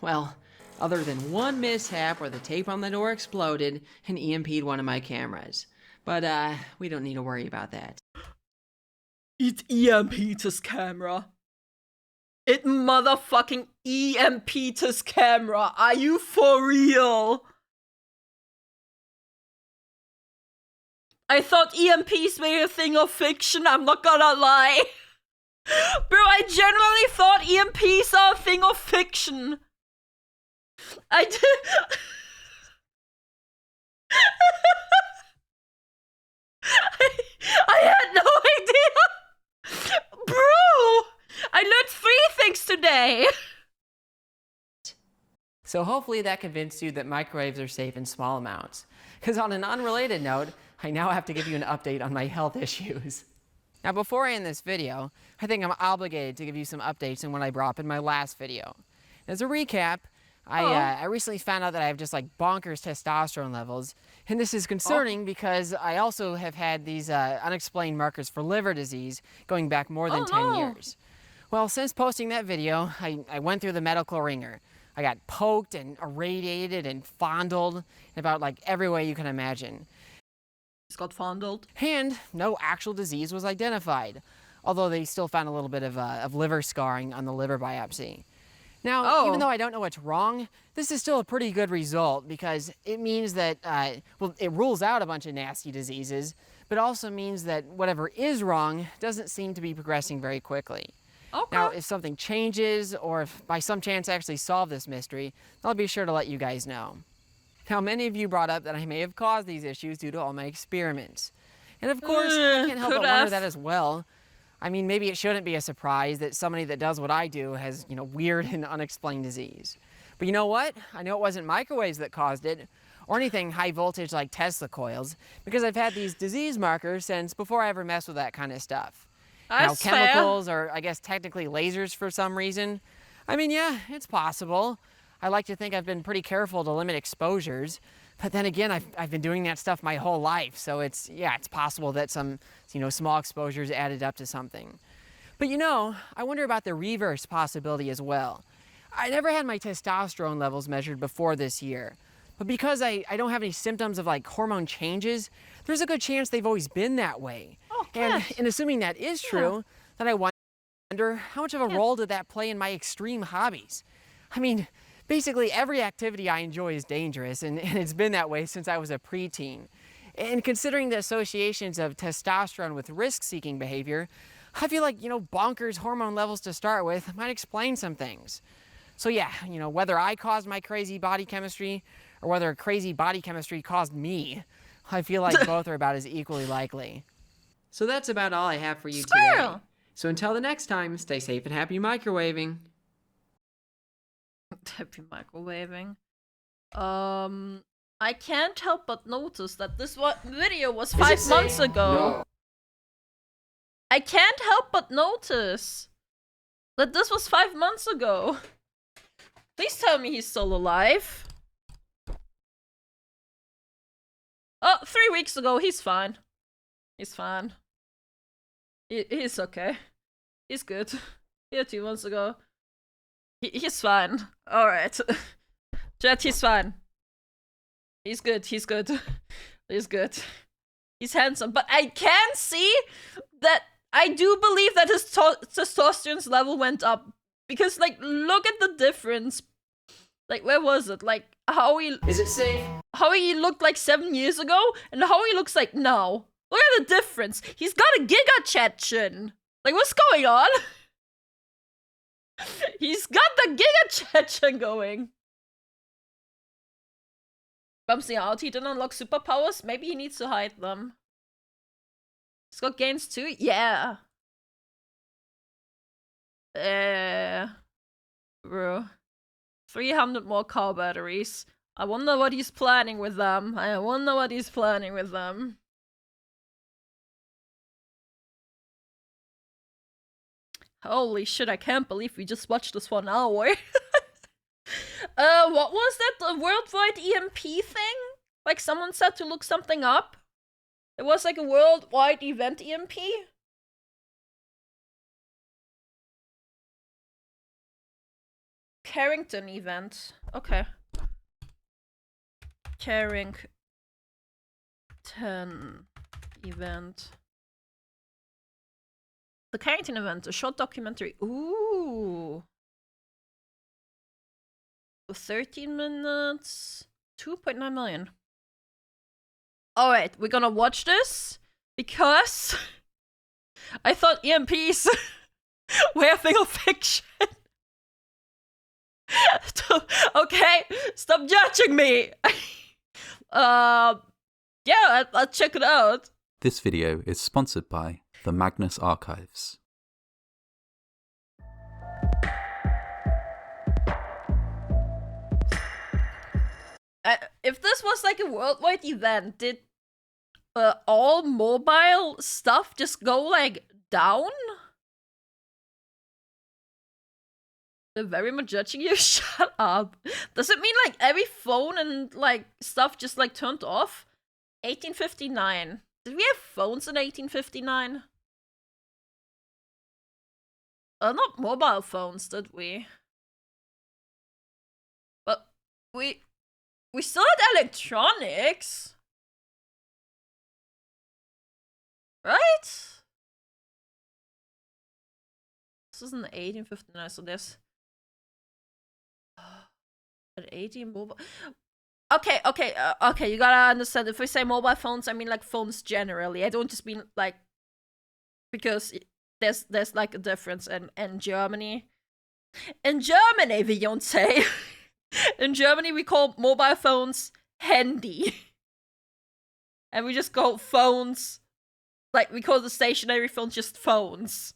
Well, other than one mishap where the tape on the door exploded and EMP'd one of my cameras. But, we don't need to worry about that. It EMP'd his camera. It motherfucking EMP'd his camera. Are you for real? I thought EMPs were a thing of fiction, I'm not gonna lie. Bro, I genuinely thought EMPs are a thing of fiction. I did. I had no idea. Bro, I learned 3 things today. So hopefully that convinced you that microwaves are safe in small amounts. Because on an unrelated note, I now have to give you an update on my health issues. Now before I end this video, I think I'm obligated to give you some updates on what I brought up in my last video. As a recap, I recently found out that I have just like bonkers testosterone levels, and this is concerning because I also have had these unexplained markers for liver disease going back more than 10 years. Well, since posting that video, I went through the medical ringer. I got poked and irradiated and fondled in about like every way you can imagine. It's got fondled. And no actual disease was identified, although they still found a little bit of liver scarring on the liver biopsy. Now, even though I don't know what's wrong, this is still a pretty good result because it means that, well, it rules out a bunch of nasty diseases, but also means that whatever is wrong doesn't seem to be progressing very quickly. Now, if something changes, or if by some chance I actually solve this mystery, I'll be sure to let you guys know. Now, many of you brought up that I may have caused these issues due to all my experiments. And of course, I can't help but wonder that as well. I mean, maybe it shouldn't be a surprise that somebody that does what I do has, you know, weird and unexplained disease. But you know what? I know it wasn't microwaves that caused it, or anything high voltage like Tesla coils, because I've had these disease markers since before I ever messed with that kind of stuff. Now, chemicals, or I guess technically lasers for some reason. I mean, yeah, it's possible. I like to think I've been pretty careful to limit exposures, but then again, I've been doing that stuff my whole life, so it's possible that some, you know, small exposures added up to something. But you know, I wonder about the reverse possibility as well. I never had my testosterone levels measured before this year, but because I don't have any symptoms of like hormone changes, there's a good chance they've always been that way. And assuming that is true, then I wonder how much of a role did that play in my extreme hobbies? I mean, basically every activity I enjoy is dangerous, and it's been that way since I was a preteen. And considering the associations of testosterone with risk-seeking behavior, I feel like, you know, bonkers hormone levels to start with might explain some things. So yeah, you know, whether I caused my crazy body chemistry or whether crazy body chemistry caused me, I feel like both are about as equally likely. So that's about all I have for you today. So until the next time, stay safe and happy microwaving. Happy microwaving. I can't help but notice that this video was 5 months ago. No. I can't help but notice that this was 5 months ago. Please tell me he's still alive. Oh, 3 weeks ago, he's fine. He's fine. He's okay. He's good. Yeah, 2 months ago. He's fine. Alright. Jet, he's fine. He's good, he's good. He's good. He's handsome. But I can see that I do believe that his testosterone level went up. Because, like, look at the difference. Like, where was it? Like, how he... Is it safe? How he looked like 7 years ago, and how he looks like now. Look at the difference. He's got a giga chat chin. Like, what's going on? He's got the giga chat chin going. Bumps out, he didn't unlock superpowers. Maybe he needs to hide them. He's got gains too? Yeah. Bro. 300 more car batteries. I wonder what he's planning with them. I wonder what he's planning with them. Holy shit, I can't believe we just watched this for an hour. What was that? The worldwide EMP thing? Like someone said to look something up? It was like a worldwide event EMP? Carrington event. Okay. Carrington event. The Carrington event, a short documentary. Ooh. 13 minutes. 2.9 million. Alright, we're gonna watch this because I thought EMPs were a thing of fiction. Okay, stop judging me. Yeah, I'll check it out. This video is sponsored by the Magnus Archives. If this was like a worldwide event, did all mobile stuff just go like down? They're very much judging you. Shut up. Does it mean like every phone and like stuff just like turned off? 1859. Did we have phones in 1859? Not mobile phones, did we? But we still had electronics. Right? This is in 1859, so there's... At 18 mobile... Okay, you gotta understand, if we say mobile phones, I mean like phones generally. I don't just mean like... Because there's like a difference in Germany. In Germany, we don't say... In Germany, we call mobile phones Handy. And we just call phones... Like, we call the stationary phones just phones.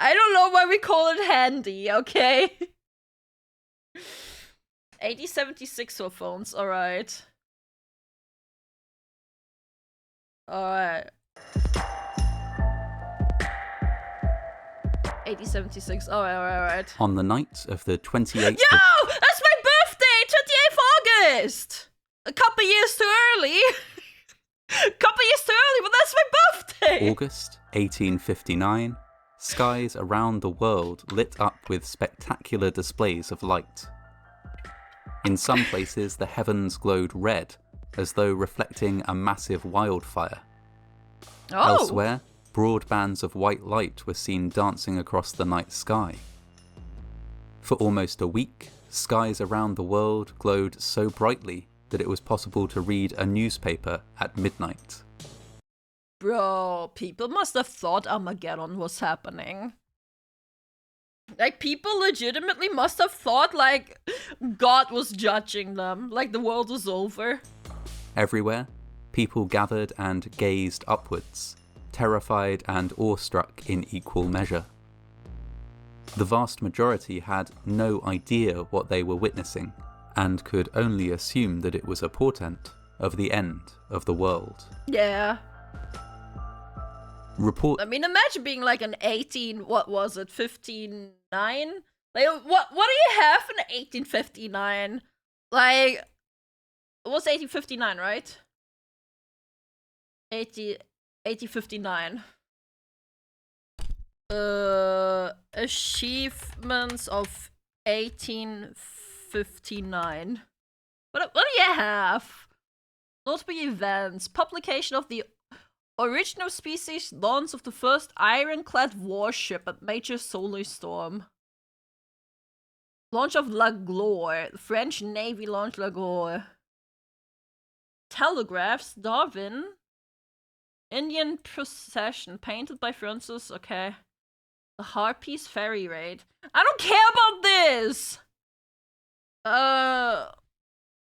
I don't know why we call it Handy, okay? 8076 for phones, alright. Alright. 8076, alright. On the night of the 28th Yo! That's my birthday! 28th August! A couple years too early! Couple years too early, but that's my birthday! August 1859, skies around the world lit up with spectacular displays of light. In some places, the heavens glowed red, as though reflecting a massive wildfire. Oh. Elsewhere, broad bands of white light were seen dancing across the night sky. For almost a week, skies around the world glowed so brightly that it was possible to read a newspaper at midnight. Bro, people must have thought Armageddon was happening. Like, people legitimately must have thought, like, God was judging them. Like, the world was over. Everywhere, people gathered and gazed upwards, terrified and awestruck in equal measure. The vast majority had no idea what they were witnessing, and could only assume that it was a portent of the end of the world. Yeah. I mean, imagine being like an 59? Like, what do you have in 1859? Like, it was 1859, right? 1859. Achievements of 1859. What do you have? Notable events. Publication of the original species, launch of the first ironclad warship at major solar storm. Launch of La Gloire. The French Navy launched La Gloire. Telegraphs, Darwin. Indian procession, painted by Francis, okay. The Harpies ferry raid. I don't care about this!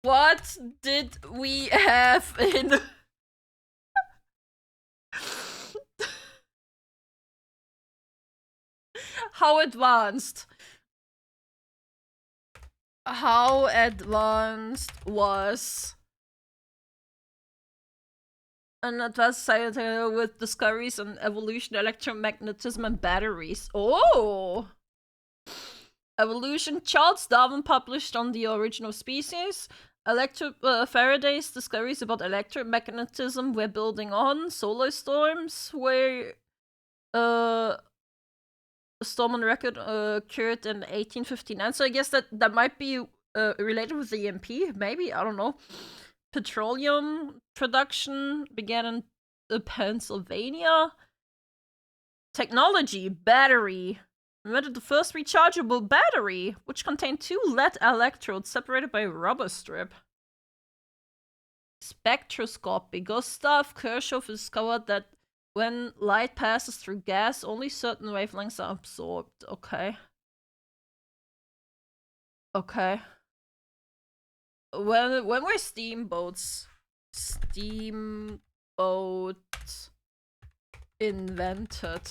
What did we have in... How advanced? How advanced was an advanced science with discoveries on evolution, electromagnetism, and batteries? Oh! Evolution. Charles Darwin published on the original species. Faraday's discoveries about electromagnetism we're building on. Solar storms were storm on record occurred in 1859. So I guess that might be related with the EMP. Maybe, I don't know. Petroleum production began in Pennsylvania. Technology. Battery. Invented the first rechargeable battery, which contained 2 lead electrodes separated by a rubber strip. Spectroscopy. Gustav Kirchhoff discovered that when light passes through gas, only certain wavelengths are absorbed. Okay. Okay. When were steamboats? Steamboat invented.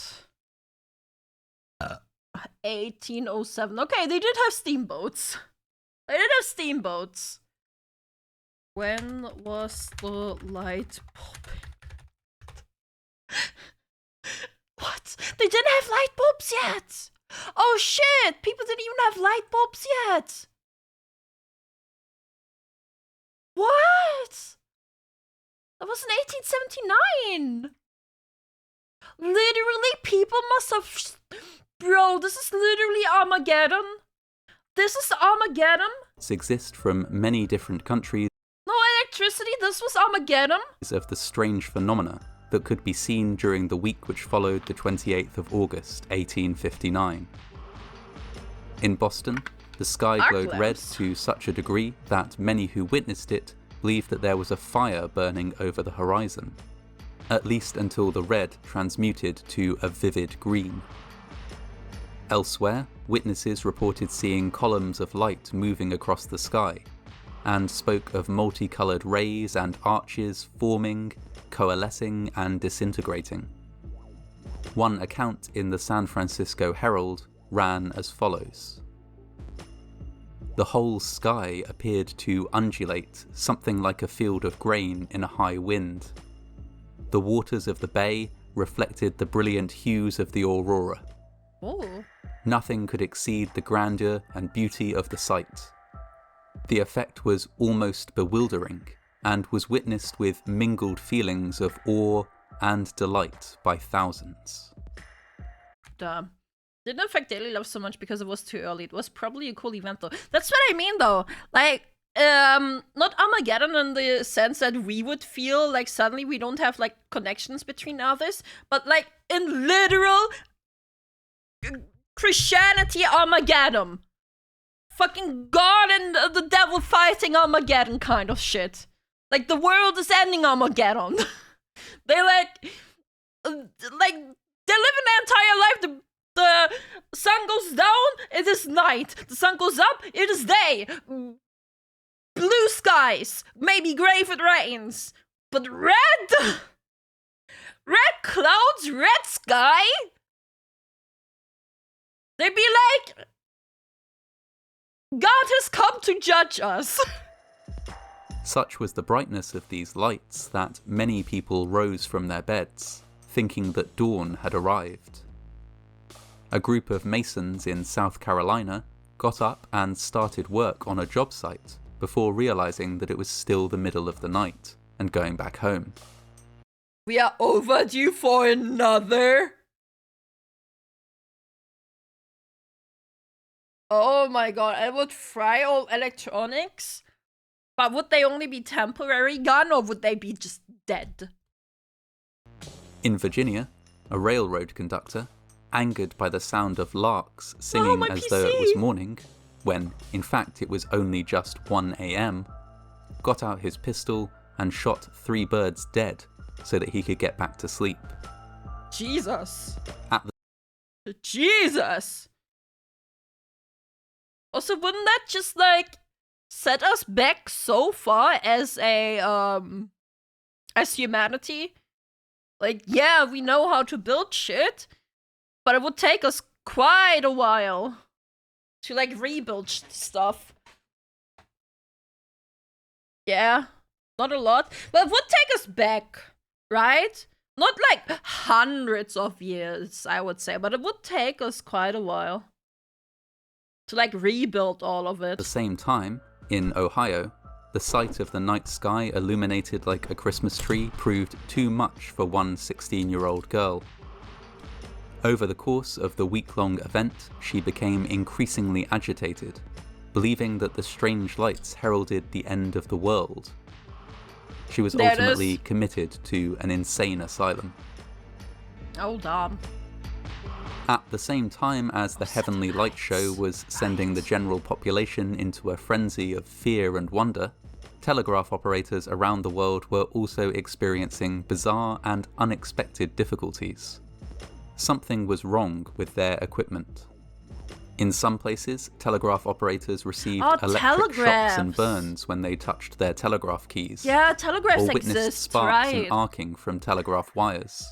1807. Okay, they did have steamboats. They did have steamboats. When was the light bulb? What? They didn't have light bulbs yet! Oh shit! People didn't even have light bulbs yet! What? That was in 1879! Literally, people must have... Bro, this is literally Armageddon. This is Armageddon. Exist from many different countries. No electricity, this was Armageddon. Of the strange phenomena that could be seen during the week which followed the 28th of August, 1859. In Boston, the sky glowed red to such a degree that many who witnessed it believed that there was a fire burning over the horizon, at least until the red transmuted to a vivid green. Elsewhere, witnesses reported seeing columns of light moving across the sky, and spoke of multicoloured rays and arches forming, coalescing, and disintegrating. One account in the San Francisco Herald ran as follows. The whole sky appeared to undulate, something like a field of grain in a high wind. The waters of the bay reflected the brilliant hues of the aurora. Oh. Nothing could exceed the grandeur and beauty of the sight. The effect was almost bewildering, and was witnessed with mingled feelings of awe and delight by thousands. Damn. Didn't affect daily life so much because it was too early. It was probably a cool event though. That's what I mean though. Like, not Armageddon in the sense that we would feel like suddenly we don't have like connections between others, but like in literal Christianity Armageddon. Fucking God and the devil fighting Armageddon kind of shit. Like the world is ending Armageddon. They like they're living their entire life. The sun goes down, it is night. The sun goes up, it is day. Blue skies, maybe gray if it rains. But red! Red clouds, red sky? They'd be like, God has come to judge us. Such was the brightness of these lights that many people rose from their beds, thinking that dawn had arrived. A group of masons in South Carolina got up and started work on a job site before realizing that it was still the middle of the night and going back home. We are overdue for another. Oh my god, I would fry all electronics. But would they only be temporary gone or would they be just dead? In Virginia, a railroad conductor, angered by the sound of larks singing as though it was morning, when in fact it was only just 1 AM, got out his pistol and shot 3 birds dead so that he could get back to sleep. Jesus. At the Jesus. Also, wouldn't that just like set us back so far as as humanity? Like, yeah, we know how to build shit, but it would take us quite a while to like rebuild stuff. Yeah, not a lot, but it would take us back, right? Not like hundreds of years, I would say, but it would take us quite a while to like rebuild all of it. At the same time, in Ohio, the sight of the night sky illuminated like a Christmas tree proved too much for one 16-year-old girl. Over the course of the week-long event, she became increasingly agitated, believing that the strange lights heralded the end of the world. She was ultimately committed to an insane asylum. Oh, damn. At the same time as the Heavenly Light Show was sending the general population into a frenzy of fear and wonder, telegraph operators around the world were also experiencing bizarre and unexpected difficulties. Something was wrong with their equipment. In some places, telegraph operators received electric shocks and burns when they touched their telegraph keys. Yeah, telegraphs or witnessed exist, sparks right? and arcing from telegraph wires.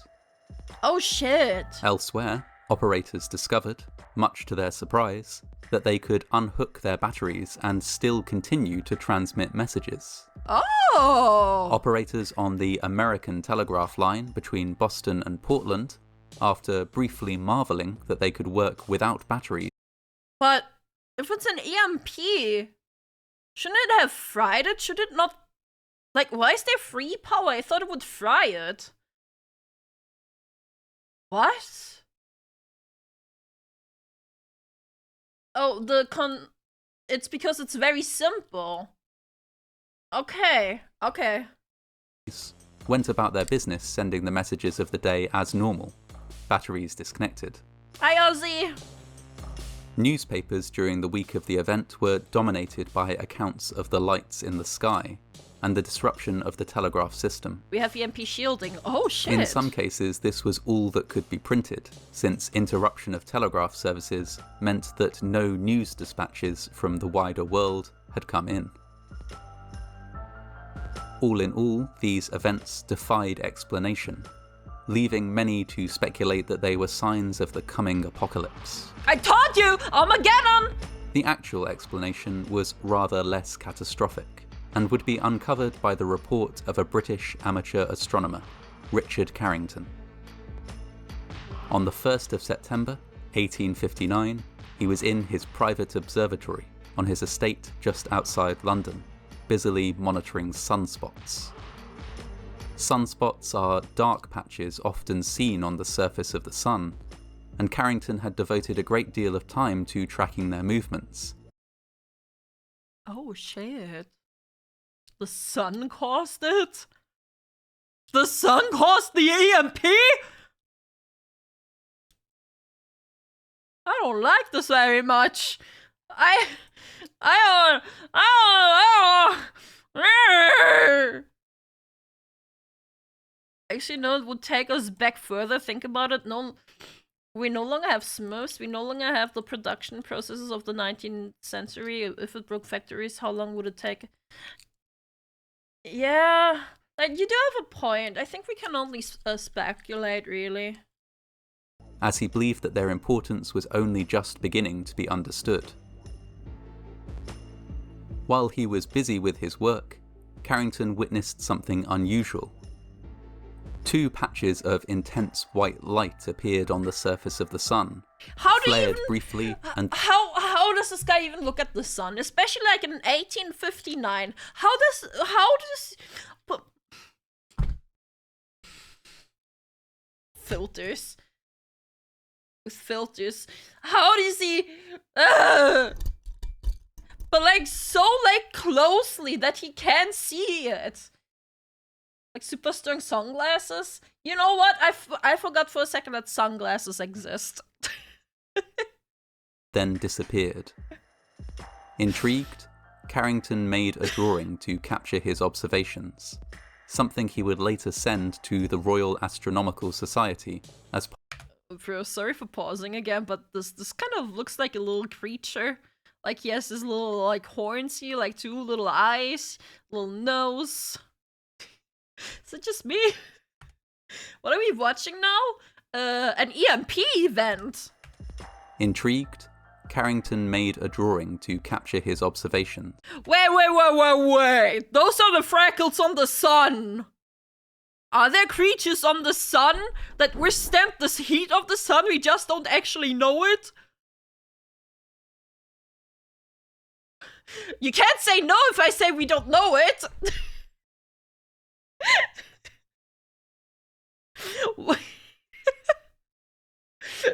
Oh shit. Elsewhere, operators discovered, much to their surprise, that they could unhook their batteries and still continue to transmit messages. Oh! Operators on the American telegraph line between Boston and Portland, after briefly marveling that they could work without batteries. But if it's an EMP, shouldn't it have fried it? Should it not? Like, why is there free power? I thought it would fry it. What? Oh, it's because it's very simple. Okay, okay. Went about their business sending the messages of the day as normal, batteries disconnected. Hi, Ozzy! Newspapers during the week of the event were dominated by accounts of the lights in the sky and the disruption of the telegraph system. We have EMP shielding. Oh shit! In some cases, this was all that could be printed, since interruption of telegraph services meant that no news dispatches from the wider world had come in. All in all, these events defied explanation, leaving many to speculate that they were signs of the coming apocalypse. I told you! Armageddon! The actual explanation was rather less catastrophic, and would be uncovered by the report of a British amateur astronomer, Richard Carrington. On the 1st of September, 1859, he was in his private observatory on his estate just outside London, busily monitoring sunspots. Sunspots are dark patches often seen on the surface of the sun, and Carrington had devoted a great deal of time to tracking their movements. Oh shit. The sun caused it? The sun caused the EMP? I don't like this very much. I don't. Actually, no, it would take us back further. Think about it. No, we no longer have Smurfs. We no longer have the production processes of the 19th century. If it broke factories, how long would it take? Yeah, You do have a point. I think we can only speculate, really. as he believed that their importance was only just beginning to be understood. While he was busy with his work, Carrington witnessed something unusual. 2 patches of intense white light appeared on the surface of the sun, flared briefly, and how does this guy even look at the sun? Especially like in 1859. How does filters with filters? How does he? But like so like closely that he can't see it. Like super strong sunglasses. You know what? I forgot for a second that sunglasses exist. then disappeared. Intrigued, Carrington made a drawing to capture his observations, something he would later send to the Royal Astronomical Society as Sorry for pausing again, but this kind of looks like a little creature. Like he has this little like horns here, like 2 little eyes, little nose. Is it just me? What are we watching now? An EMP event. Intrigued, Carrington made a drawing to capture his observations. Wait! Those are the freckles on the sun! Are there creatures on the sun that withstand the heat of the sun? We just don't actually know it? You can't say no if I say we don't know it!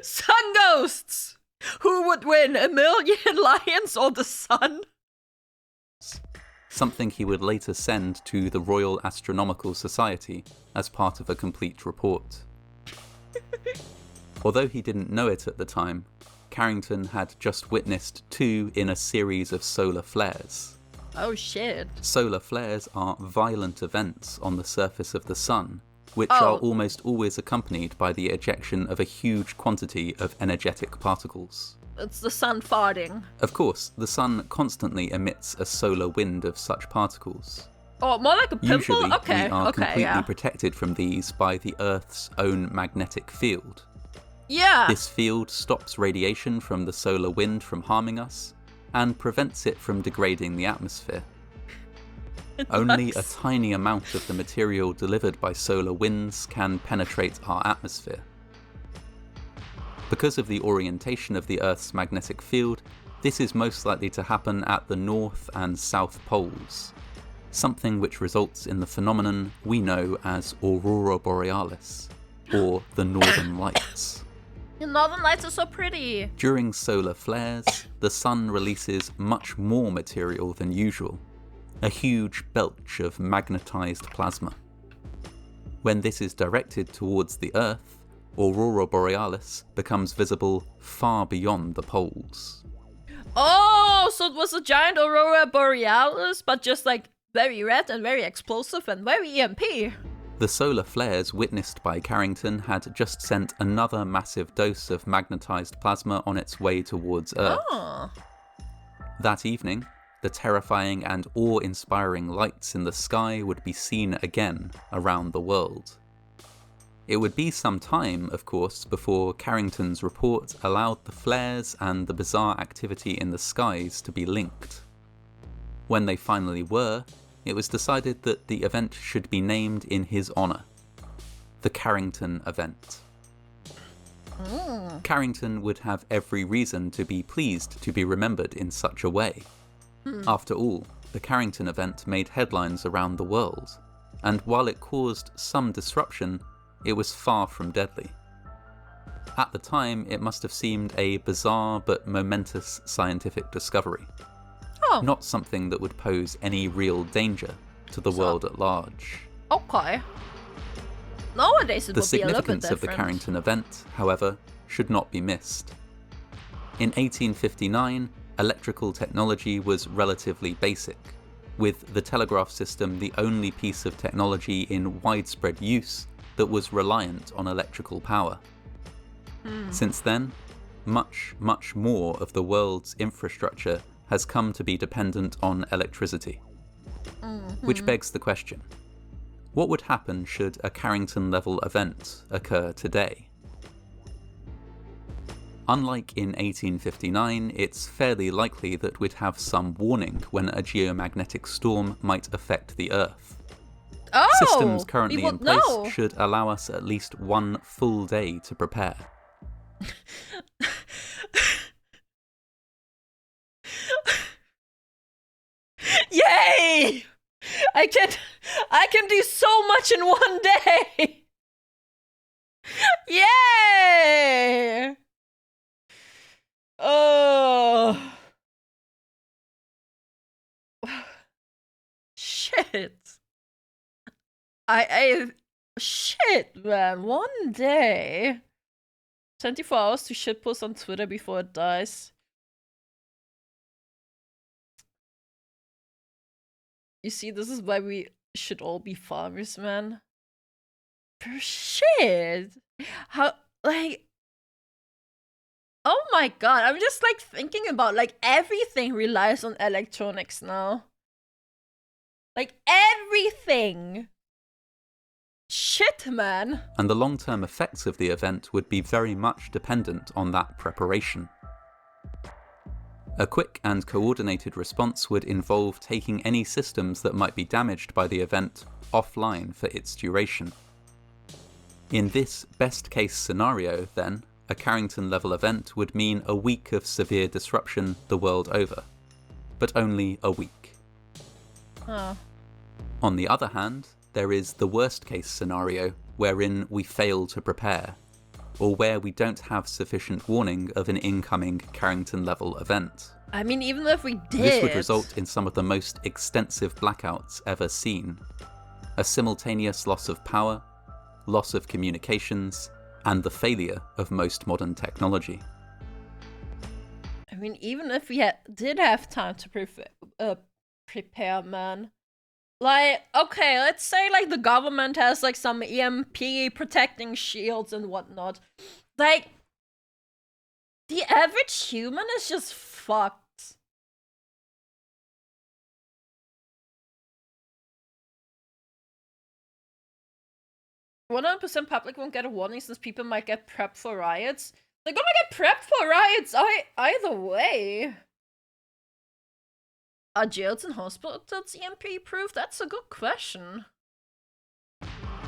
Sun ghosts! Who would win, 1,000,000 lions or the sun? Something he would later send to the Royal Astronomical Society as part of a complete report. Although he didn't know it at the time, Carrington had just witnessed 2 in a series of solar flares. Oh shit. Solar flares are violent events on the surface of the sun, which are almost always accompanied by the ejection of a huge quantity of energetic particles. It's the sun farting. Of course, the sun constantly emits a solar wind of such particles. Oh, more like a pimple? Usually, okay, we are completely yeah. protected from these by the Earth's own magnetic field. Yeah. This field stops radiation from the solar wind from harming us, and prevents it from degrading the atmosphere. Only a tiny amount of the material delivered by solar winds can penetrate our atmosphere. Because of the orientation of the Earth's magnetic field, this is most likely to happen at the North and South Poles, something which results in the phenomenon we know as Aurora Borealis, or the Northern Lights. The Northern Lights are so pretty! During solar flares, the sun releases much more material than usual, a huge belch of magnetized plasma. When this is directed towards the Earth, Aurora Borealis becomes visible far beyond the poles. Oh, so it was a giant Aurora Borealis, but just like very red and very explosive and very EMP. The solar flares witnessed by Carrington had just sent another massive dose of magnetized plasma on its way towards Earth. Oh. That evening, the terrifying and awe-inspiring lights in the sky would be seen again around the world. It would be some time, of course, before Carrington's report allowed the flares and the bizarre activity in the skies to be linked. When they finally were, it was decided that the event should be named in his honour, the Carrington event. Carrington would have every reason to be pleased to be remembered in such a way. After all, the Carrington event made headlines around the world, and while it caused some disruption, it was far from deadly. At the time, it must have seemed a bizarre but momentous scientific discovery. Not something that would pose any real danger to the world at large. Okay. Nowadays it The would be a little bit significance of the different. Carrington event, however, should not be missed. In 1859, electrical technology was relatively basic, with the telegraph system the only piece of technology in widespread use that was reliant on electrical power. Since then, much more of the world's infrastructure has come to be dependent on electricity. Which begs the question, What would happen should a Carrington-level event occur today? Unlike in 1859, it's fairly likely that we'd have some warning when a geomagnetic storm might affect the Earth. Oh, Systems currently in place know. should allow us at least one full day to prepare. Yay! I can do so much in one day. Yay! Oh. Shit. Shit, man. 1 day. 24 hours to shitpost on Twitter before it dies. You see, this is why we should all be farmers, man. For shit. How, like... Oh my god, I'm just like thinking about like everything relies on electronics now. Like everything. Shit, man. And the long-term effects of the event would be very much dependent on that preparation. A quick and coordinated response would involve taking any systems that might be damaged by the event offline for its duration. In this best-case scenario, then, a Carrington-level event would mean a week of severe disruption the world over. But only a week. Oh. On the other hand, there is the worst-case scenario wherein we fail to prepare, or where we don't have sufficient warning of an incoming Carrington-level event. I mean, even if we did... This would result in some of the most extensive blackouts ever seen. A simultaneous loss of power, loss of communications, and the failure of most modern technology. I mean, even if we did have time to prepare, man. Like, okay, let's say like the government has like some EMP protecting shields and whatnot. Like, the average human is just fucked. "100% public won't get a warning since people might get prepped for riots." They're gonna get prepped for riots either way. Are jails and hospitals EMP proof? That's a good question.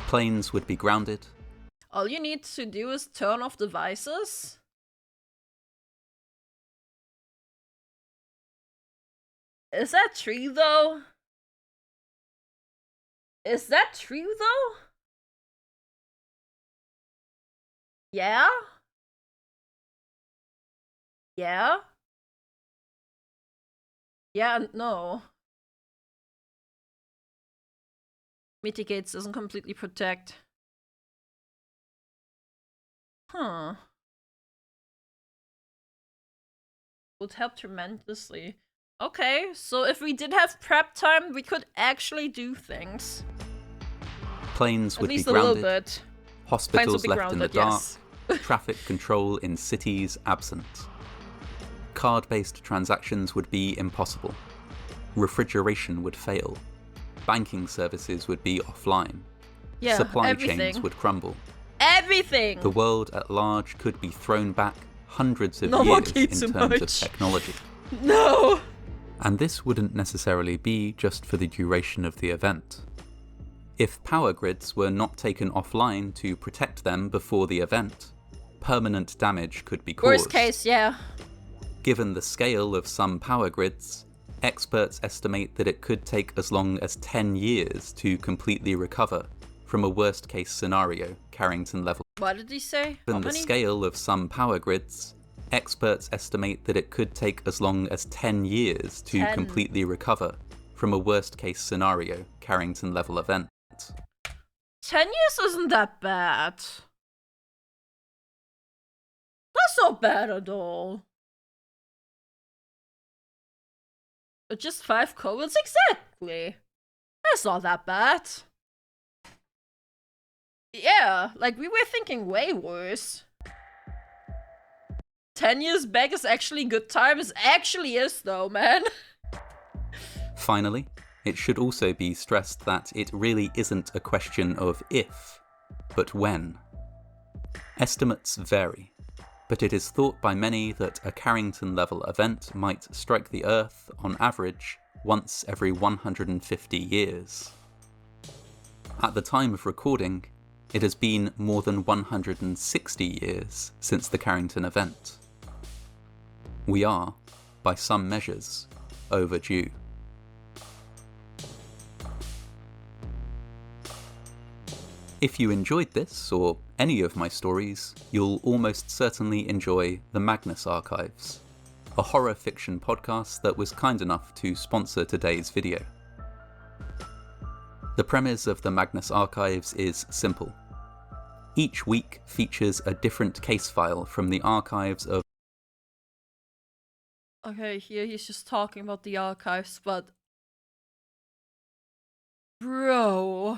Planes would be grounded. All you need to do is turn off devices. Is that true though? Is that true though? Yeah? Yeah? Yeah and no. Mitigates doesn't completely protect. Huh. Would help tremendously. Okay, so if we did have prep time, we could actually do things. Planes would At least be a little grounded. bit. Hospitals be left in the grounded, dark. yes. Traffic control in cities absent. Card-based transactions would be impossible. Refrigeration would fail. Banking services would be offline. Yeah, Supply everything. chains would crumble. Everything! The world at large could be thrown back hundreds of No more years in terms of Kitsunero. technology. No! And this wouldn't necessarily be just for the duration of the event. If power grids were not taken offline to protect them before the event, permanent damage could be caused. Worst case, yeah. Given the scale of some power grids, experts estimate that it could take as long as 10 years to completely recover from a worst-case scenario Carrington level. What did he say? Given the scale of some power grids, experts estimate that it could take as long as 10 years to 10. completely recover from a worst-case scenario Carrington level event. 10 years isn't that bad. That's not bad at all. But just 5 COVIDs? Exactly. That's not that bad. Yeah, like we were thinking way worse. 10 years back is actually good times. Actually is though, man. Finally, it should also be stressed that it really isn't a question of if, but when. Estimates vary, but it is thought by many that a Carrington-level event might strike the Earth, on average, once every 150 years. At the time of recording, it has been more than 160 years since the Carrington event. We are, by some measures, overdue. If you enjoyed this, or any of my stories, you'll almost certainly enjoy the Magnus Archives, a horror fiction podcast that was kind enough to sponsor today's video. The premise of the Magnus Archives is simple. Each week features a different case file from the archives of... Okay, here he's just talking about the archives, but... Bro...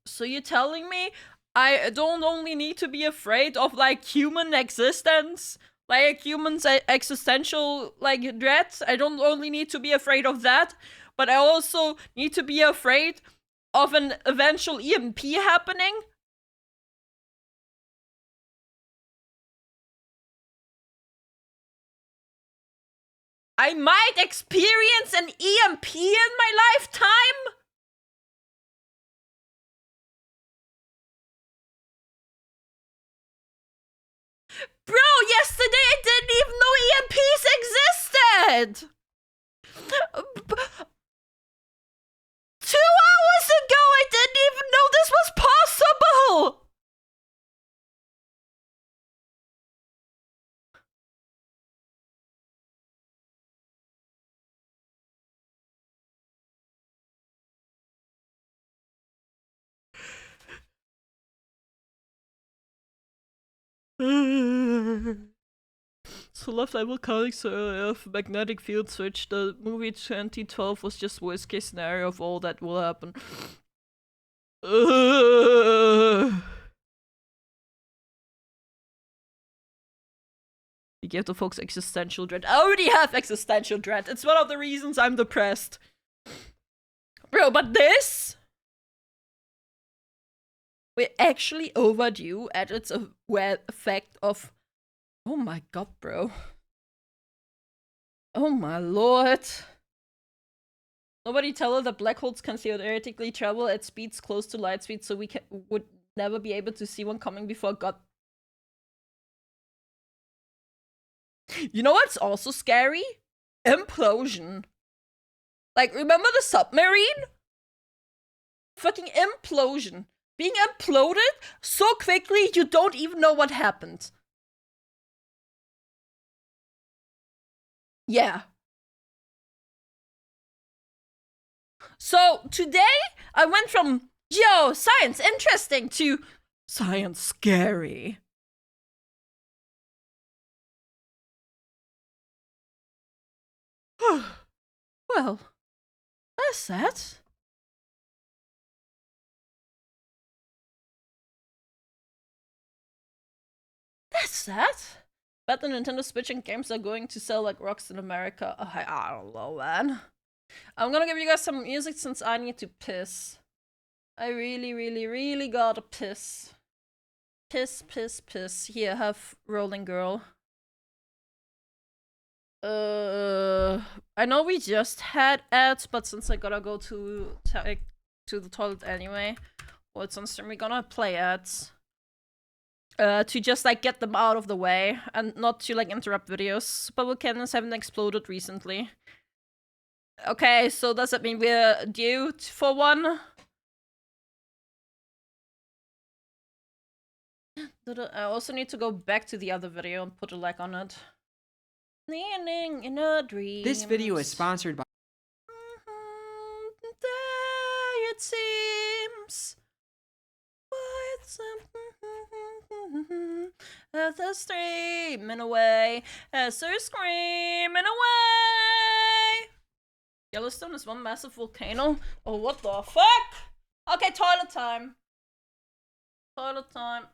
So you're telling me I don't only need to be afraid of, like, human existence? Like, humans' existential, like, dread? I don't only need to be afraid of that, but I also need to be afraid of an eventual EMP happening? I might experience an EMP in my lifetime? Bro, yesterday I didn't even know EMPs existed! 2 hours ago I didn't even know this was possible! So left level mechanics of magnetic field switch. The movie 2012 was just worst case scenario of all that will happen. You give the folks existential dread. I already have existential dread. It's one of the reasons I'm depressed. Bro, but this? We're actually overdue at its effect of... Oh my god, bro. Oh my lord. Nobody tell her that black holes can theoretically travel at speeds close to light speed, so we would never be able to see one coming before God. You know what's also scary? Implosion. Like, remember the submarine? Fucking implosion. Being imploded so quickly you don't even know what happened. Yeah. So today I went from, yo, science interesting to science scary. Well, that's that. That's that. But the Nintendo Switch and games are going to sell like rocks in America. I don't know, man. I'm gonna give you guys some music since I need to piss. I really gotta piss. Piss. Here, have Rolling Girl. I know we just had ads, but since I gotta go to the toilet anyway, well, it's on stream, we're gonna play ads. To just like get them out of the way and not to like interrupt videos. Bubble cannons haven't exploded recently. Okay, so does that mean we're due for one? I also need to go back to the other video and put a like on it. Leaning in a dream. This video is sponsored by... There it seems. As they're streaming away, as they're screaming away. Yellowstone is one massive volcano. Oh, what the fuck? Okay, toilet time. Toilet time.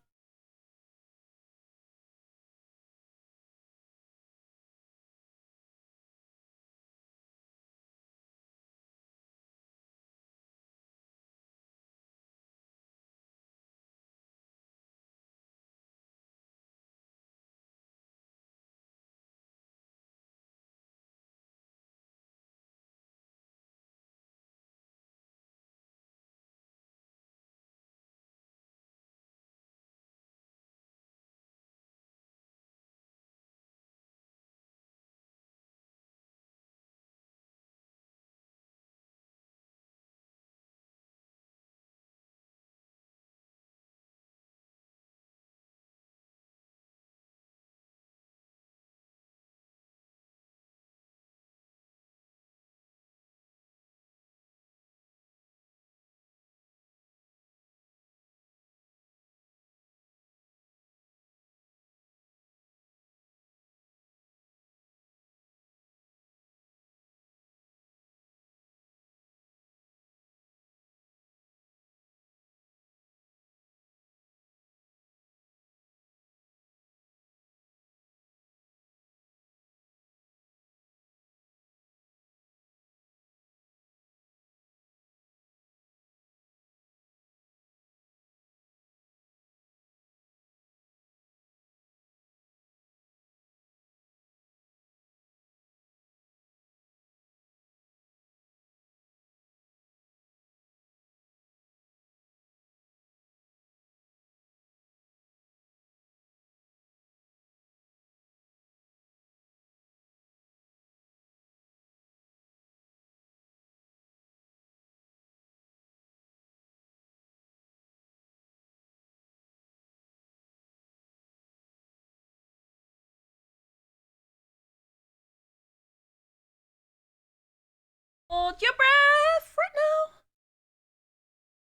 Hold your breath right now.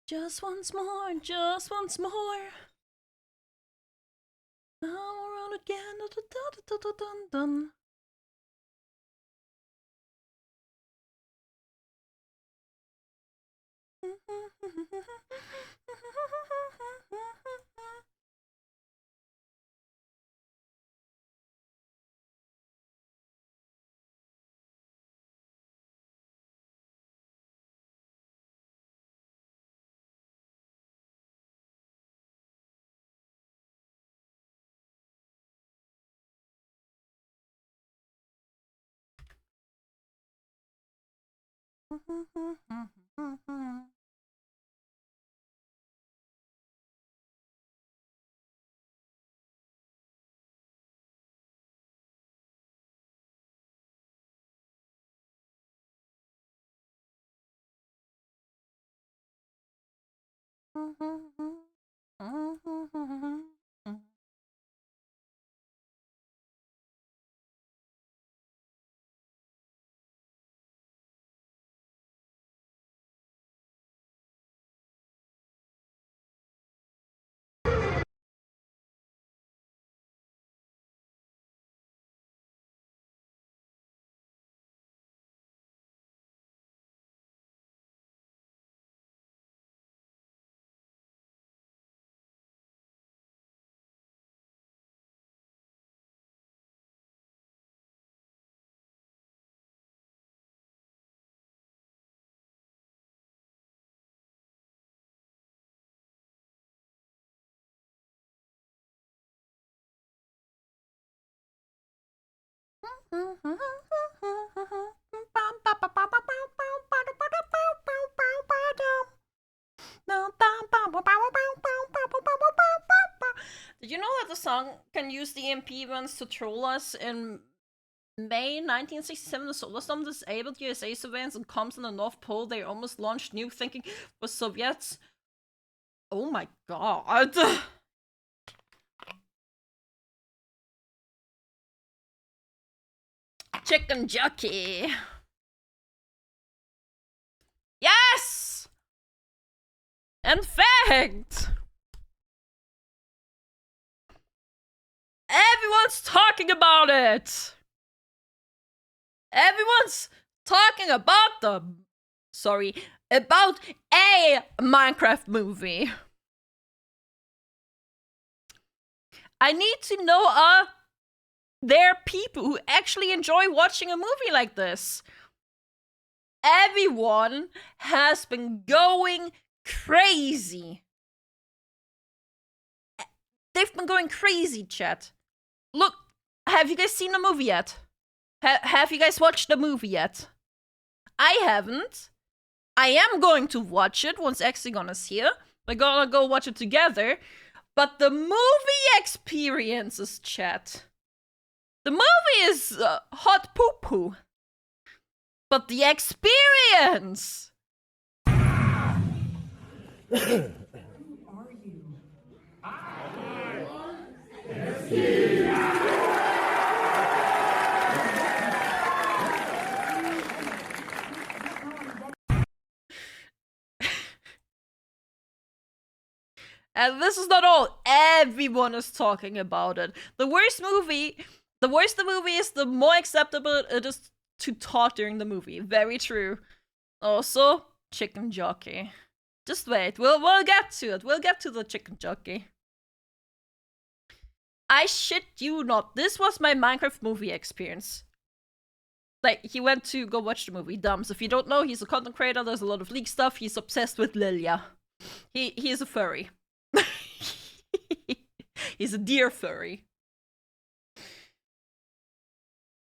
Just once more, just once more. Now we're on again. Dun, dun, dun, dun, dun, dun. Did you know that the song can use the EMP events to troll us? In May 1967, the solar storm disabled USA surveillance and comms in the North Pole. They almost launched nuke thinking was Soviets. Oh my god. Chicken jockey. Yes! In fact, everyone's talking about it. Everyone's talking about about a Minecraft movie. I need to know, there are people who actually enjoy watching a movie like this. Everyone has been going crazy. They've been going crazy, chat. Look, have you guys seen the movie yet? Have you guys watched the movie yet? I haven't. I am going to watch it once Hexagon is here. We're gonna go watch it together. But the movie experiences, chat. The movie is hot poo-poo. But the experience! And this is not all. Everyone is talking about it. The worse the movie is, the more acceptable it is to talk during the movie. Very true. Also, chicken jockey. Just wait. We'll get to it. We'll get to the chicken jockey. I shit you not. This was my Minecraft movie experience. Like, he went to go watch the movie. Dums. If you don't know, he's a content creator. There's a lot of leak stuff. He's obsessed with Lilia. He is a furry. He's a deer furry.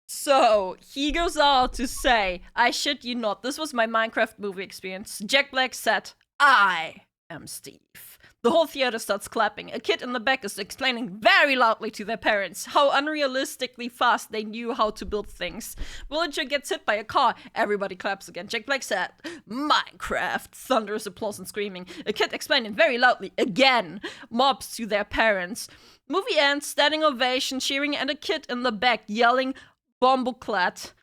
So, he goes out to say, I shit you not, this was my Minecraft movie experience. Jack Black said, I am Steve. The whole theater starts clapping. A kid in the back is explaining very loudly to their parents how unrealistically fast they knew how to build things. Villager gets hit by a car. Everybody claps again. Jack Black said, Minecraft. Thunderous applause and screaming. A kid explaining very loudly again. Mobs to their parents. Movie ends, standing ovation, cheering, and a kid in the back yelling, Bombleclat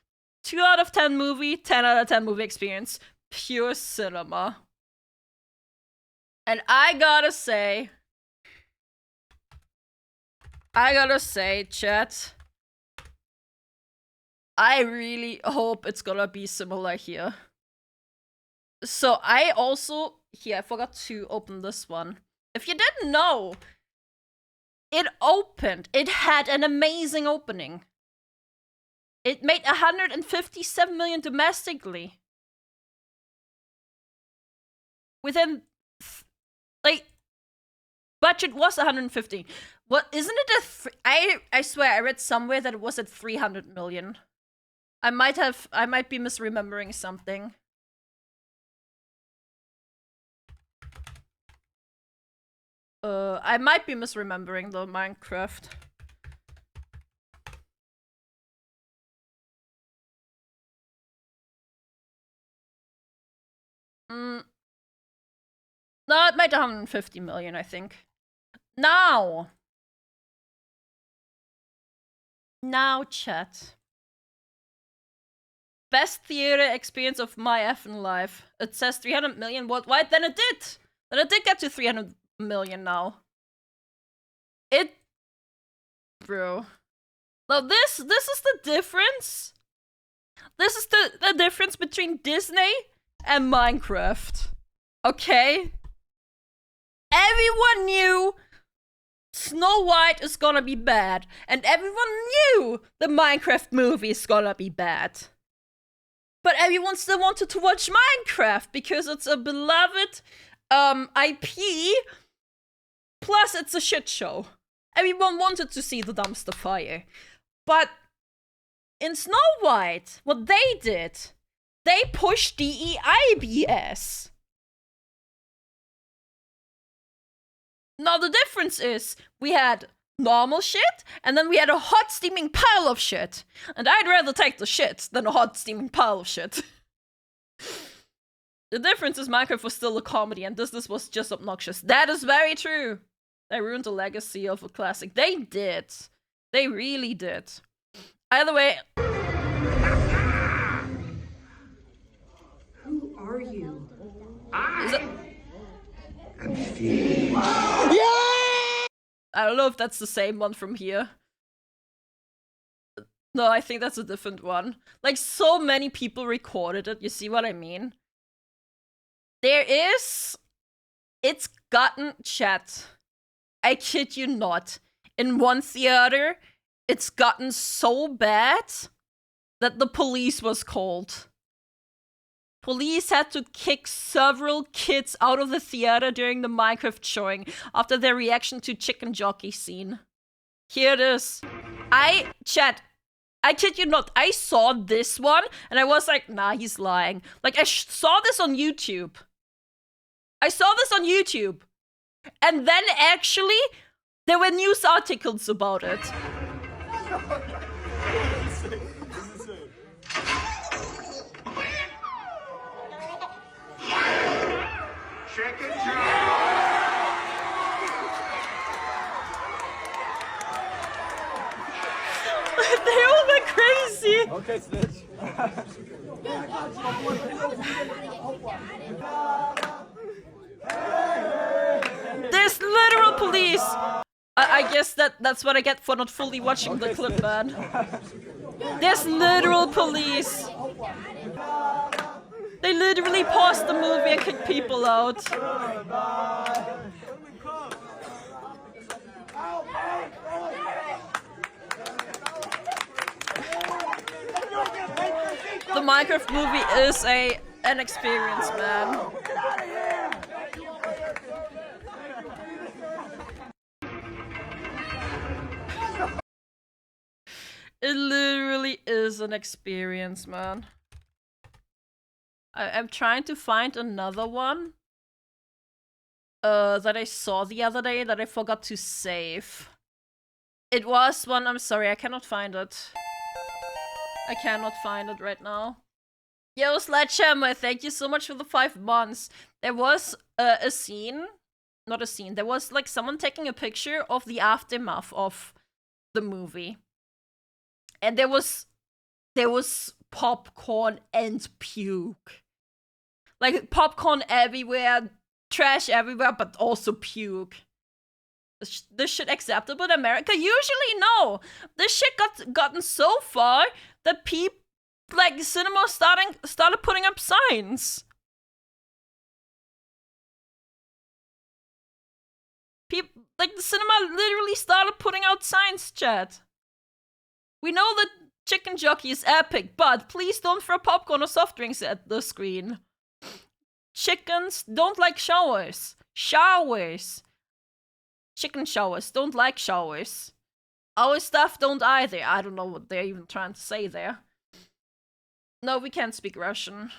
2 out of 10 movie, 10 out of 10 movie experience. Pure cinema. And I gotta say, chat, I really hope it's gonna be similar here. So I also, here, I forgot to open this one. If you didn't know, it had an amazing opening. It made 157 million domestically. Within, like, budget was 150. What, isn't it I swear I read somewhere that it was at 300 million. I might be misremembering something. I might be misremembering the Minecraft. No, it made 150 million, I think. Now, chat. Best theater experience of my effing life. It says 300 million worldwide. Then it did. Then it did get to 300 million now. Bro. Now this is the difference. This is the difference between Disney and Minecraft. Okay? Everyone knew Snow White is gonna be bad. And everyone knew the Minecraft movie is gonna be bad. But everyone still wanted to watch Minecraft because it's a beloved IP. Plus, it's a shit show. Everyone wanted to see the dumpster fire. But in Snow White, what they did, they pushed DEIBS. Now the difference is, we had normal shit, and then we had a hot steaming pile of shit. And I'd rather take the shit than a hot steaming pile of shit. The difference is Minecraft was still a comedy, and this was just obnoxious. That is very true. They ruined the legacy of a classic. They did. They really did. Either way... Who are you? I'm feeling... I don't know if that's the same one from here. No, I think that's a different one. Like, so many people recorded it, you see what I mean? It's gotten, chat. I kid you not. In one theater, it's gotten so bad that the police was called. Police had to kick several kids out of the theater during the Minecraft showing after their reaction to chicken jockey scene. Here it is. Chat, I kid you not, I saw this one and I was like, nah, he's lying. Like, I saw this on YouTube. And then actually, there were news articles about it. Chicken They all went crazy. Okay, Snitch. There's literal police. I guess that's what I get for not fully watching the clip, man. There's literal police. They literally paused the movie and kicked people out. The Minecraft movie is an experience, man. It literally is an experience, man. I'm trying to find another one that I saw the other day that I forgot to save. It was one, I'm sorry, I cannot find it. I cannot find it right now. Yo, Sledgehammer, thank you so much for the 5 months. There was a scene, not a scene, there was like someone taking a picture of the aftermath of the movie. And there was popcorn and puke. Like, popcorn everywhere, trash everywhere, but also puke. This shit acceptable in America? Usually no. This shit gotten so far that people, like, cinema started putting up signs. People, like, the cinema literally started putting out signs, chat. We know that Chicken Jockey is epic, but please don't throw popcorn or soft drinks at the screen. Chickens don't like showers. Showers. Chicken showers don't like showers. Our stuff don't either. I don't know what they're even trying to say there. No, we can't speak Russian.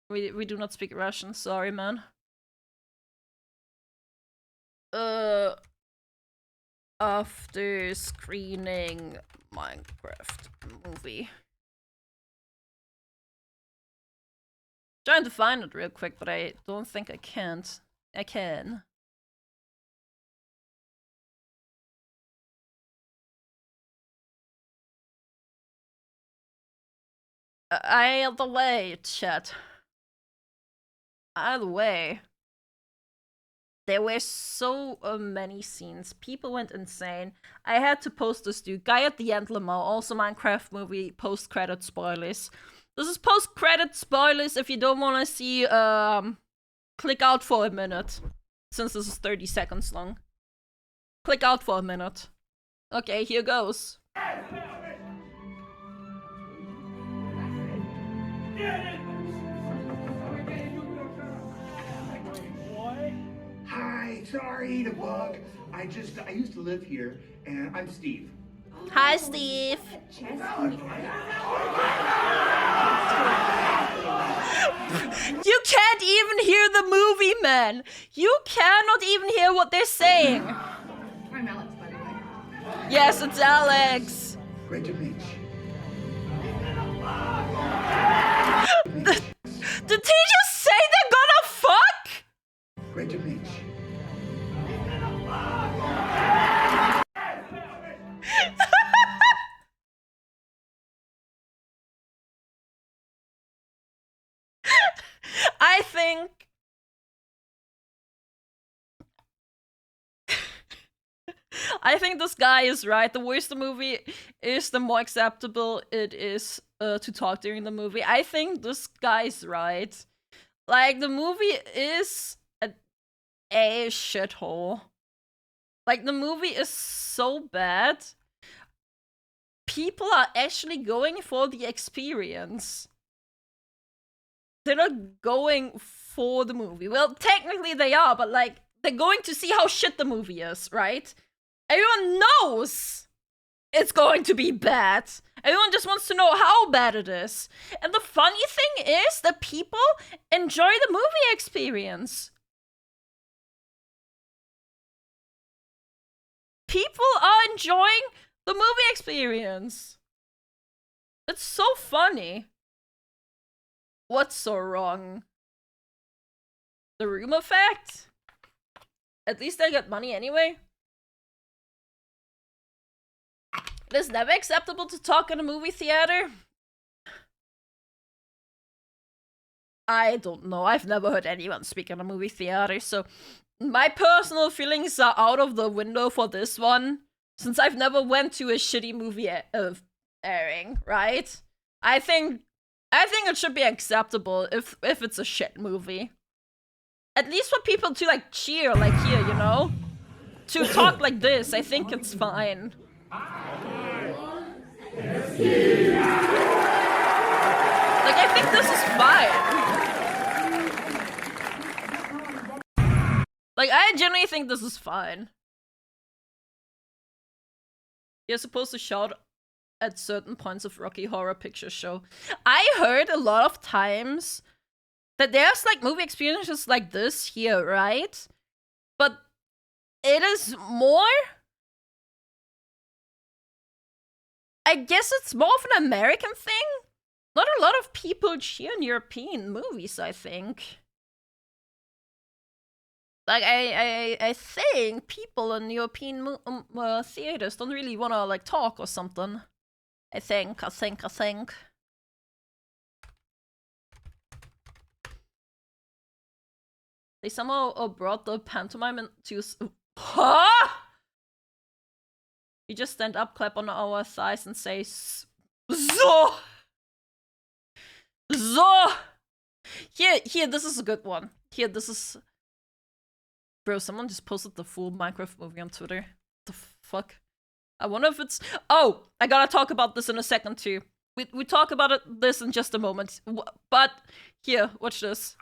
We do not speak Russian. Sorry, man. After screening Minecraft movie. Trying to find it real quick, but I don't think I can't. I can. Either way, chat. Either way. There were so many scenes. People went insane. I had to post this dude. Guy at the end limo. Also Minecraft movie post-credit spoilers. This is post-credit spoilers. If you don't want to see, click out for a minute. Since this is 30 seconds long. Click out for a minute. Okay, here goes. Hi, sorry to bug. I used to live here, and I'm Steve. Hi, Steve. You can't even hear the movie, man. You cannot even hear what they're saying. I'm Alex, by the way. Yes, it's Alex. Great to meet you. Did he just say they're gonna fuck? Great to meet you. I think this guy is right. The worse the movie is, the more acceptable it is to talk during the movie. I think this guy's right. Like, the movie is a shithole. Like, the movie is so bad. People are actually going for the experience. They're not going for the movie. Well, technically they are, but like, they're going to see how shit the movie is, right? Everyone knows it's going to be bad. Everyone just wants to know how bad it is. And the funny thing is that people enjoy the movie experience. People are enjoying the movie experience. It's so funny. What's so wrong? The room effect? At least I got money anyway. It is never acceptable to talk in a movie theater. I don't know. I've never heard anyone speak in a movie theater, so my personal feelings are out of the window for this one, since I've never went to a shitty movie airing, right? I think it should be acceptable if it's a shit movie. At least for people to like cheer like here, you know? To talk like this, I think it's fine. Like, I think this is fine. Like, I genuinely think this is fine. You're supposed to shout at certain points of Rocky Horror Picture Show. I heard a lot of times that there's like movie experiences like this here, right? But it is more... I guess it's more of an American thing. Not a lot of people cheer in European movies, I think. Like, I think people in European theaters don't really want to, like, talk or something. I think. They somehow brought the pantomime into... Huh? You just stand up, clap on our thighs, and say, "So! So!" Here, this is a good one. Here, this is... Bro, someone just posted the full Minecraft movie on Twitter. The fuck? I wonder if it's... Oh! I gotta talk about this in a second, too. We talk about this in just a moment. But, here, watch this.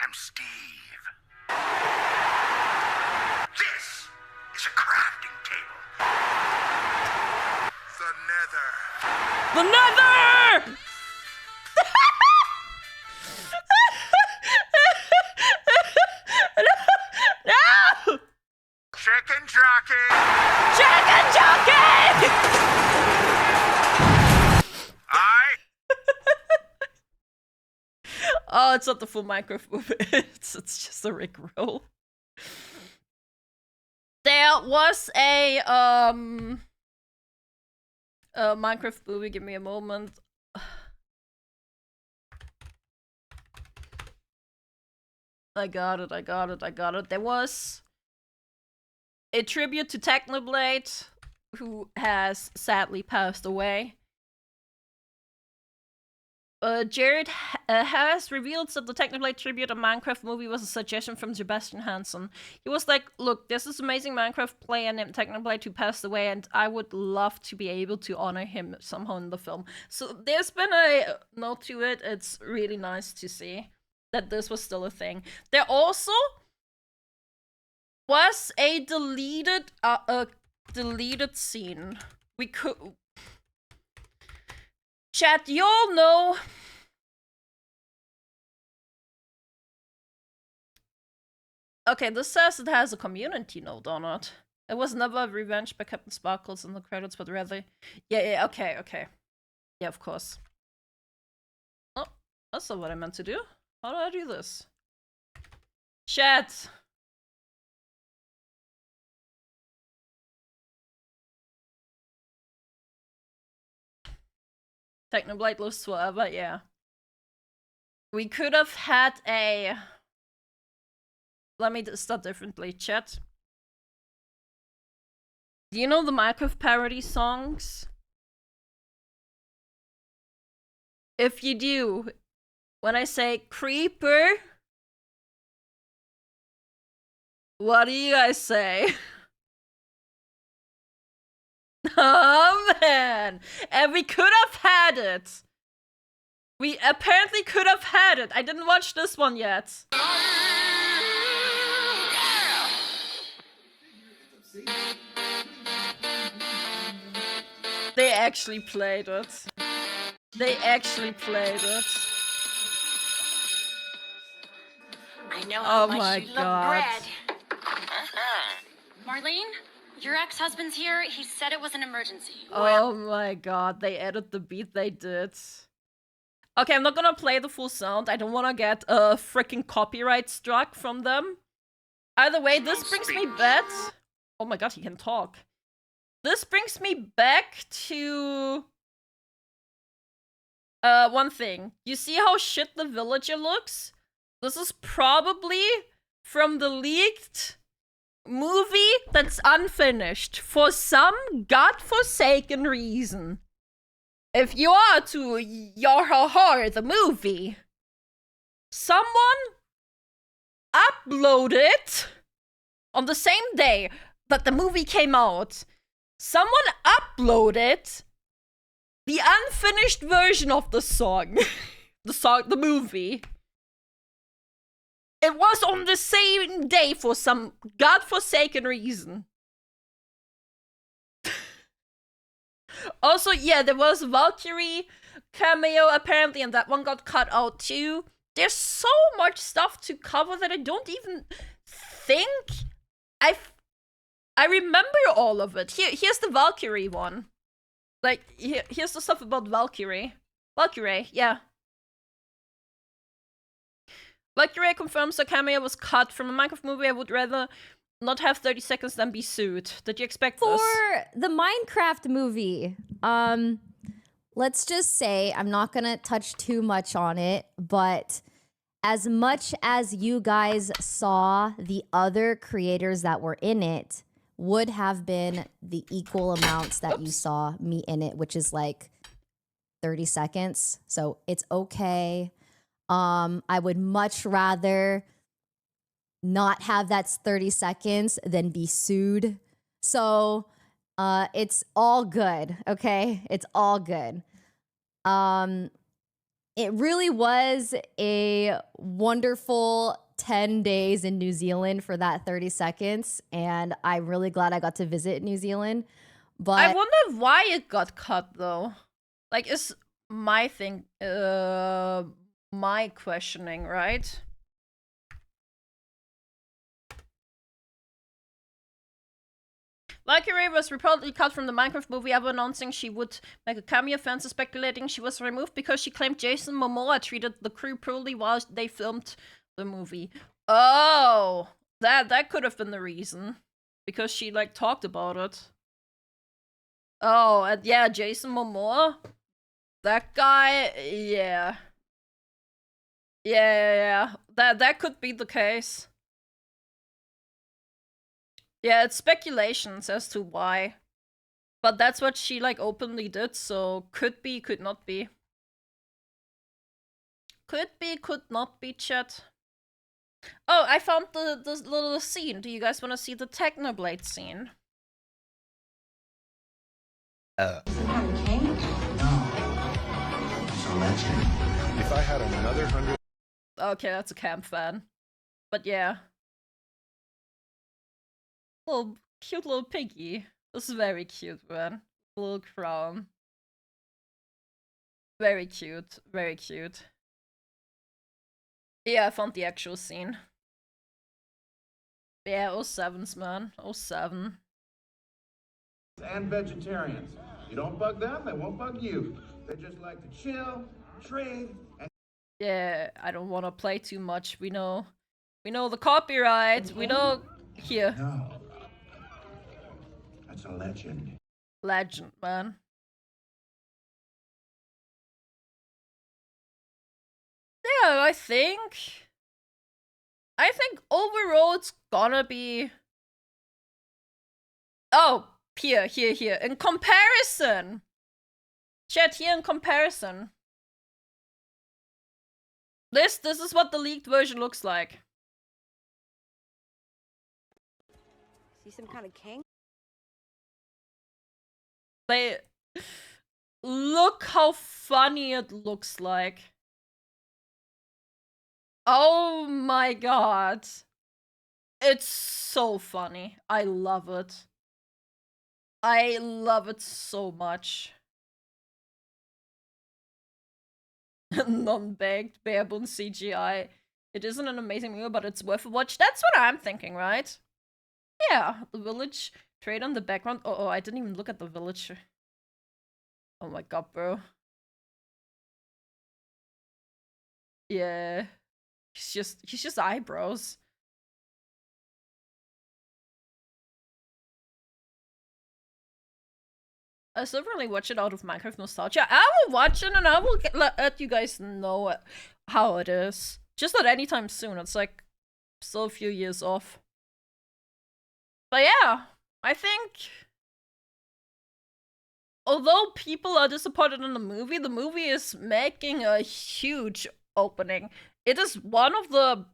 I'm Steve. This is a crafting table. The Nether. The Nether! No! Chicken jockey. Chicken jockey! Oh, it's not the full Minecraft movie. It's just a Rickroll. There was a Minecraft movie. Give me a moment. I got it. There was a tribute to Technoblade, who has sadly passed away. Jared has revealed that the Technoblade tribute, a Minecraft movie, was a suggestion from Sebastian Hansen. He was like, "Look, there's this amazing Minecraft player named Technoblade who passed away, and I would love to be able to honor him somehow in the film." So there's been a note to it. It's really nice to see that this was still a thing. There also was a deleted scene. We could... Chat, you all know... Okay, this says it has a community note on it. It was never revenged by Captain Sparkles in the credits, but rather... Yeah, okay. Yeah, of course. Oh, that's not what I meant to do. How do I do this? Chat! Technoblade lives forever, yeah. We could have had a... Let me start differently, chat. Do you know the Minecraft parody songs? If you do, when I say creeper, what do you guys say? Oh man! And we could have had it! We apparently could have had it! I didn't watch this one yet. They actually played it. They actually played it. I know how Oh much my you god. love bread. Marlene, your ex-husband's here. He said it was an emergency. Oh my god, they added the beat they did. Okay, I'm not gonna play the full sound. I don't wanna get a freaking copyright struck from them. Either way, this brings me back... Oh my god, he can talk. This brings me back to... one thing. You see how shit the villager looks? This is probably from the leaked movie that's unfinished for some godforsaken reason. If you are to Yarhahar the movie, someone uploaded on the same day that the movie came out. Someone uploaded the unfinished version of the song. The movie. It was on the same day for some godforsaken reason. Also, yeah, there was a Valkyrie cameo apparently, and that one got cut out too. There's so much stuff to cover that I don't even think I remember all of it. Here's the Valkyrie one. Like, here's the stuff about Valkyrie. Valkyrie, yeah. Valkyrie confirms the cameo was cut from a Minecraft movie. I would rather not have 30 seconds than be sued. Did you expect this? For the Minecraft movie, let's just say, I'm not gonna touch too much on it, but as much as you guys saw the other creators that were in it would have been the equal amounts that you saw me in it, which is like 30 seconds. So it's okay. I would much rather not have that 30 seconds than be sued. So it's all good, okay? It's all good. It really was a wonderful 10 days in New Zealand for that 30 seconds. And I'm really glad I got to visit New Zealand. But I wonder why it got cut though. Like, is my thing, my questioning, right? Valkyrie was reportedly cut from the Minecraft movie ever announcing she would make a cameo. Fans are speculating she was removed because she claimed Jason Momoa treated the crew poorly while they filmed the movie. Oh, that could have been the reason. Because she, like, talked about it. Oh, and yeah, Jason Momoa? That guy, yeah. Yeah. That could be the case. Yeah, it's speculations as to why. But that's what she, like, openly did, so could be, could not be. Could be, could not be, chat. Oh, I found the little scene. Do you guys want to see the Technoblade scene? If I had another 100... Okay, that's a camp fan. But yeah. Little cute little piggy. This is very cute, man. Little crown. Very cute. Very cute. Yeah, I found the actual scene. Yeah, 07s, man. 07. And vegetarians. You don't bug them, they won't bug you. They just like to chill, trade, and... Yeah, I don't want to play too much. We know the copyright. We know here. No. That's a legend. Legend, man. Yeah, I think overall it's gonna be... Oh, here. In comparison. Chat, here in comparison. This is what the leaked version looks like. See some kind of king? Look how funny it looks like. Oh my god. It's so funny. I love it. I love it so much. Non-baked, bare-bone CGI. It isn't an amazing movie, but it's worth a watch. That's what I'm thinking, right? Yeah, the village trade on the background. Oh, I didn't even look at the village. Oh my god, bro. Yeah. He's just eyebrows. I still really watch it out of Minecraft nostalgia. I will watch it and I will let you guys know how it is. Just not anytime soon. It's like still a few years off. But yeah, I think although people are disappointed in the movie is making a huge opening. It is one of the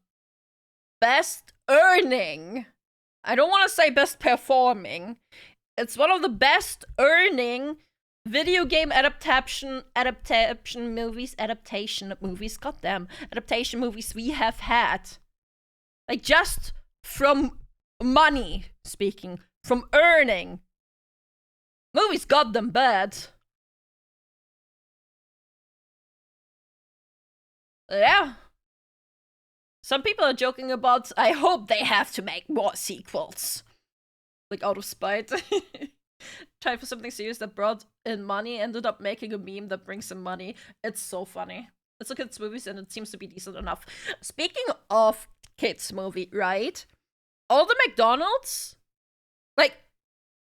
best earning. I don't want to say best performing. It's one of the best earning video game adaptation movies we have had. Like, just from money speaking, from earning. Movies got them bad. Yeah. Some people are joking about, I hope they have to make more sequels. Like, out of spite. Tried for something serious that brought in money, ended up making a meme that brings in money. It's so funny. It's a kids' movies and it seems to be decent enough. Speaking of kids' movie, right? All the McDonald's, like,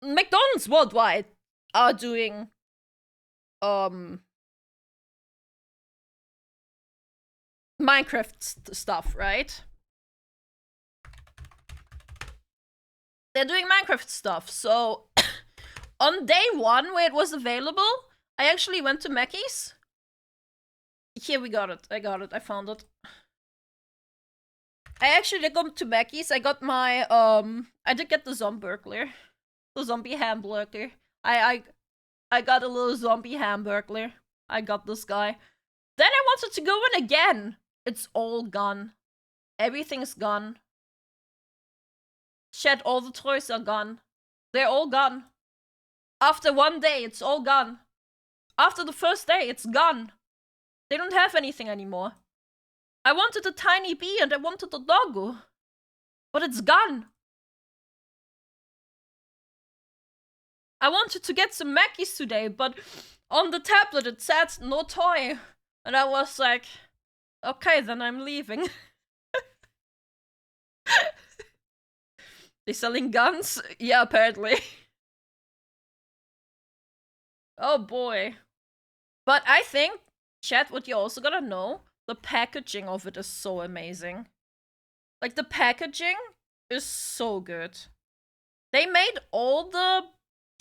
McDonald's worldwide are doing, Minecraft stuff, right? They're doing Minecraft stuff, so on day 1 where it was available, I actually went to Mackey's. Here we got it. I got it. I found it. I actually did go to Mackey's. I got my I did get the Zomburglar. The zombie hamburger. I got a little zombie hamburglar. I got this guy. Then I wanted to go in again. It's all gone. Everything's gone. Shit, all the toys are gone. They're all gone. After 1 day, it's all gone. After the first day, it's gone. They don't have anything anymore. I wanted a tiny bee and I wanted a doggo. But it's gone. I wanted to get some Mackies today, but on the tablet it said no toy. And I was like, okay, then I'm leaving. They selling guns? Yeah, apparently. Oh boy. But I think, chat, what you also gotta know, the packaging of it is so amazing. Like, the packaging is so good. They made all the...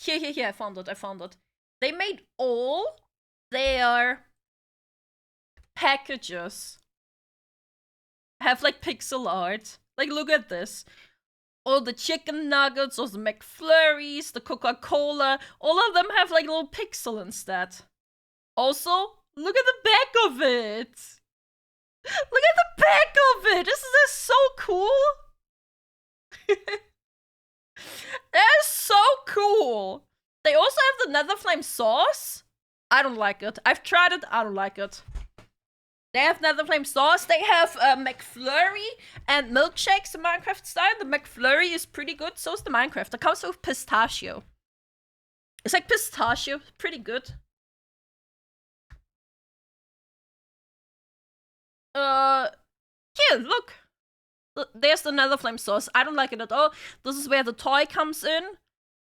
Here, I found it. They made all their packages have, like, pixel art. Like, look at this. All the chicken nuggets, all the McFlurries, the Coca-Cola, all of them have, like, little pixel instead. Also, look at the back of it! Look at the back of it! Isn't this so cool? That is so cool! They also have the Nether Flame sauce. I don't like it. I've tried it, I don't like it. They have Nether Flame sauce. They have McFlurry and milkshakes in Minecraft style. The McFlurry is pretty good. So is the Minecraft. It comes with pistachio. It's like pistachio. Pretty good. Here, look. There's the Nether Flame sauce. I don't like it at all. This is where the toy comes in.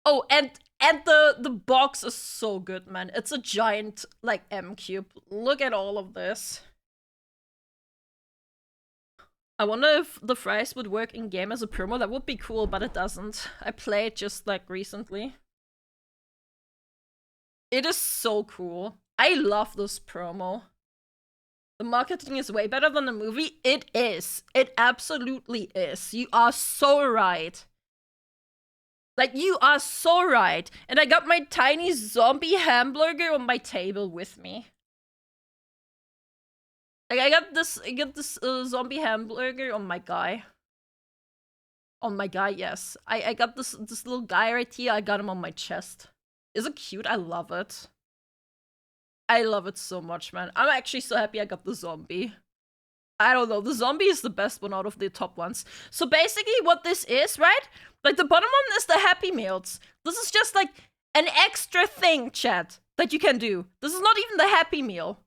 Oh, and the box is so good, man. It's a giant, like, M cube. Look at all of this. I wonder if the fries would work in-game as a promo. That would be cool, but it doesn't. I played just, like, recently. It is so cool. I love this promo. The marketing is way better than the movie. It is. It absolutely is. You are so right. Like, you are so right. And I got my tiny zombie hamburger on my table with me. Like, I got this zombie hamburger on my guy. On my guy, yes. I got this little guy right here. I got him on my chest. Is it cute? I love it. I love it so much, man. I'm actually so happy I got the zombie. I don't know. The zombie is the best one out of the top ones. So basically what this is, right? Like, the bottom one is the Happy Meals. This is just, like, an extra thing, chat, that you can do. This is not even the Happy Meal.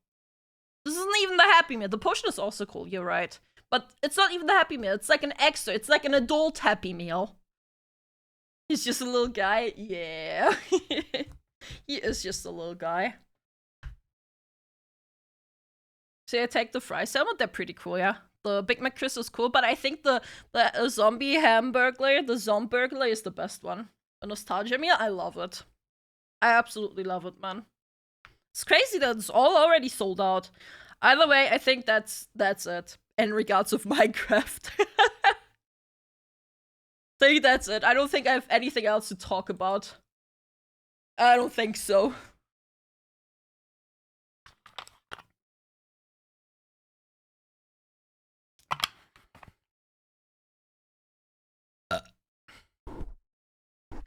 This isn't even the Happy Meal. The potion is also cool, you're right. But it's not even the Happy Meal. It's like an extra. It's like an adult Happy Meal. He's just a little guy. Yeah. He is just a little guy. So I take the fry salmon. They're pretty cool, yeah. The Big Mac Crisp is cool, but I think the zombie hamburglar, the Zomburglar is the best one. A nostalgia meal, I love it. I absolutely love it, man. It's crazy that it's all already sold out. Either way, I think that's it. In regards of Minecraft. I think that's it. I don't think I have anything else to talk about. I don't think so.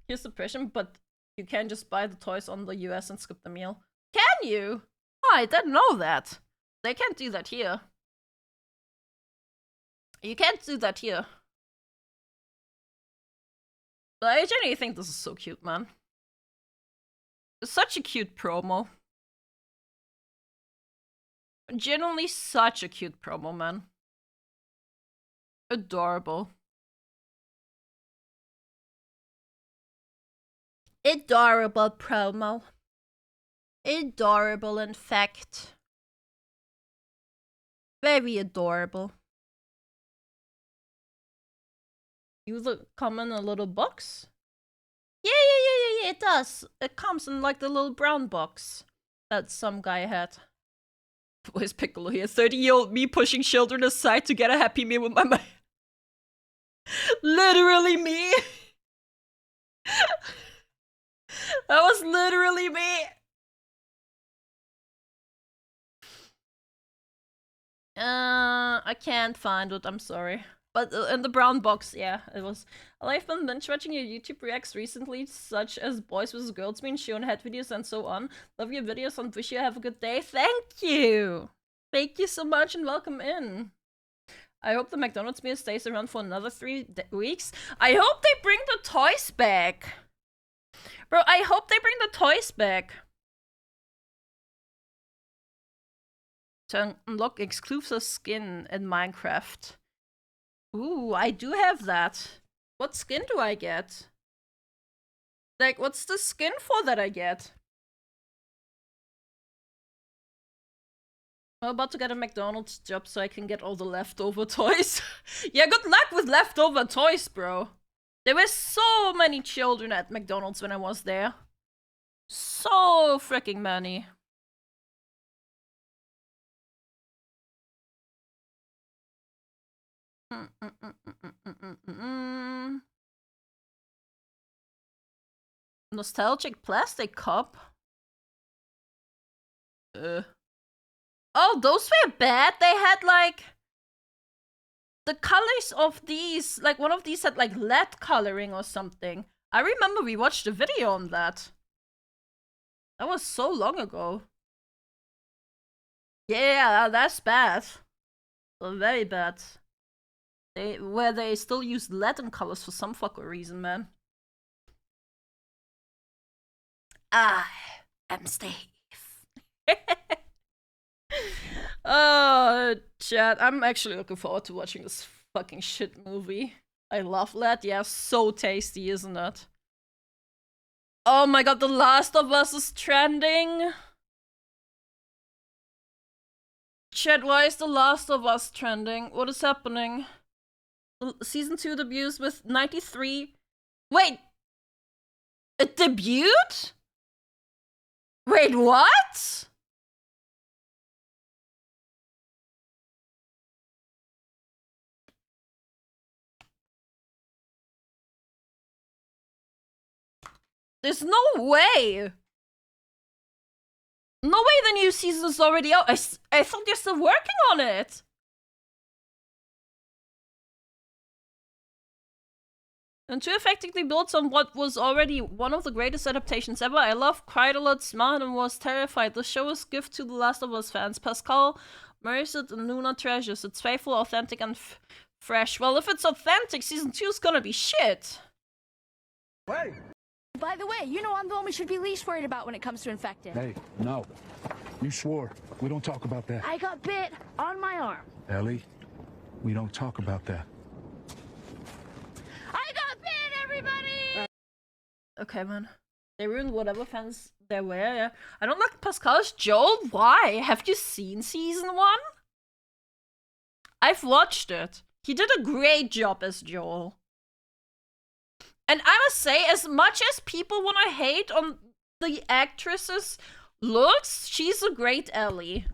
Here's the question, but you can just buy the toys on the US and skip the meal. Can you? Oh, I didn't know that. They can't do that here. You can't do that here. But I genuinely think this is so cute, man. It's such a cute promo. Genuinely such a cute promo, man. Adorable. Adorable promo. Adorable, in fact. Very adorable. You come in a little box? Yeah, it does. It comes in like the little brown box that some guy had. Where's Piccolo here? 30-year-old me pushing children aside to get a Happy Meal with my mind. Literally me. That was literally me. I can't find it, I'm sorry. But in the brown box, yeah, it was. I've been binge watching your YouTube reacts recently, such as Boys vs. Girls being shown, head videos, and so on. Love your videos and wish you have a good day. Thank you! Thank you so much and welcome in. I hope the McDonald's meal stays around for another 3 weeks. I hope they bring the toys back. Bro, I hope they bring the toys back. To unlock exclusive skin in Minecraft. Ooh, I do have that. What skin do I get? Like, what's the skin for that I get? I'm about to get a McDonald's job so I can get all the leftover toys. Yeah, good luck with leftover toys, bro. There were so many children at McDonald's when I was there. So freaking many. Nostalgic plastic cup. Oh, those were bad. They had like the colors of these. Like one of these had like lead coloring or something. I remember we watched a video on that. That was so long ago. Yeah, that's bad. Very bad. Where they still use lead in colors for some fucking reason, man. I am Steve. Oh, chat. I'm actually looking forward to watching this fucking shit movie. I love lead. Yeah, so tasty, isn't it? Oh my god, The Last of Us is trending. Chat, why is The Last of Us trending? What is happening? Season 2 debuts with 93. Wait! It debuted? Wait, what? There's no way. No way the new season is already out. I thought they're still working on it. And to effectively build on what was already one of the greatest adaptations ever, I love, cried a lot, smiled, and was terrified. The show is a gift to the Last of Us fans. Pascal marries it and Luna treasures. It's faithful, authentic, and fresh. Well, if it's authentic, season 2 is gonna be shit. Hey! By the way, you know I'm the one we should be least worried about when it comes to infected. Hey, no. You swore. We don't talk about that. I got bit on my arm. Ellie, we don't talk about that. I got bit, everybody! Okay, man. They ruined whatever fans there were, yeah. I don't like Pascal as Joel. Why? Have you seen season 1? I've watched it. He did a great job as Joel. And I must say, as much as people want to hate on the actress's looks, she's a great Ellie.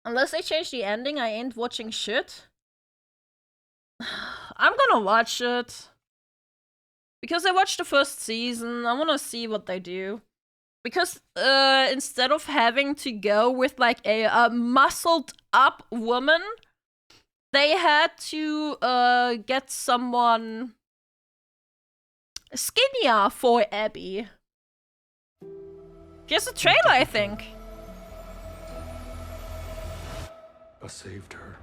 Unless they change the ending, I ain't watching shit. I'm gonna watch it. Because I watched the first season, I wanna see what they do. Because instead of having to go with like a muscled up woman, they had to get someone skinnier for Abby. Here's a trailer, I think. I saved her.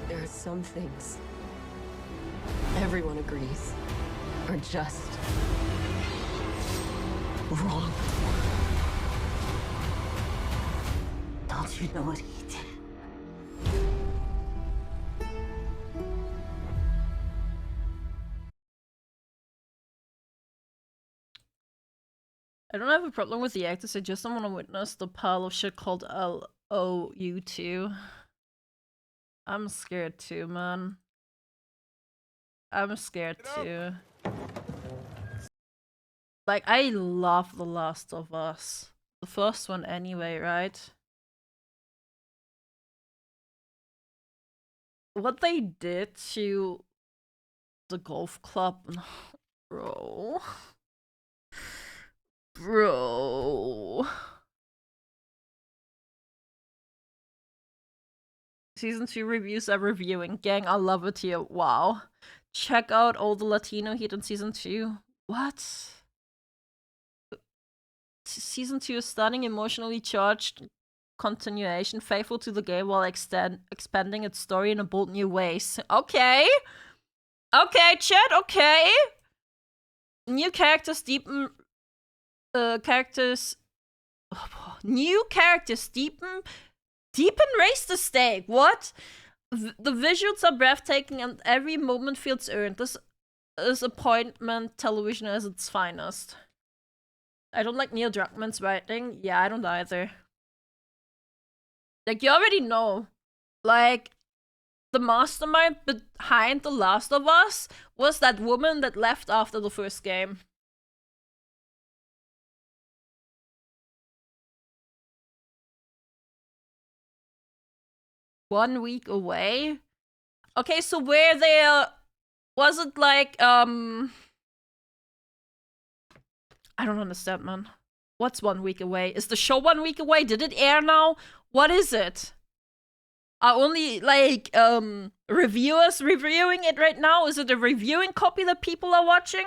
There are some things everyone agrees are just wrong. Don't you know what he did? I don't have a problem with the actors, I just don't want to witness the pile of shit called LOU2. I'm scared too, man. I'm scared too. Like, I love The Last of Us. The first one anyway, right? What they did to the golf club, bro. Bro. Season 2 reviews are reviewing. Gang, I love it here. Wow. Check out all the Latino heat in Season 2. What? Season 2 is stunning, emotionally charged continuation, faithful to the game while expanding its story in a bold new ways. Okay. Okay, chat, okay. New characters deepen... New characters deepen raise the stake. What? The visuals are breathtaking and every moment feels earned. This is appointment television at its finest. I don't like Neil Druckmann's writing. Yeah, I don't either. Like, you already know. Like, the mastermind behind The Last of Us was that woman that left after the first game. One week away? Okay, so where they was it like, I don't understand, man. What's 1 week away? Is the show 1 week away? Did it air now? What is it? Are only, like, reviewers reviewing it right now? Is it a reviewing copy that people are watching?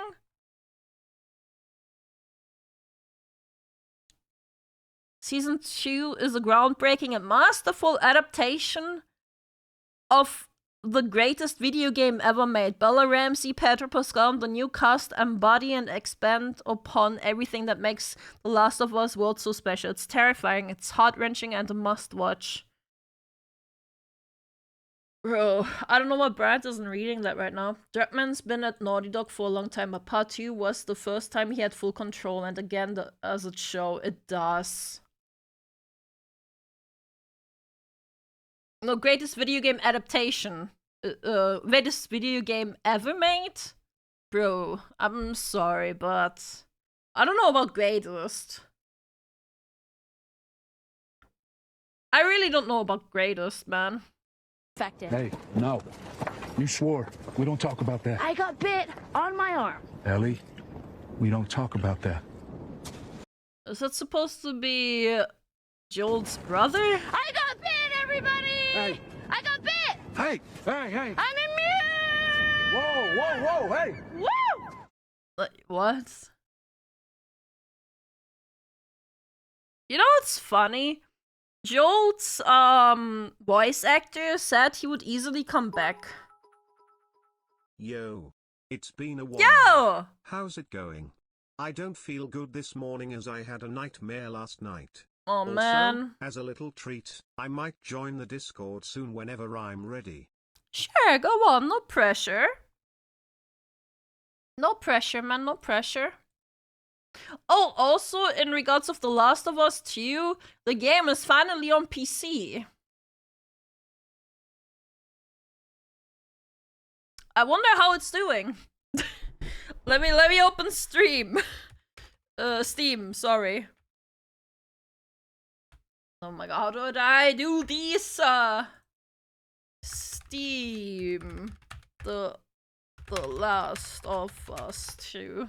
Season 2 is a groundbreaking and masterful adaptation of the greatest video game ever made. Bella Ramsey, Pedro Pascal, and the new cast embody and expand upon everything that makes The Last of Us world so special. It's terrifying, it's heart-wrenching, and a must-watch. Bro, I don't know what Brad isn't reading that right now. Druckmann's been at Naughty Dog for a long time, but part 2 was the first time he had full control, and again, as it show, it does. No, greatest video game adaptation. Greatest video game ever made? Bro, I'm sorry, but I don't know about greatest. I really don't know about greatest, man. Hey, no. You swore. We don't talk about that. I got bit on my arm. Ellie, we don't talk about that. Is that supposed to be Joel's brother? I got bit, everybody! Hey. I got bit! Hey, hey, hey! I'm immune! Whoa, whoa, whoa, hey! Woo! Like, what? You know what's funny? Joel's voice actor said he would easily come back. Yo. It's been a while. Yo! How's it going? I don't feel good this morning as I had a nightmare last night. Oh, Also, man. as a little treat, I might join the Discord soon whenever I'm ready. Sure, go on, no pressure. No pressure, man, no pressure. Oh, also, in regards of The Last of Us 2, the game is finally on PC. I wonder how it's doing. let me open Steam. Steam, sorry. Oh my god, how did I do this? Steam. The Last of Us 2.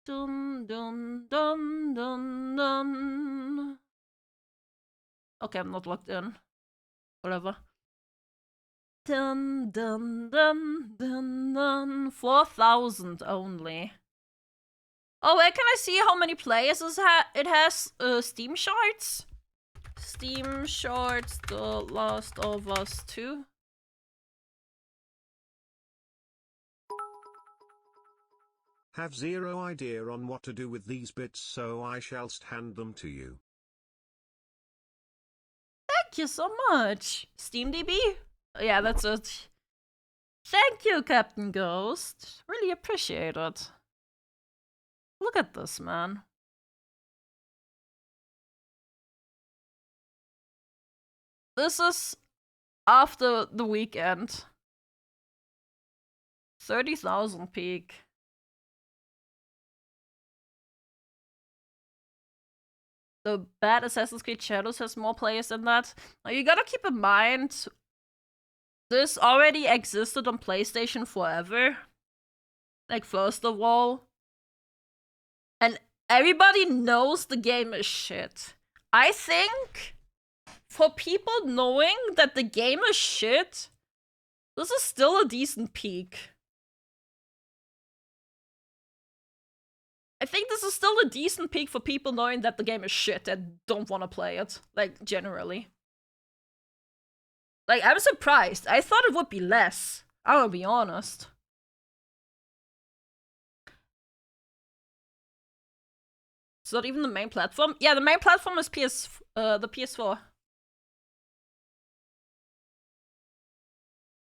Dun dun dun dun dun. Okay, I'm not logged in. Whatever. Dun dun dun dun dun. 4,000 only. Oh, wait, can I see how many players it has? Steam Shorts? Steam Shorts, The Last of Us 2. Have zero idea on what to do with these bits, so I shall hand them to you. Thank you so much. SteamDB? Yeah, that's it. Thank you, Captain Ghost. Really appreciate it. Look at this, man. This is after the weekend. 30,000 peak. The bad Assassin's Creed Shadows has more players than that. Now you gotta keep in mind, this already existed on PlayStation forever. Like, first of all. And everybody knows the game is shit. I think, for people knowing that the game is shit, this is still a decent peak. I think this is still a decent peak for people knowing that the game is shit and don't want to play it. Like, generally. Like, I'm surprised. I thought it would be less. I'll be honest. It's not even the main platform? Yeah, the main platform is the PS4.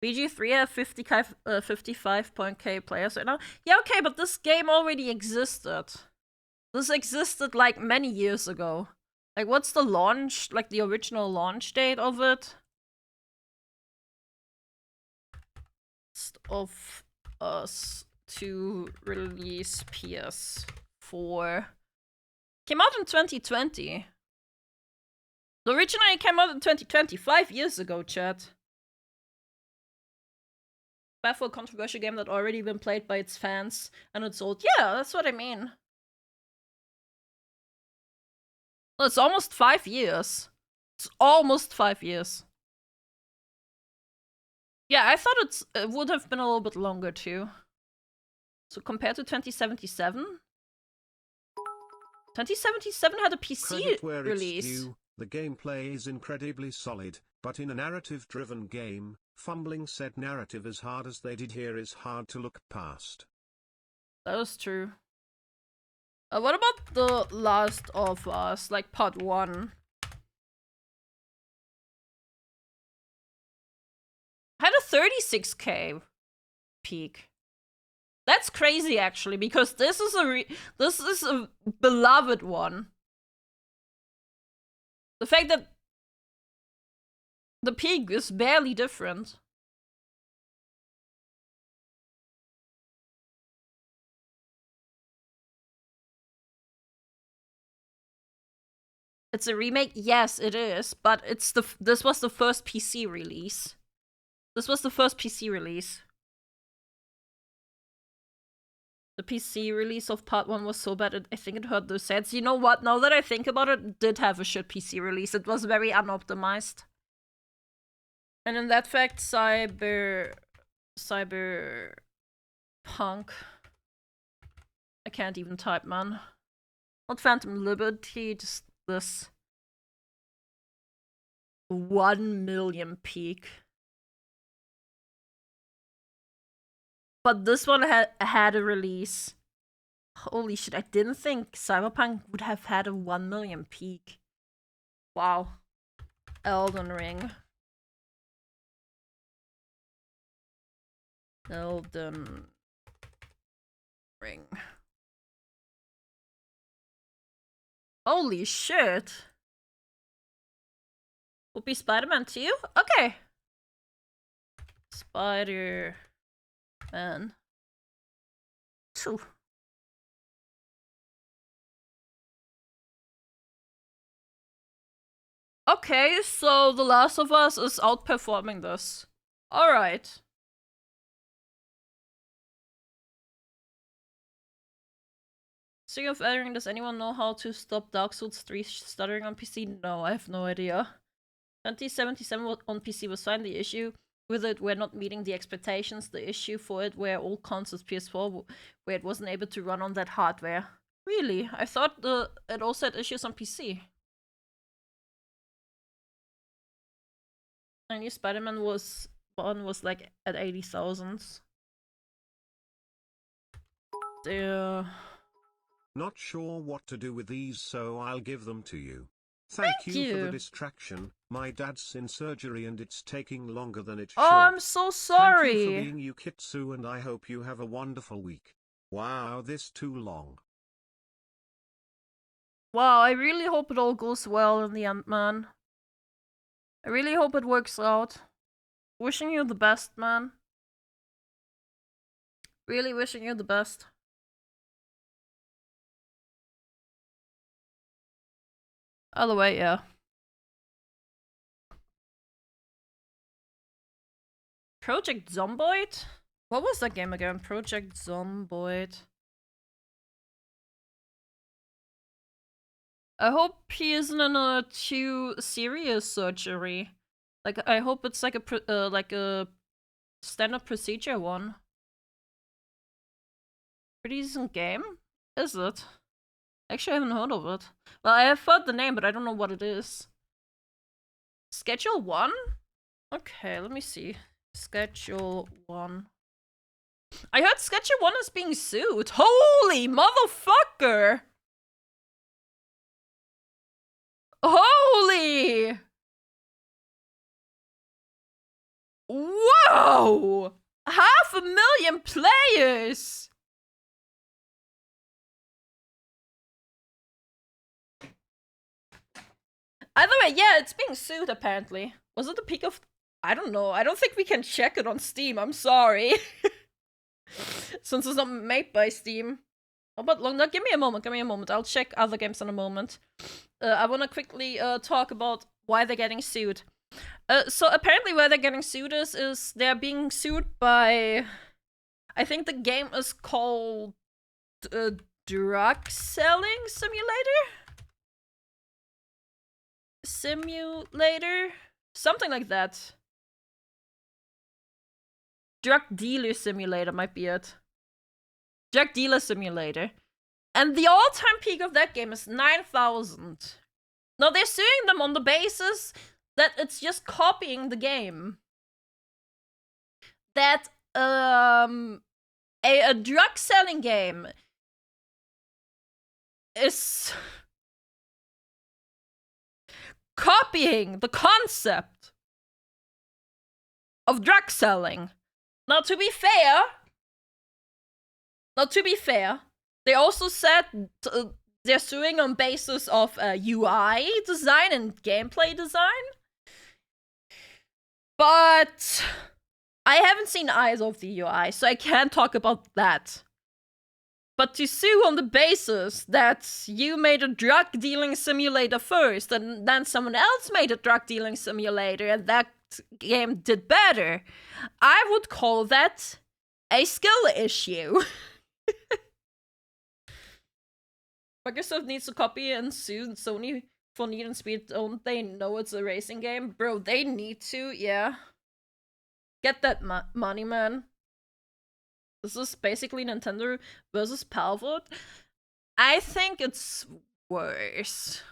BG3 have 55.k players right now. Yeah, okay, but this game already existed. This existed like many years ago. Like, what's the launch, like the original launch date of it? Of us to release PS4. Came out in 2020. The original came out in 2020, 5 years ago, chat. Bad for a controversial game that already been played by its fans and it's old. Yeah, that's what I mean. Well, it's almost 5 years. It's almost 5 years. Yeah, I thought it would have been a little bit longer too. So compared to 2077, 2077 had a PC release. The gameplay is incredibly solid, but in a narrative-driven game, fumbling said narrative as hard as they did here is hard to look past. That was true. What about The Last of Us, like part 1? Had a 36k peak. That's crazy, actually, because this is a beloved one. The fact that the peak is barely different. It's a remake? Yes, it is, but this was the first PC release. This was the first PC release. The PC release of part 1 was so bad, I think it hurt those sets. You know what? Now that I think about it, it did have a shit PC release. It was very unoptimized. And in that fact, Cyberpunk. I can't even type, man. Not Phantom Liberty, just this. 1 million peak. But this one had a release. Holy shit, I didn't think Cyberpunk would have had a 1 million peak. Wow. Elden Ring. Elden Ring. Holy shit. Would be Spider-Man 2? Okay. Spider-Man 2. Okay, so The Last of Us is outperforming this. Alright. Speaking of stuttering, does anyone know how to stop Dark Souls 3 stuttering on PC? No, I have no idea. 2077 on PC was fine. The issue with it were not meeting the expectations. The issue for it were all consoles PS4, where it wasn't able to run on that hardware. Really? I thought it also had issues on PC. I knew Spider-Man was like at 80,000. Not sure what to do with these, so I'll give them to you. Thank you for you. the distraction. My dad's in surgery and it's taking longer than it should. Oh, I'm so sorry. Thank you for being you, Kitsu, and I hope you have a wonderful week. Wow, this too long. Wow, I really hope it all goes well in the end, man. I really hope it works out. Wishing you the best, man. Really wishing you the best. Other way, yeah. Project Zomboid? What was that game again? Project Zomboid. I hope he isn't in a too serious surgery. Like, I hope it's like a standard procedure one. Pretty decent game? Is it? Actually, I haven't heard of it. Well, I have heard the name, but I don't know what it is. Schedule 1? Okay, let me see. Schedule 1. I heard Schedule 1 is being sued. Holy motherfucker! Holy! Whoa! 500,000 players! Either way, yeah, it's being sued apparently. Was it the peak of... I don't know. I don't think we can check it on Steam. I'm sorry. Since it's not made by Steam. Oh, but long, give me a moment. I'll check other games in a moment. I want to quickly talk about why they're getting sued. So apparently why they're getting sued is they're being sued by... I think the game is called... Drug Selling Simulator? Something like that. Drug Dealer Simulator might be it. Drug Dealer Simulator. And the all-time peak of that game is 9,000. Now they're suing them on the basis that it's just copying the game. That a drug selling game is copying the concept of drug selling. Now to be fair, they also said they're suing on basis of UI design and gameplay design. But I haven't seen eyes of the UI, so I can't talk about that. But to sue on the basis that you made a drug dealing simulator first, and then someone else made a drug dealing simulator, and that game did better, I would call that a skill issue. Microsoft needs to copy and sue Sony for Need and Speed. Don't they know it's a racing game? Bro, they need to, yeah. Get that money, man. This is basically Nintendo versus Palworld. I think it's worse.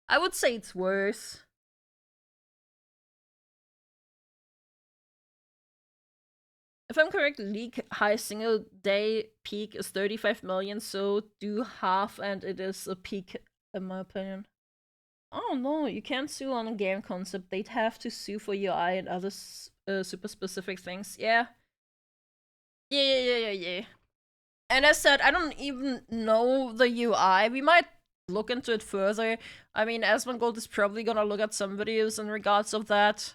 I would say it's worse. If I'm correct, League high single day peak is 35 million, so do half and it is a peak in my opinion. Oh no, you can't sue on a game concept. They'd have to sue for UI and other super specific things. Yeah. Yeah. And as said, I don't even know the UI. We might look into it further. I mean, Asmongold is probably gonna look at some videos in regards of that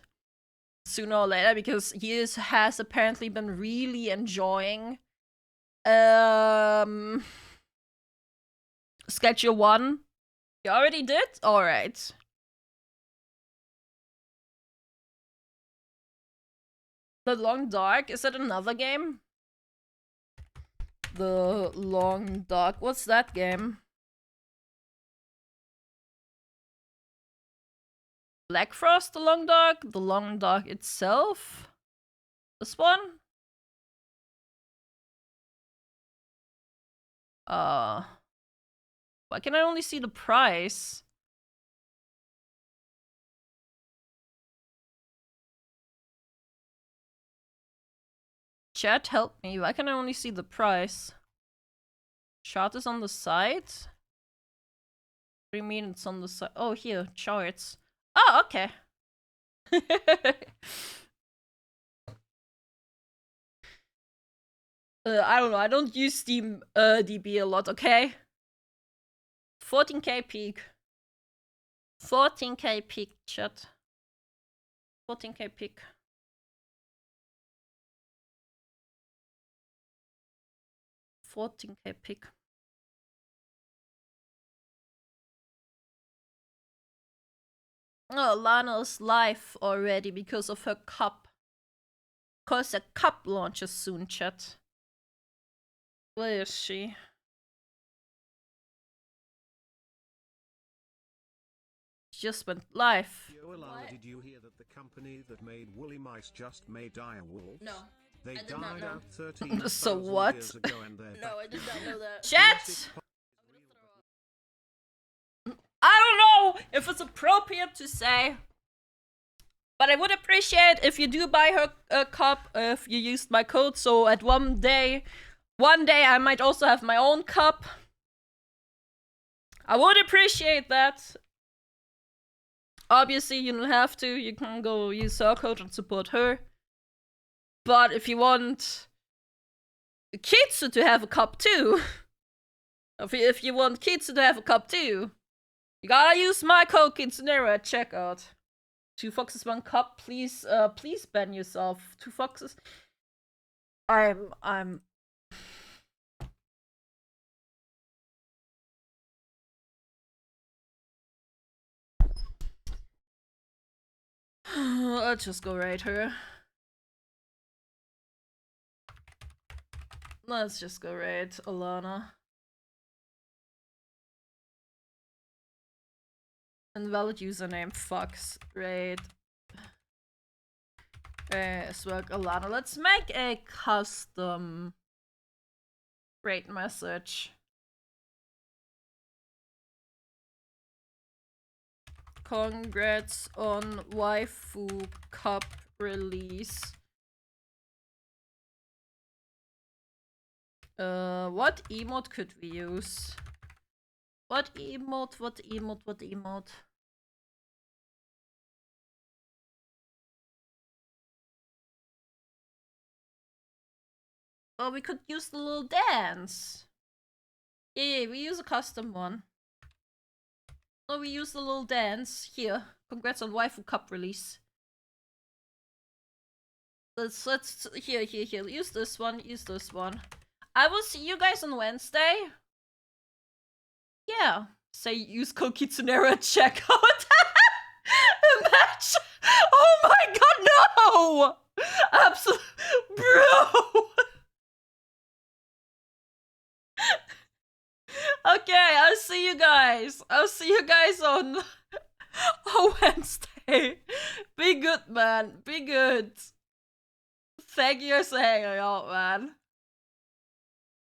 sooner or later, because he has apparently been really enjoying Schedule 1. You already did? Alright. The Long Dark? Is that another game? The Long Dark. What's that game? Black Frost, The Long Dark? The Long Dark itself? This one? Why can I only see the price? Chat, help me. Why can I only see the price? Chart is on the side? 3 minutes on the side. Oh, here, charts. Oh, okay. I don't know. I don't use Steam DB a lot, okay? 14k peak. 14k peak, chat. 14k peak. Oh, Lana's live already because of her cup. Cause a cup launches soon, chat. Where is she? She just went live. Yo, Alana, did you hear that the company that made woolly mice just made dire wolves? No. They I did not died know. out 13 So what? years ago and they're No, I back. did not know that. Jurassic Chat! I don't know if it's appropriate to say, but I would appreciate if you do buy her a cup if you used my code. So at one day I might also have my own cup. I would appreciate that. Obviously, you don't have to. You can go use her code and support her. But if you want Kitsu to have a cup too, if you want Kitsu to have a cup too, you gotta use my code Kitsunero at checkout. 2 foxes, 1 cup. Please, please ban yourself. 2 foxes. I'm. Let's just go raid her. Let's just go raid Alana. Invalid username, Fox, raid. Swag Alana. Let's make a custom raid message. Congrats on waifu cup release. What emote could we use? What emote? Oh, we could use the little dance. Yeah, we use a custom one. Oh, we use the little dance. Here. Congrats on waifu cup release. Let's here. Use this one. I will see you guys on Wednesday. Yeah. Say use code Kitsunero at checkout. Imagine. Oh my god, no! Absolutely. Bro! Okay, I'll see you guys. I'll see you guys on Wednesday. Be good, man. Be good. Thank you for hanging out, man.